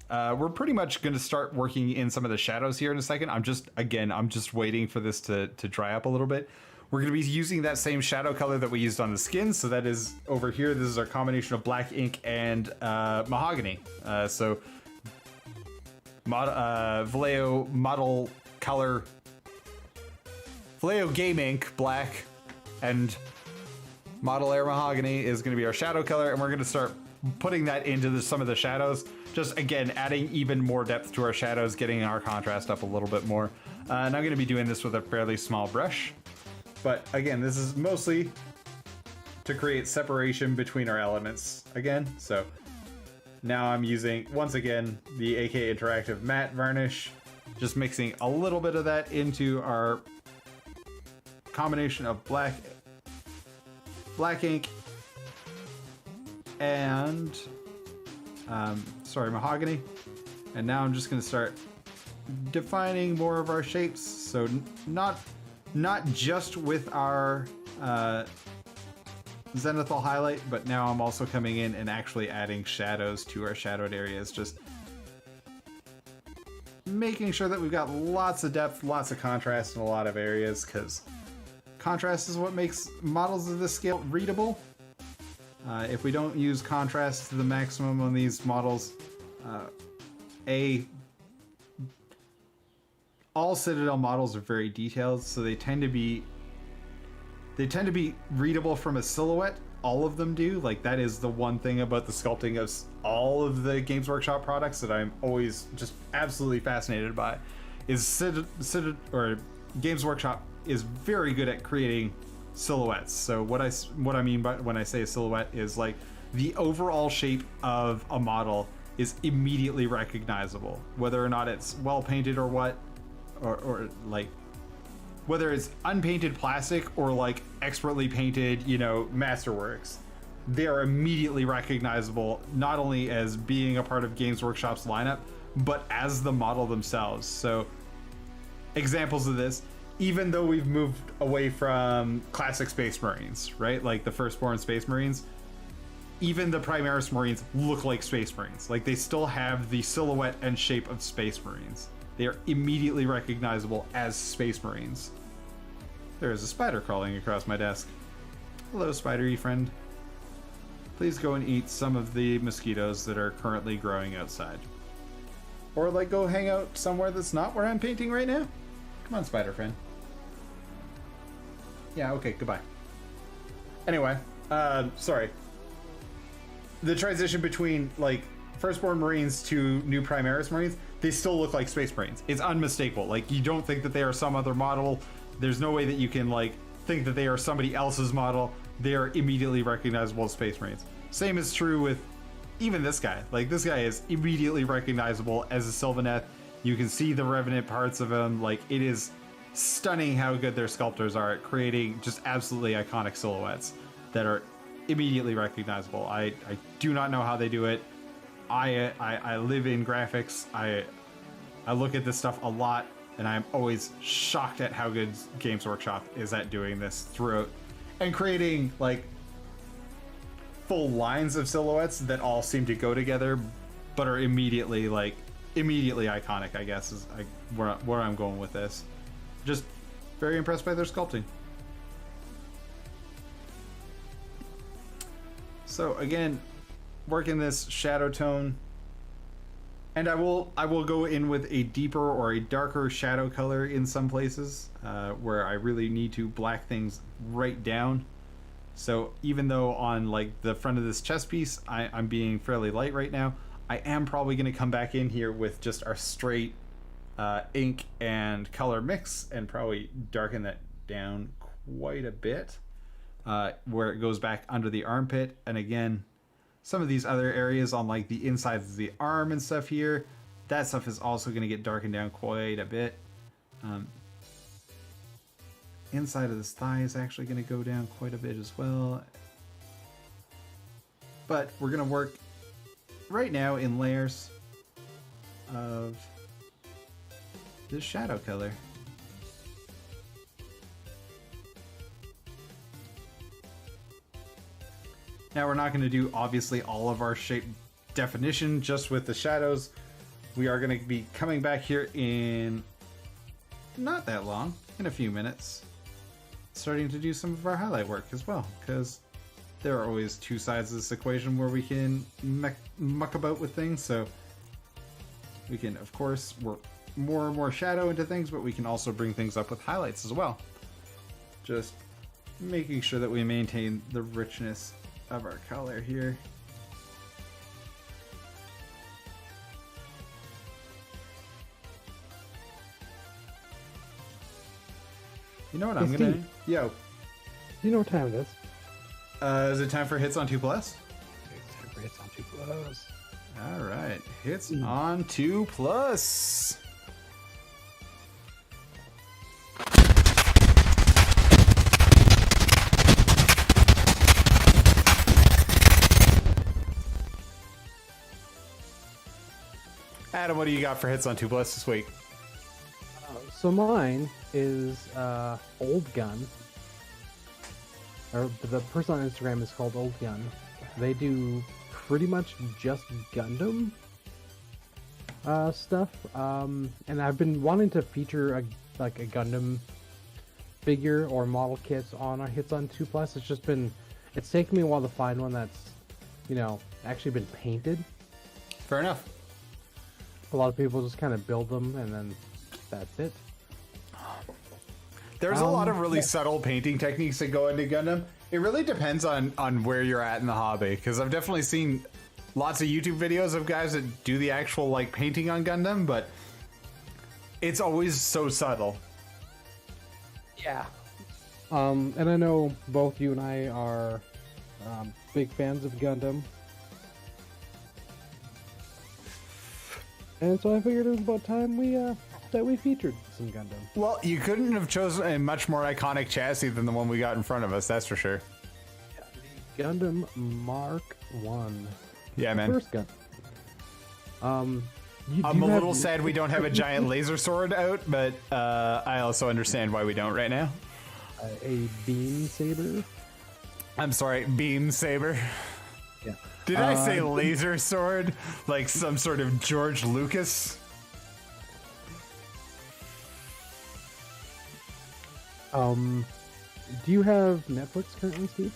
We're pretty much going to start working in some of the shadows here in a second. I'm just waiting for this to dry up a little bit. We're going to be using that same shadow color that we used on the skin. So that is over here. This is our combination of black ink and mahogany. Vallejo model color, Vallejo game ink black, and Model Air mahogany is going to be our shadow color, and we're going to start putting that into some of the shadows. Just again, adding even more depth to our shadows, getting our contrast up a little bit more. And I'm going to be doing this with a fairly small brush. But again, this is mostly to create separation between our elements again. So now I'm using, once again, the AK Interactive Matte Varnish, just mixing a little bit of that into our combination of black ink and mahogany. And now I'm just going to start defining more of our shapes. So not just with our zenithal highlight, but now I'm also coming in and actually adding shadows to our shadowed areas, just making sure that we've got lots of depth, lots of contrast in a lot of areas, because contrast is what makes models of this scale readable. If we don't use contrast to the maximum on these models, all Citadel models are very detailed, so they tend to be readable from a silhouette, all of them do. Like, that is the one thing about the sculpting of all of the Games Workshop products that I'm always just absolutely fascinated by. Is Games Workshop is very good at creating silhouettes. So what I mean by when I say a silhouette is like the overall shape of a model is immediately recognizable, whether or not it's well painted or what, or like whether it's unpainted plastic or like expertly painted, you know, masterworks. They are immediately recognizable, not only as being a part of Games Workshop's lineup, but as the model themselves. So examples of this, even though we've moved away from classic Space Marines, right? Like the Firstborn Space Marines, even the Primaris Marines look like Space Marines. Like, they still have the silhouette and shape of Space Marines. They are immediately recognizable as Space Marines. There is a spider crawling across my desk. Hello, spidery friend. Please go and eat some of the mosquitoes that are currently growing outside. Or, like, go hang out somewhere that's not where I'm painting right now. Come on, spider friend. Yeah, okay, goodbye. Anyway, sorry. The transition between, like, Firstborn Marines to new Primaris Marines, they still look like Space Marines. It's unmistakable. Like, you don't think that they are some other model. There's no way that you can, like, think that they are somebody else's model. They are immediately recognizable as Space Marines. Same is true with even this guy. Like, this guy is immediately recognizable as a Sylvaneth. You can see the Revenant parts of him. Like, it is stunning how good their sculptors are at creating just absolutely iconic silhouettes that are immediately recognizable. I do not know how they do it. I live in graphics. I look at this stuff a lot, and I'm always shocked at how good Games Workshop is at doing this throughout and creating like full lines of silhouettes that all seem to go together, but are immediately iconic, I guess is where I'm going with this. Just very impressed by their sculpting. So again, working this shadow tone, and I will go in with a deeper or a darker shadow color in some places where I really need to black things right down. So even though on like the front of this chest piece I'm being fairly light right now, I am probably going to come back in here with just our straight ink and color mix and probably darken that down quite a bit. Where it goes back under the armpit, and again, some of these other areas on like the insides of the arm and stuff here, that stuff is also going to get darkened down quite a bit. Inside of this thigh is actually going to go down quite a bit as well. But we're going to work right now in layers of this shadow color. Now we're not going to do obviously all of our shape definition just with the shadows. We are going to be coming back here in not that long, in a few minutes, starting to do some of our highlight work as well, because there are always two sides of this equation where we can muck about with things. So we can, of course, work more and more shadow into things, but we can also bring things up with highlights as well. Just making sure that we maintain the richness of our color here. You know what I'm gonna do? Yo. You know what time it is? Is it time for hits on 2+? It's time for hits on 2+. Alright, hits on 2+. Adam, what do you got for hits on 2+ this week? So mine is Old Gun. Or the person on Instagram is called Old Gun. They do pretty much just Gundam stuff. And I've been wanting to feature a Gundam figure or model kits on our hits on 2+. It's taken me a while to find one that's, actually been painted. Fair enough. A lot of people just kind of build them and then that's it. There's a lot of really subtle painting techniques that go into Gundam, It really depends on where you're at in the hobby, because I've definitely seen lots of YouTube videos of guys that do the actual like painting on Gundam, but it's always so subtle. Yeah. And I know both you and I are big fans of Gundam. And so I figured it was about time that we featured some Gundam. Well, you couldn't have chosen a much more iconic chassis than the one we got in front of us, that's for sure. Yeah, the Gundam Mark 1. Yeah, man. First Gundam. I'm a little sad we don't have a giant laser sword out, but I also understand why we don't right now. A beam saber. I'm sorry, beam saber. Yeah. Did I say laser sword? Like some sort of George Lucas? Do you have Netflix currently, Steve?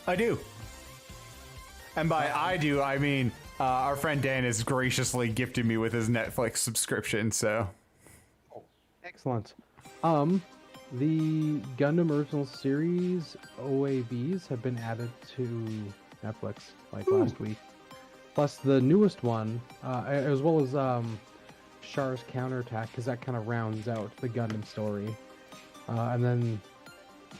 I do. And by I do, I mean our friend Dan has graciously gifted me with his Netflix subscription, so. Excellent. The Gundam Original Series OAVs have been added to Netflix like last week. Plus the newest one, as well as Char's Counterattack, because that kind of rounds out the Gundam story. And then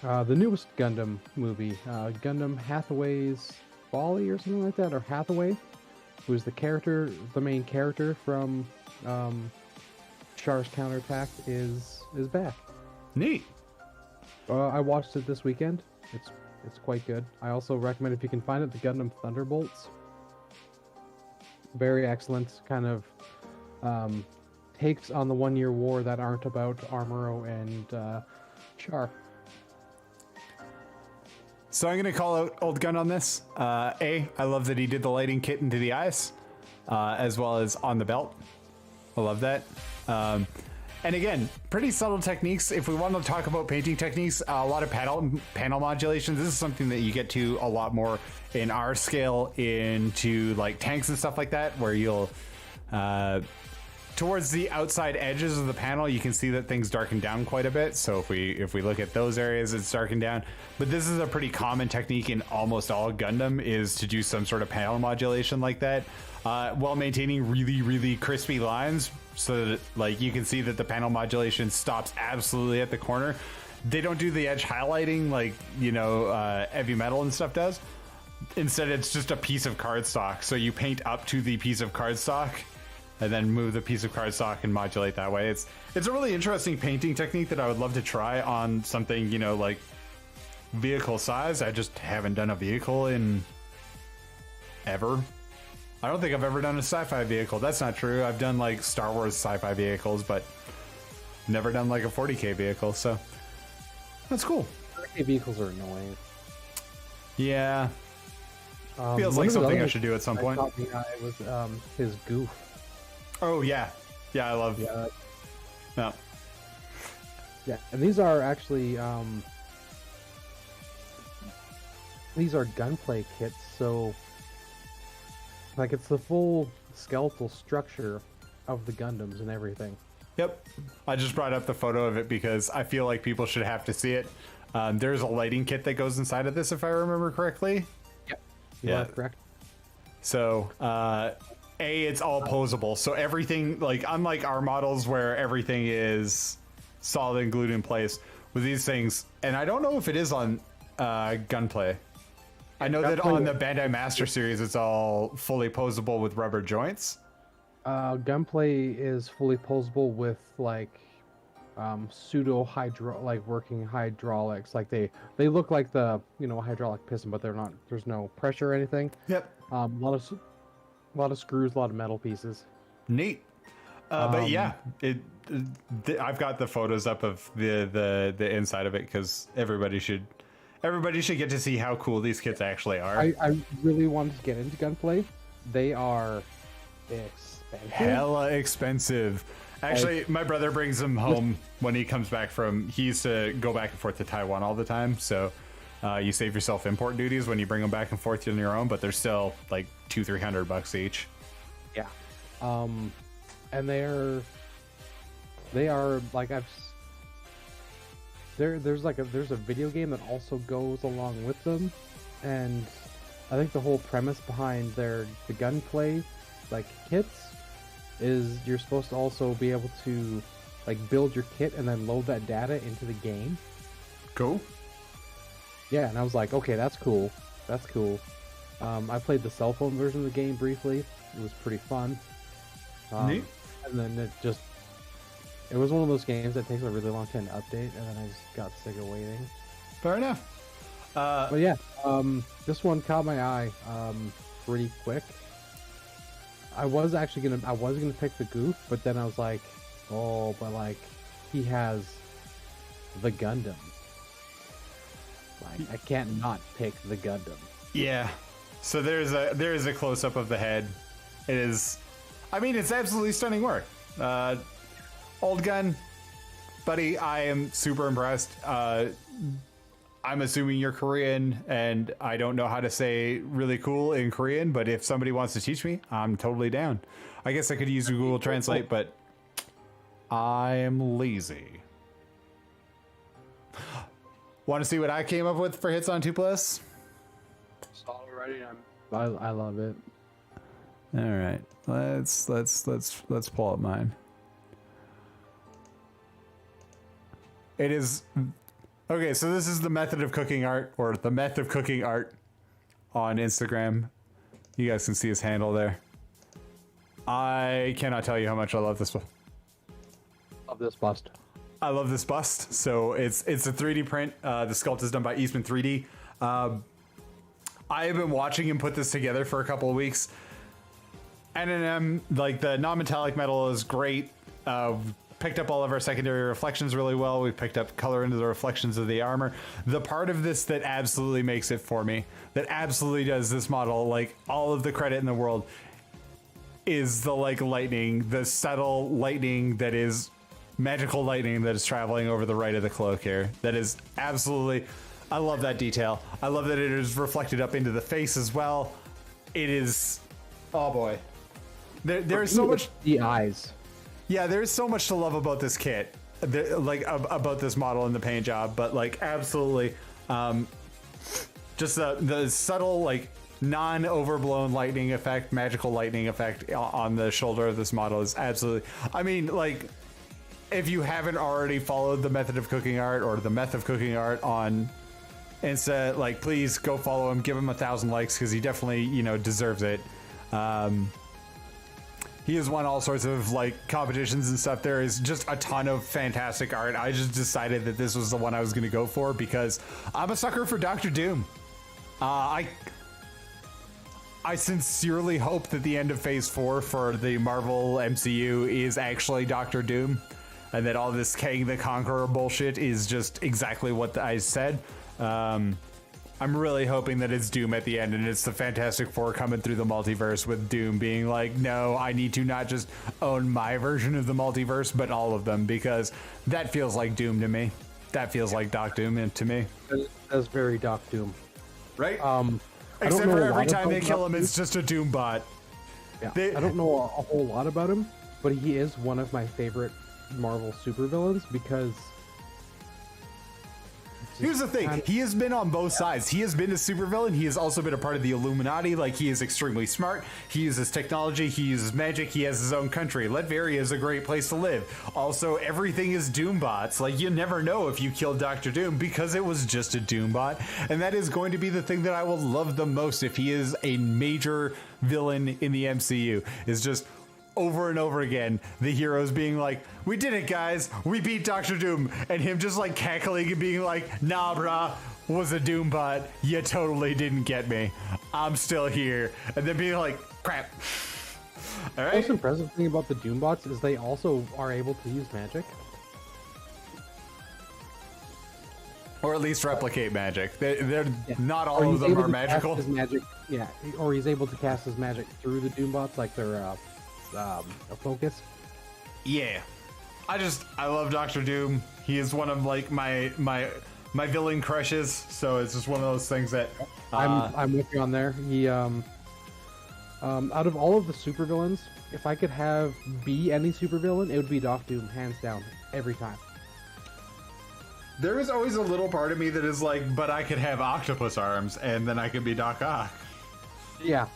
the newest Gundam movie, Gundam Hathaway's Folly or something like that, or Hathaway, who's the main character from Char's Counterattack, is back. Neat. I watched it this weekend. It's quite good. I also recommend, if you can find it, the Gundam Thunderbolts. Very excellent. Kind of takes on the 1 Year War that aren't about Armoro and Char. So I'm going to call out Old Gun on this. I love that he did the lighting kit into the eyes, as well as on the belt. I love that. And again, pretty subtle techniques. If we want to talk about painting techniques, a lot of panel modulations. This is something that you get to a lot more in our scale into like tanks and stuff like that, where you'll towards the outside edges of the panel, you can see that things darken down quite a bit. So if we look at those areas, it's darkened down. But this is a pretty common technique in almost all Gundam, is to do some sort of panel modulation like that, while maintaining really, really crispy lines, so that like you can see that the panel modulation stops absolutely at the corner. They don't do the edge highlighting like, you know, heavy metal and stuff does. Instead, it's just a piece of cardstock. So you paint up to the piece of cardstock and then move the piece of cardstock and modulate that way. It's a really interesting painting technique that I would love to try on something, you know, like vehicle size. I just haven't done a vehicle in ever. I don't think I've ever done a sci-fi vehicle. That's not true. I've done like Star Wars sci-fi vehicles, but never done like a 40K vehicle. So that's cool. 40K vehicles are annoying. Yeah. Feels like something I should do at some point. It was his goof. Oh yeah, yeah, I love. Yeah. No. Yeah, and these are actually these are gunplay kits, so like it's the full skeletal structure of the Gundams and everything. Yep. I just brought up the photo of it because I feel like people should have to see it. There's a lighting kit that goes inside of this, if I remember correctly. Yep. You are correct. So, it's all posable. So everything, like, unlike our models where everything is solid and glued in place, with these things, and I don't know if it is on Gunplay. I know that on the Bandai Master Series, it's all fully posable with rubber joints. Gunplay is fully posable with like working hydraulics. Like they look like the hydraulic piston, but they're not. There's no pressure or anything. Yep. A lot of screws, a lot of metal pieces. Neat. But yeah, I've got the photos up of the inside of it because everybody should get to see how cool these kits actually are. I really wanted to get into Gunplay. They are expensive. Hella expensive. Actually, my brother brings them home when he comes back he used to go back and forth to Taiwan all the time. So you save yourself import duties when you bring them back and forth on your own, but they're still like $200-300 each. Yeah. And they are like there's a video game that also goes along with them, and I think the whole premise behind the gunplay like kits is you're supposed to also be able to like build your kit and then load that data into the game. Cool. Yeah, and I was like, okay, that's cool. That's cool. I played the cell phone version of the game briefly. It was pretty fun. Neat. And then it was one of those games that takes a really long time to update, and then I just got sick of waiting. Fair enough. But yeah, this one caught my eye pretty quick. I was gonna pick the goof, but then I was like, oh, but like he has the Gundam. Like I can't not pick the Gundam. Yeah. So there is a close up of the head. It is, I mean, it's absolutely stunning work. Old gun, buddy. I am super impressed. I'm assuming you're Korean, and I don't know how to say really cool in Korean, but if somebody wants to teach me, I'm totally down. I guess I could use Google Translate, but I am lazy. Want to see what I came up with for hits on 2+? Already, I love it. All right, let's pull up mine. It is okay. So this is the method of cooking art, or the method of cooking art, on Instagram. You guys can see his handle there. I cannot tell you how much I love this. Love this bust. I love this bust. So it's a 3D print. The sculpt is done by Eastman 3D. I have been watching him put this together for a couple of weeks. NNM, like the non-metallic metal, is great. Picked up all of our secondary reflections really well. We picked up color into the reflections of the armor. The part of this that absolutely makes it for me, that absolutely does this model like all of the credit in the world, is the like lightning, the subtle lightning that is magical lightning that is traveling over the right of the cloak here. That is absolutely, I love that detail. I love that it is reflected up into the face as well. It is, oh boy. There is so much. The eyes. Yeah, there's so much to love about this kit, about this model and the paint job, but like absolutely, just the subtle like non-overblown lightning effect, magical lightning effect on the shoulder of this model is absolutely. I mean, like, if you haven't already followed the method of cooking art or the method of cooking art on Insta, like, please go follow him, give him 1,000 likes because he definitely, deserves it. He has won all sorts of like competitions and stuff. There is just a ton of fantastic art. I just decided that this was the one I was going to go for because I'm a sucker for Doctor Doom. I sincerely hope that the end of Phase 4 for the Marvel MCU is actually Doctor Doom, and that all this Kang the Conqueror bullshit is just exactly what I said. I'm really hoping that it's Doom at the end, and it's the Fantastic Four coming through the multiverse with Doom being like, no, I need to not just own my version of the multiverse, but all of them, because that feels like Doom to me. That feels like Doc Doom to me. That's very Doc Doom. Right? Except for every time they kill him, it's just a Doom bot. Yeah, I don't know a whole lot about him, but he is one of my favorite Marvel supervillains because... Here's the thing, he has been on both sides. He has been a supervillain, he has also been a part of the Illuminati. Like, he is extremely smart, he uses technology, he uses magic, he has his own country. Latveria is a great place to live. Also, everything is Doombots. Like, you never know if you killed Dr. Doom because it was just a Doombot. And that is going to be the thing that I will love the most if he is a major villain in the MCU, is just over and over again, the heroes being like, we did it, guys, we beat Dr. Doom, and him just like cackling and being like, nah, brah, was a Doombot, you totally didn't get me, I'm still here, and then being like, crap. All right. The most impressive thing about the Doombots is they also are able to use magic. Or at least replicate magic. They're Yeah. not Or all of he's them able are to cast magical. his magic, yeah, or he's able to cast his magic through the Doombots, like they're a focus. Yeah, I love Doctor Doom. He is one of like my villain crushes. So it's just one of those things that I'm with you on there. He out of all of the supervillains, if I could be any supervillain, it would be Doc Doom, hands down, every time. There is always a little part of me that is like, but I could have octopus arms, and then I could be Doc Ock. Yeah,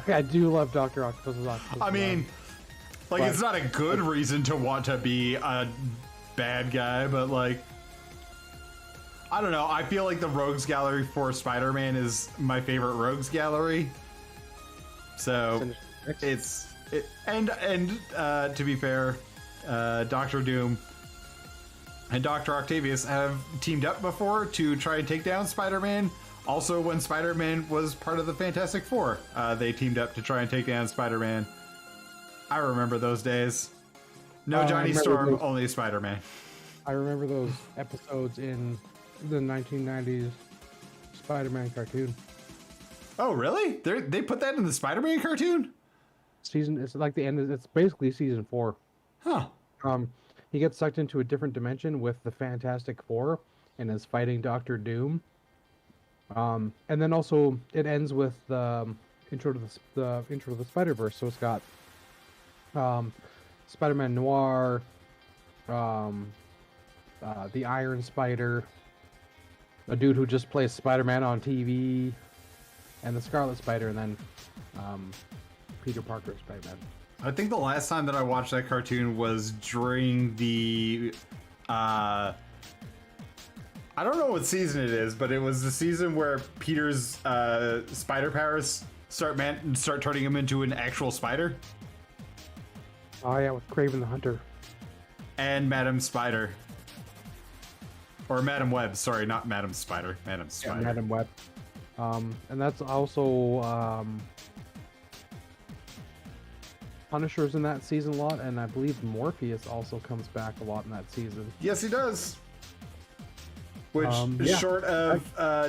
I do love Dr. Octopus's octopus. I mean, like, it's not a good reason to want to be a bad guy, but like, I don't know. I feel like the Rogues Gallery for Spider-Man is my favorite Rogues Gallery. So and to be fair, Doctor Doom and Dr. Octavius have teamed up before to try and take down Spider-Man. Also, when Spider-Man was part of the Fantastic Four, they teamed up to try and take down Spider-Man. I remember those days. No Johnny Storm, only Spider-Man. I remember those episodes in the 1990s Spider-Man cartoon. Oh, really? They put that in the Spider-Man cartoon? It's like the end. It's basically season 4. Huh. He gets sucked into a different dimension with the Fantastic Four and is fighting Doctor Doom. And then also it ends with the intro to the Spider-Verse. So it's got Spider-Man Noir, the Iron Spider, a dude who just plays Spider-Man on TV, and the Scarlet Spider, and then Peter Parker as Spider-Man. I think the last time that I watched that cartoon was during the I don't know what season it is, but it was the season where Peter's spider powers start turning him into an actual spider. Oh yeah, with Kraven the Hunter. And Madam Spider. Or Madam Web, sorry, not Madam Spider. Madam Spider. Yeah, Madam Web. And that's also Punisher's in that season a lot, and I believe Morpheus also comes back a lot in that season. Yes, he does. Which, short of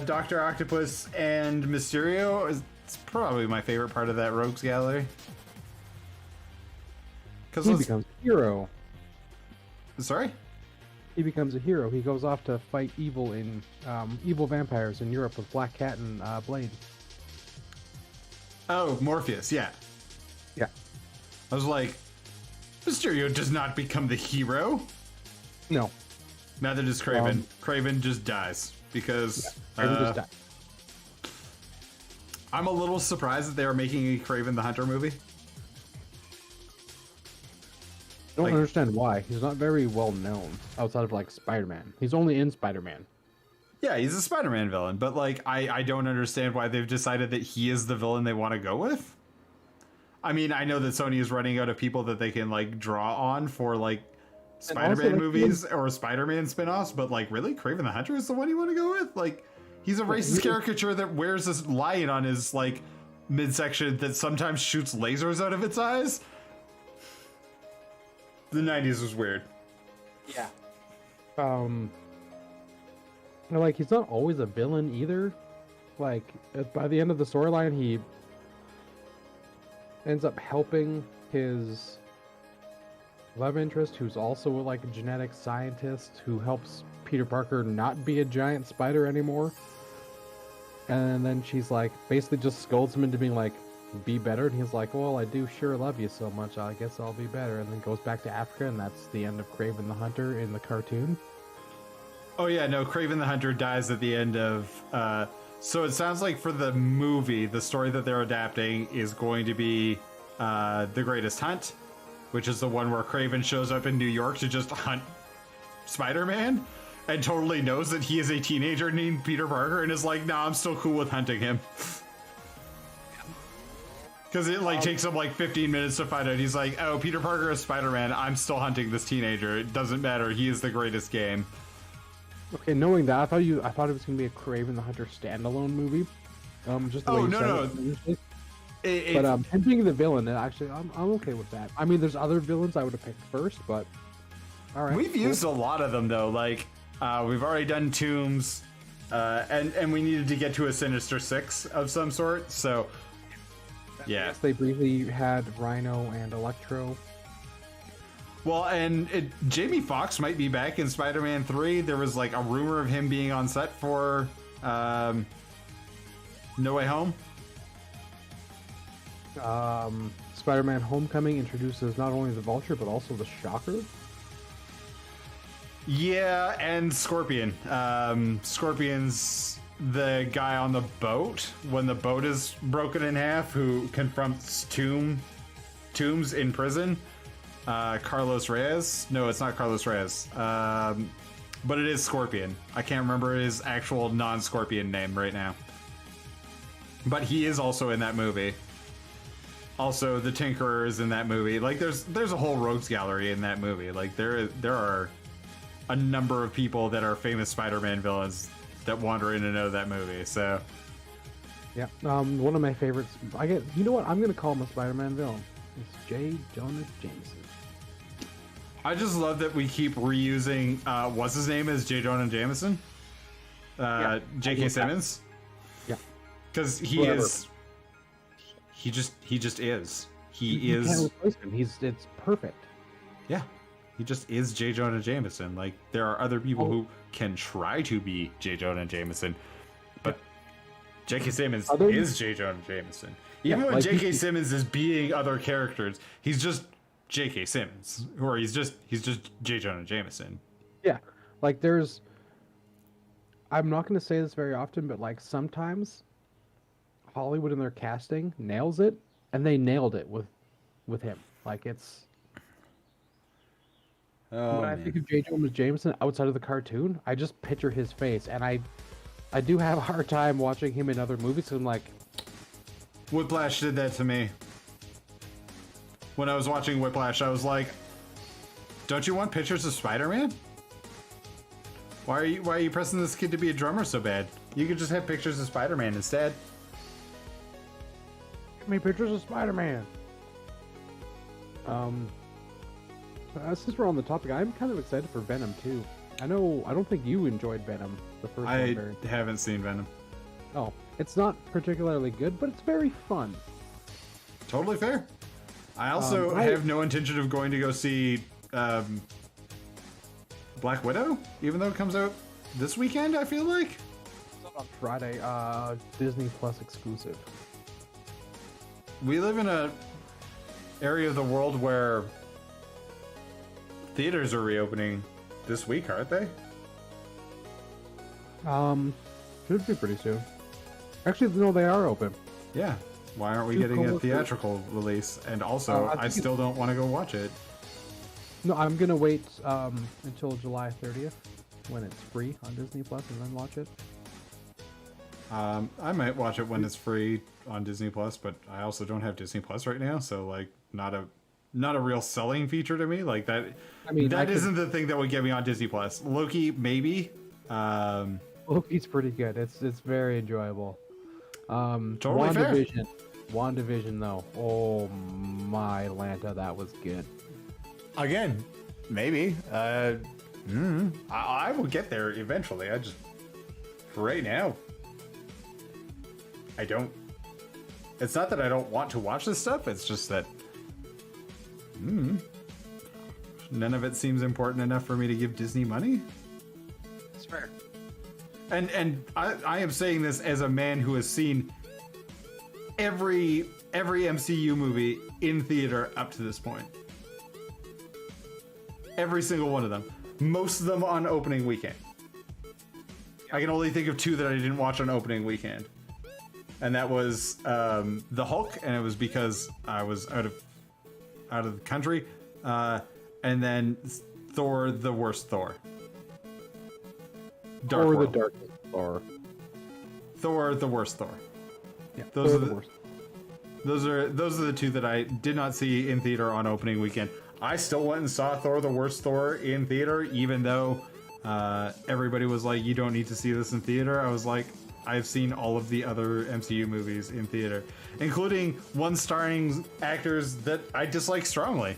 Dr. Octopus and Mysterio, is probably my favorite part of that Rogues Gallery. He becomes a hero. Sorry? He becomes a hero. He goes off to fight evil vampires in Europe with Black Cat and Blade. Oh, Morpheus, yeah. Yeah. I was like, Mysterio does not become the hero. No. Neither does Kraven. Kraven just dies because Kraven just dies. I'm a little surprised that they are making a Kraven the Hunter movie. I don't understand why. He's not very well known outside of like Spider-Man. He's only in Spider-Man. Yeah, he's a Spider-Man villain, but like I don't understand why they've decided that he is the villain they want to go with. I mean, I know that Sony is running out of people that they can like draw on for like Spider-Man movies or Spider-Man spin-offs, but like really, Kraven the Hunter is the one you want to go with? Like, he's a racist caricature that wears this lion on his like midsection that sometimes shoots lasers out of its eyes. The 90s was weird. Yeah. Like, he's not always a villain either. Like, by the end of the storyline, he ends up helping his love interest, who's also like a genetic scientist, who helps Peter Parker not be a giant spider anymore. And then she's like, basically just scolds him into being like, be better. And he's like, well, I do sure love you so much, I guess I'll be better. And then goes back to Africa, and that's the end of Kraven the Hunter in the cartoon. Oh yeah, no, Kraven the Hunter dies at the end of so it sounds like for the movie, the story that they're adapting is going to be The Greatest Hunt, which is the one where Kraven shows up in New York to just hunt Spider-Man and totally knows that he is a teenager named Peter Parker and is like, nah, I'm still cool with hunting him. Because it like takes him like 15 minutes to find out. He's like, oh, Peter Parker is Spider-Man. I'm still hunting this teenager. It doesn't matter. He is the greatest game. Okay, knowing that, I thought it was gonna be a Kraven the Hunter standalone movie. Just the way you said it. But him being the villain, actually, I'm okay with that. I mean, there's other villains I would have picked first, but all right. We've used a lot of them though. Like we've already done Tombs, and we needed to get to a Sinister Six of some sort. So yeah, yes, they briefly had Rhino and Electro. Well, and Jamie Foxx might be back in Spider-Man 3. There was like a rumor of him being on set for No Way Home. Spider-Man Homecoming introduces not only the Vulture, but also the Shocker. Yeah, and Scorpion. Scorpion's the guy on the boat when the boat is broken in half who confronts Tombs in prison. Carlos Reyes? No, it's not Carlos Reyes. But it is Scorpion. I can't remember his actual non-Scorpion name right now. But he is also in that movie. Also, the Tinkerer is in that movie. Like, there's a whole rogues gallery in that movie. Like, there are a number of people that are famous Spider-Man villains that wander in and out of that movie. So, yeah, one of my favorites. You know what? I'm gonna call him a Spider-Man villain. It's J. Jonah Jameson. I just love that we keep reusing. What's his name? Is J. Jonah Jameson? J.K. Simmons. Yeah, because he is. He just is. He is. Can't replace him. It's perfect. Yeah, he just is J. Jonah Jameson. Like, there are other people who can try to be J. Jonah Jameson, but J.K. Simmons is J. Jonah Jameson. Even when J.K. Simmons is being other characters, he's just J.K. Simmons, or he's just J. Jonah Jameson. Yeah, like I'm not going to say this very often, but like sometimes Hollywood in their casting nails it, and they nailed it with him. Like, it's. When I think of J. Jonah Jameson outside of the cartoon, I just picture his face, and I do have a hard time watching him in other movies. So I'm like, Whiplash did that to me. When I was watching Whiplash, I was like, "Don't you want pictures of Spider-Man? Why are you pressing this kid to be a drummer so bad? You could just have pictures of Spider-Man instead." Give me pictures of Spider-Man. Since we're on the topic, I'm kind of excited for Venom too. I don't think you enjoyed Venom, the first one. I haven't seen Venom. Oh, it's not particularly good, but it's very fun. Totally fair. I also have no intention of going to go see Black Widow, even though it comes out this weekend, I feel like. It's on Friday, Disney Plus exclusive. We live in a area of the world where theaters are reopening this week, aren't they? Should be pretty soon. Actually, no, they are open. Yeah. Why aren't we getting a theatrical release? And also, I still don't want to go watch it. No, I'm gonna wait until July 30th when it's free on Disney Plus and then watch it. I might watch it when it's free on Disney Plus, but I also don't have Disney Plus right now, so like not a real selling feature to me. Like that. I mean, that isn't the thing that would get me on Disney Plus. Loki, maybe. Loki's pretty good. It's very enjoyable. Totally fair. WandaVision though. Oh my Lanta, that was good. Again, maybe. I will get there eventually. I just, for right now, I don't. It's not that I don't want to watch this stuff. It's just that none of it seems important enough for me to give Disney money. It's fair. And I am saying this as a man who has seen every MCU movie in theater up to this point. Every single one of them. Most of them on opening weekend. I can only think of two that I didn't watch on opening weekend. And that was the Hulk, and it was because I was out of the country. And then Thor, the worst Thor. Thor, the darkest Thor. Thor, the worst Thor. Yeah, those Thor are the worst. Those are the two that I did not see in theater on opening weekend. I still went and saw Thor, the worst Thor in theater, even though everybody was like, "You don't need to see this in theater." I was like, I've seen all of the other MCU movies in theater, including one starring actors that I dislike strongly.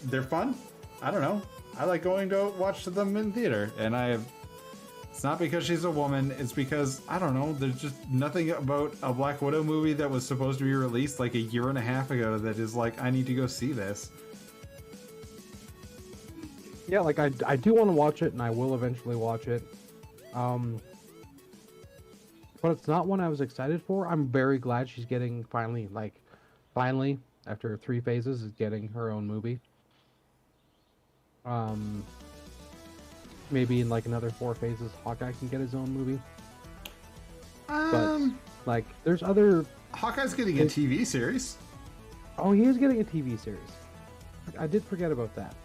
They're fun. I don't know. I like going to watch them in theater, and it's not because she's a woman, it's because, I don't know, there's just nothing about a Black Widow movie that was supposed to be released like a year and a half ago that is like, I need to go see this. Yeah, like I do want to watch it, and I will eventually watch it. But it's not one I was excited for. I'm very glad she's getting finally, after 3 phases, is getting her own movie. Maybe in like another 4 phases, Hawkeye can get his own movie. But like, there's other. Hawkeye's getting a TV series. Oh, he is getting a TV series. I did forget about that.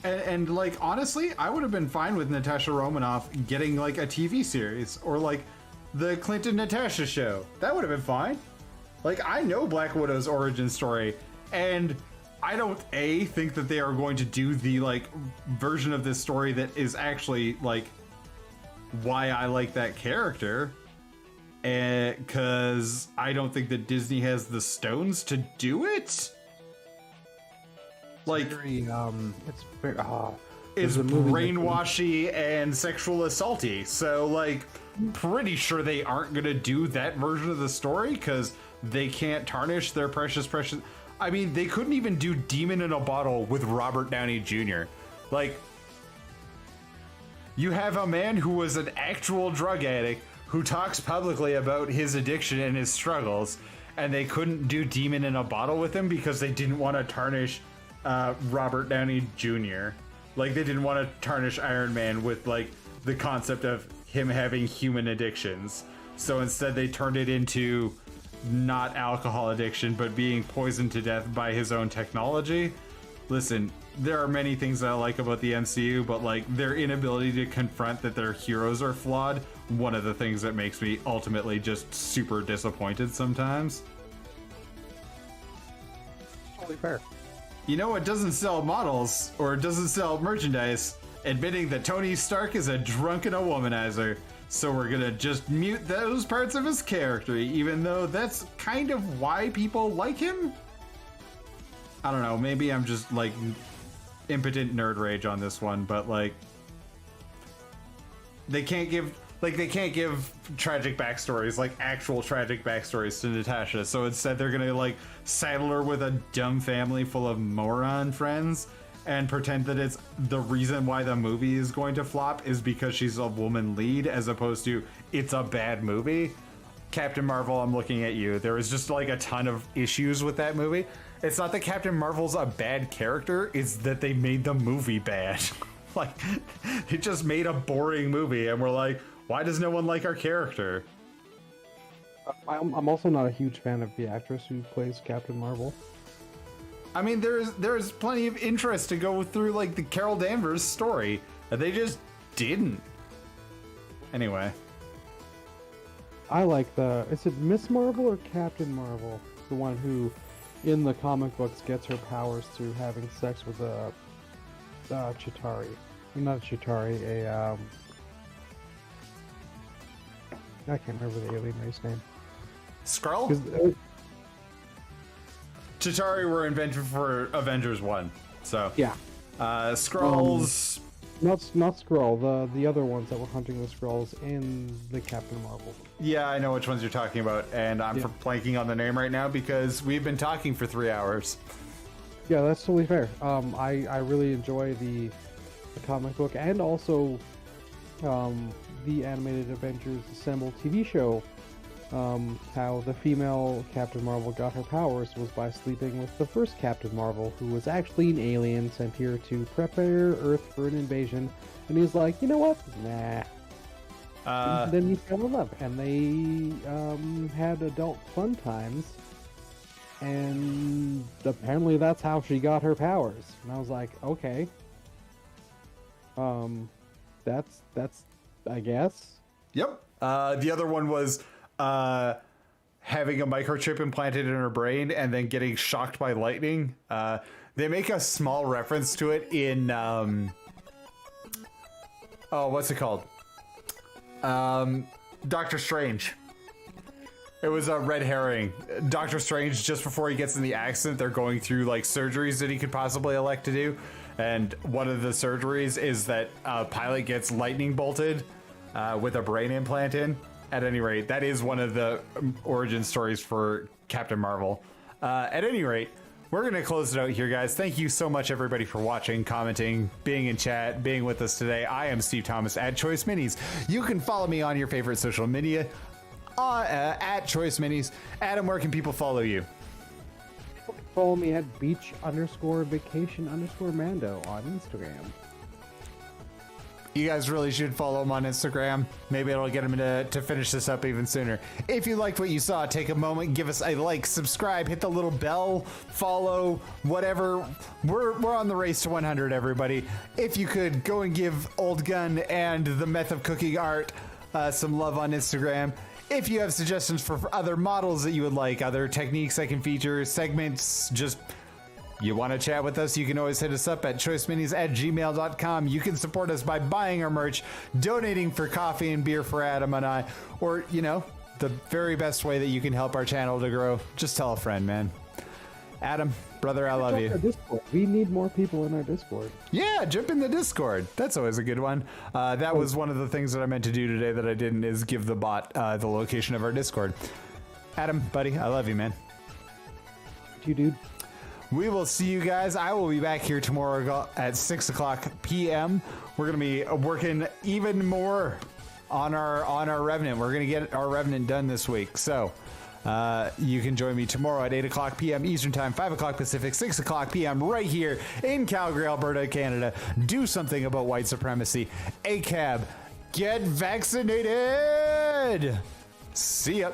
And like, honestly, I would have been fine with Natasha Romanoff getting like a TV series or like the Clinton Natasha show. That would have been fine. Like, I know Black Widow's origin story, and I don't think that they are going to do the like version of this story that is actually like why I like that character. Because I don't think that Disney has the stones to do it. Like, it's very, it's brainwashy and sexual assaulty. So, like, pretty sure they aren't gonna do that version of the story because they can't tarnish their precious. I mean, they couldn't even do Demon in a Bottle with Robert Downey Jr. Like, you have a man who was an actual drug addict who talks publicly about his addiction and his struggles, and they couldn't do Demon in a Bottle with him because they didn't want to tarnish Robert Downey Jr. Like, they didn't want to tarnish Iron Man with like the concept of him having human addictions. So instead they turned it into not alcohol addiction, but being poisoned to death by his own technology. Listen, there are many things that I like about the MCU, but like their inability to confront that their heroes are flawed, one of the things that makes me ultimately just super disappointed sometimes. Totally fair. You know what doesn't sell models or doesn't sell merchandise? Admitting that Tony Stark is a drunk and a womanizer. So we're gonna just mute those parts of his character, even though that's kind of why people like him? I don't know, maybe I'm just like impotent nerd rage on this one, but like they can't give tragic backstories, like actual tragic backstories to Natasha. So instead they're gonna like saddle her with a dumb family full of moron friends and pretend that it's the reason why the movie is going to flop is because she's a woman lead, as opposed to it's a bad movie. Captain Marvel, I'm looking at you. There was just like a ton of issues with that movie. It's not that Captain Marvel's a bad character, it's that they made the movie bad. Like, it just made a boring movie, and we're like, why does no one like our character? I'm also not a huge fan of the actress who plays Captain Marvel. I mean, there's plenty of interest to go through, like, the Carol Danvers story. They just didn't. Anyway. I like is it Miss Marvel or Captain Marvel? The one who, in the comic books, gets her powers through having sex with a Chitauri. Not a Chitauri, I can't remember the alien race name. Skrull? Chitauri were invented for Avengers 1, so... Yeah. Skrulls... Not Skrull, the other ones that were hunting the Skrulls in the Captain Marvel. Yeah, I know which ones you're talking about, and I'm blanking on the name right now because we've been talking for 3 hours. Yeah, that's totally fair. I really enjoy the comic book and also the animated Avengers Assemble TV show. How the female Captain Marvel got her powers was by sleeping with the first Captain Marvel, who was actually an alien sent here to prepare Earth for an invasion. And he's like, you know what? Nah. And then he fell in love, and they had adult fun times. And apparently that's how she got her powers. And I was like, okay. That's I guess. Yep. The other one was having a microchip implanted in her brain and then getting shocked by lightning. They make a small reference to it in what's it called? Doctor Strange. It was a red herring. Doctor Strange, just before he gets in the accident, they're going through like surgeries that he could possibly elect to do. And one of the surgeries is that a pilot gets lightning bolted with a brain implant in. At any rate, that is one of the origin stories for Captain Marvel. At any rate, we're going to close it out here, guys. Thank you so much, everybody, for watching, commenting, being in chat, being with us today. I am Steve Thomas at Choice Minis. You can follow me on your favorite social media at Choice Minis. Adam, where can people follow you? follow me at beach_vacation_mando on Instagram. You guys really should follow him on Instagram. Maybe it'll get him to finish this up even sooner. If you liked what you saw, take a moment, give us a like, subscribe, hit the little bell, follow, whatever. We're on the race to 100, everybody. If you could go and give Old Gun and the Meth of Cooking Art some love on Instagram. If you have suggestions for other models that you would like, other techniques I can feature, segments, just you want to chat with us, you can always hit us up at choiceminis@gmail.com. You can support us by buying our merch, donating for coffee and beer for Adam and I, or, you know, the very best way that you can help our channel to grow, just tell a friend, man. Adam, brother, I love you. Discord. We need more people in our Discord. Yeah, jump in the Discord. That's always a good one. That was one of the things that I meant to do today that I didn't, is give the bot the location of our Discord. Adam, buddy, I love you, man. You dude. We will see you guys. I will be back here tomorrow at 6 o'clock p.m. We're going to be working even more on our Revenant. We're going to get our Revenant done this week. So you can join me tomorrow at 8 o'clock p.m. Eastern Time, 5 o'clock Pacific, 6 o'clock p.m. right here in Calgary, Alberta, Canada. Do something about white supremacy. ACAB, get vaccinated. See ya.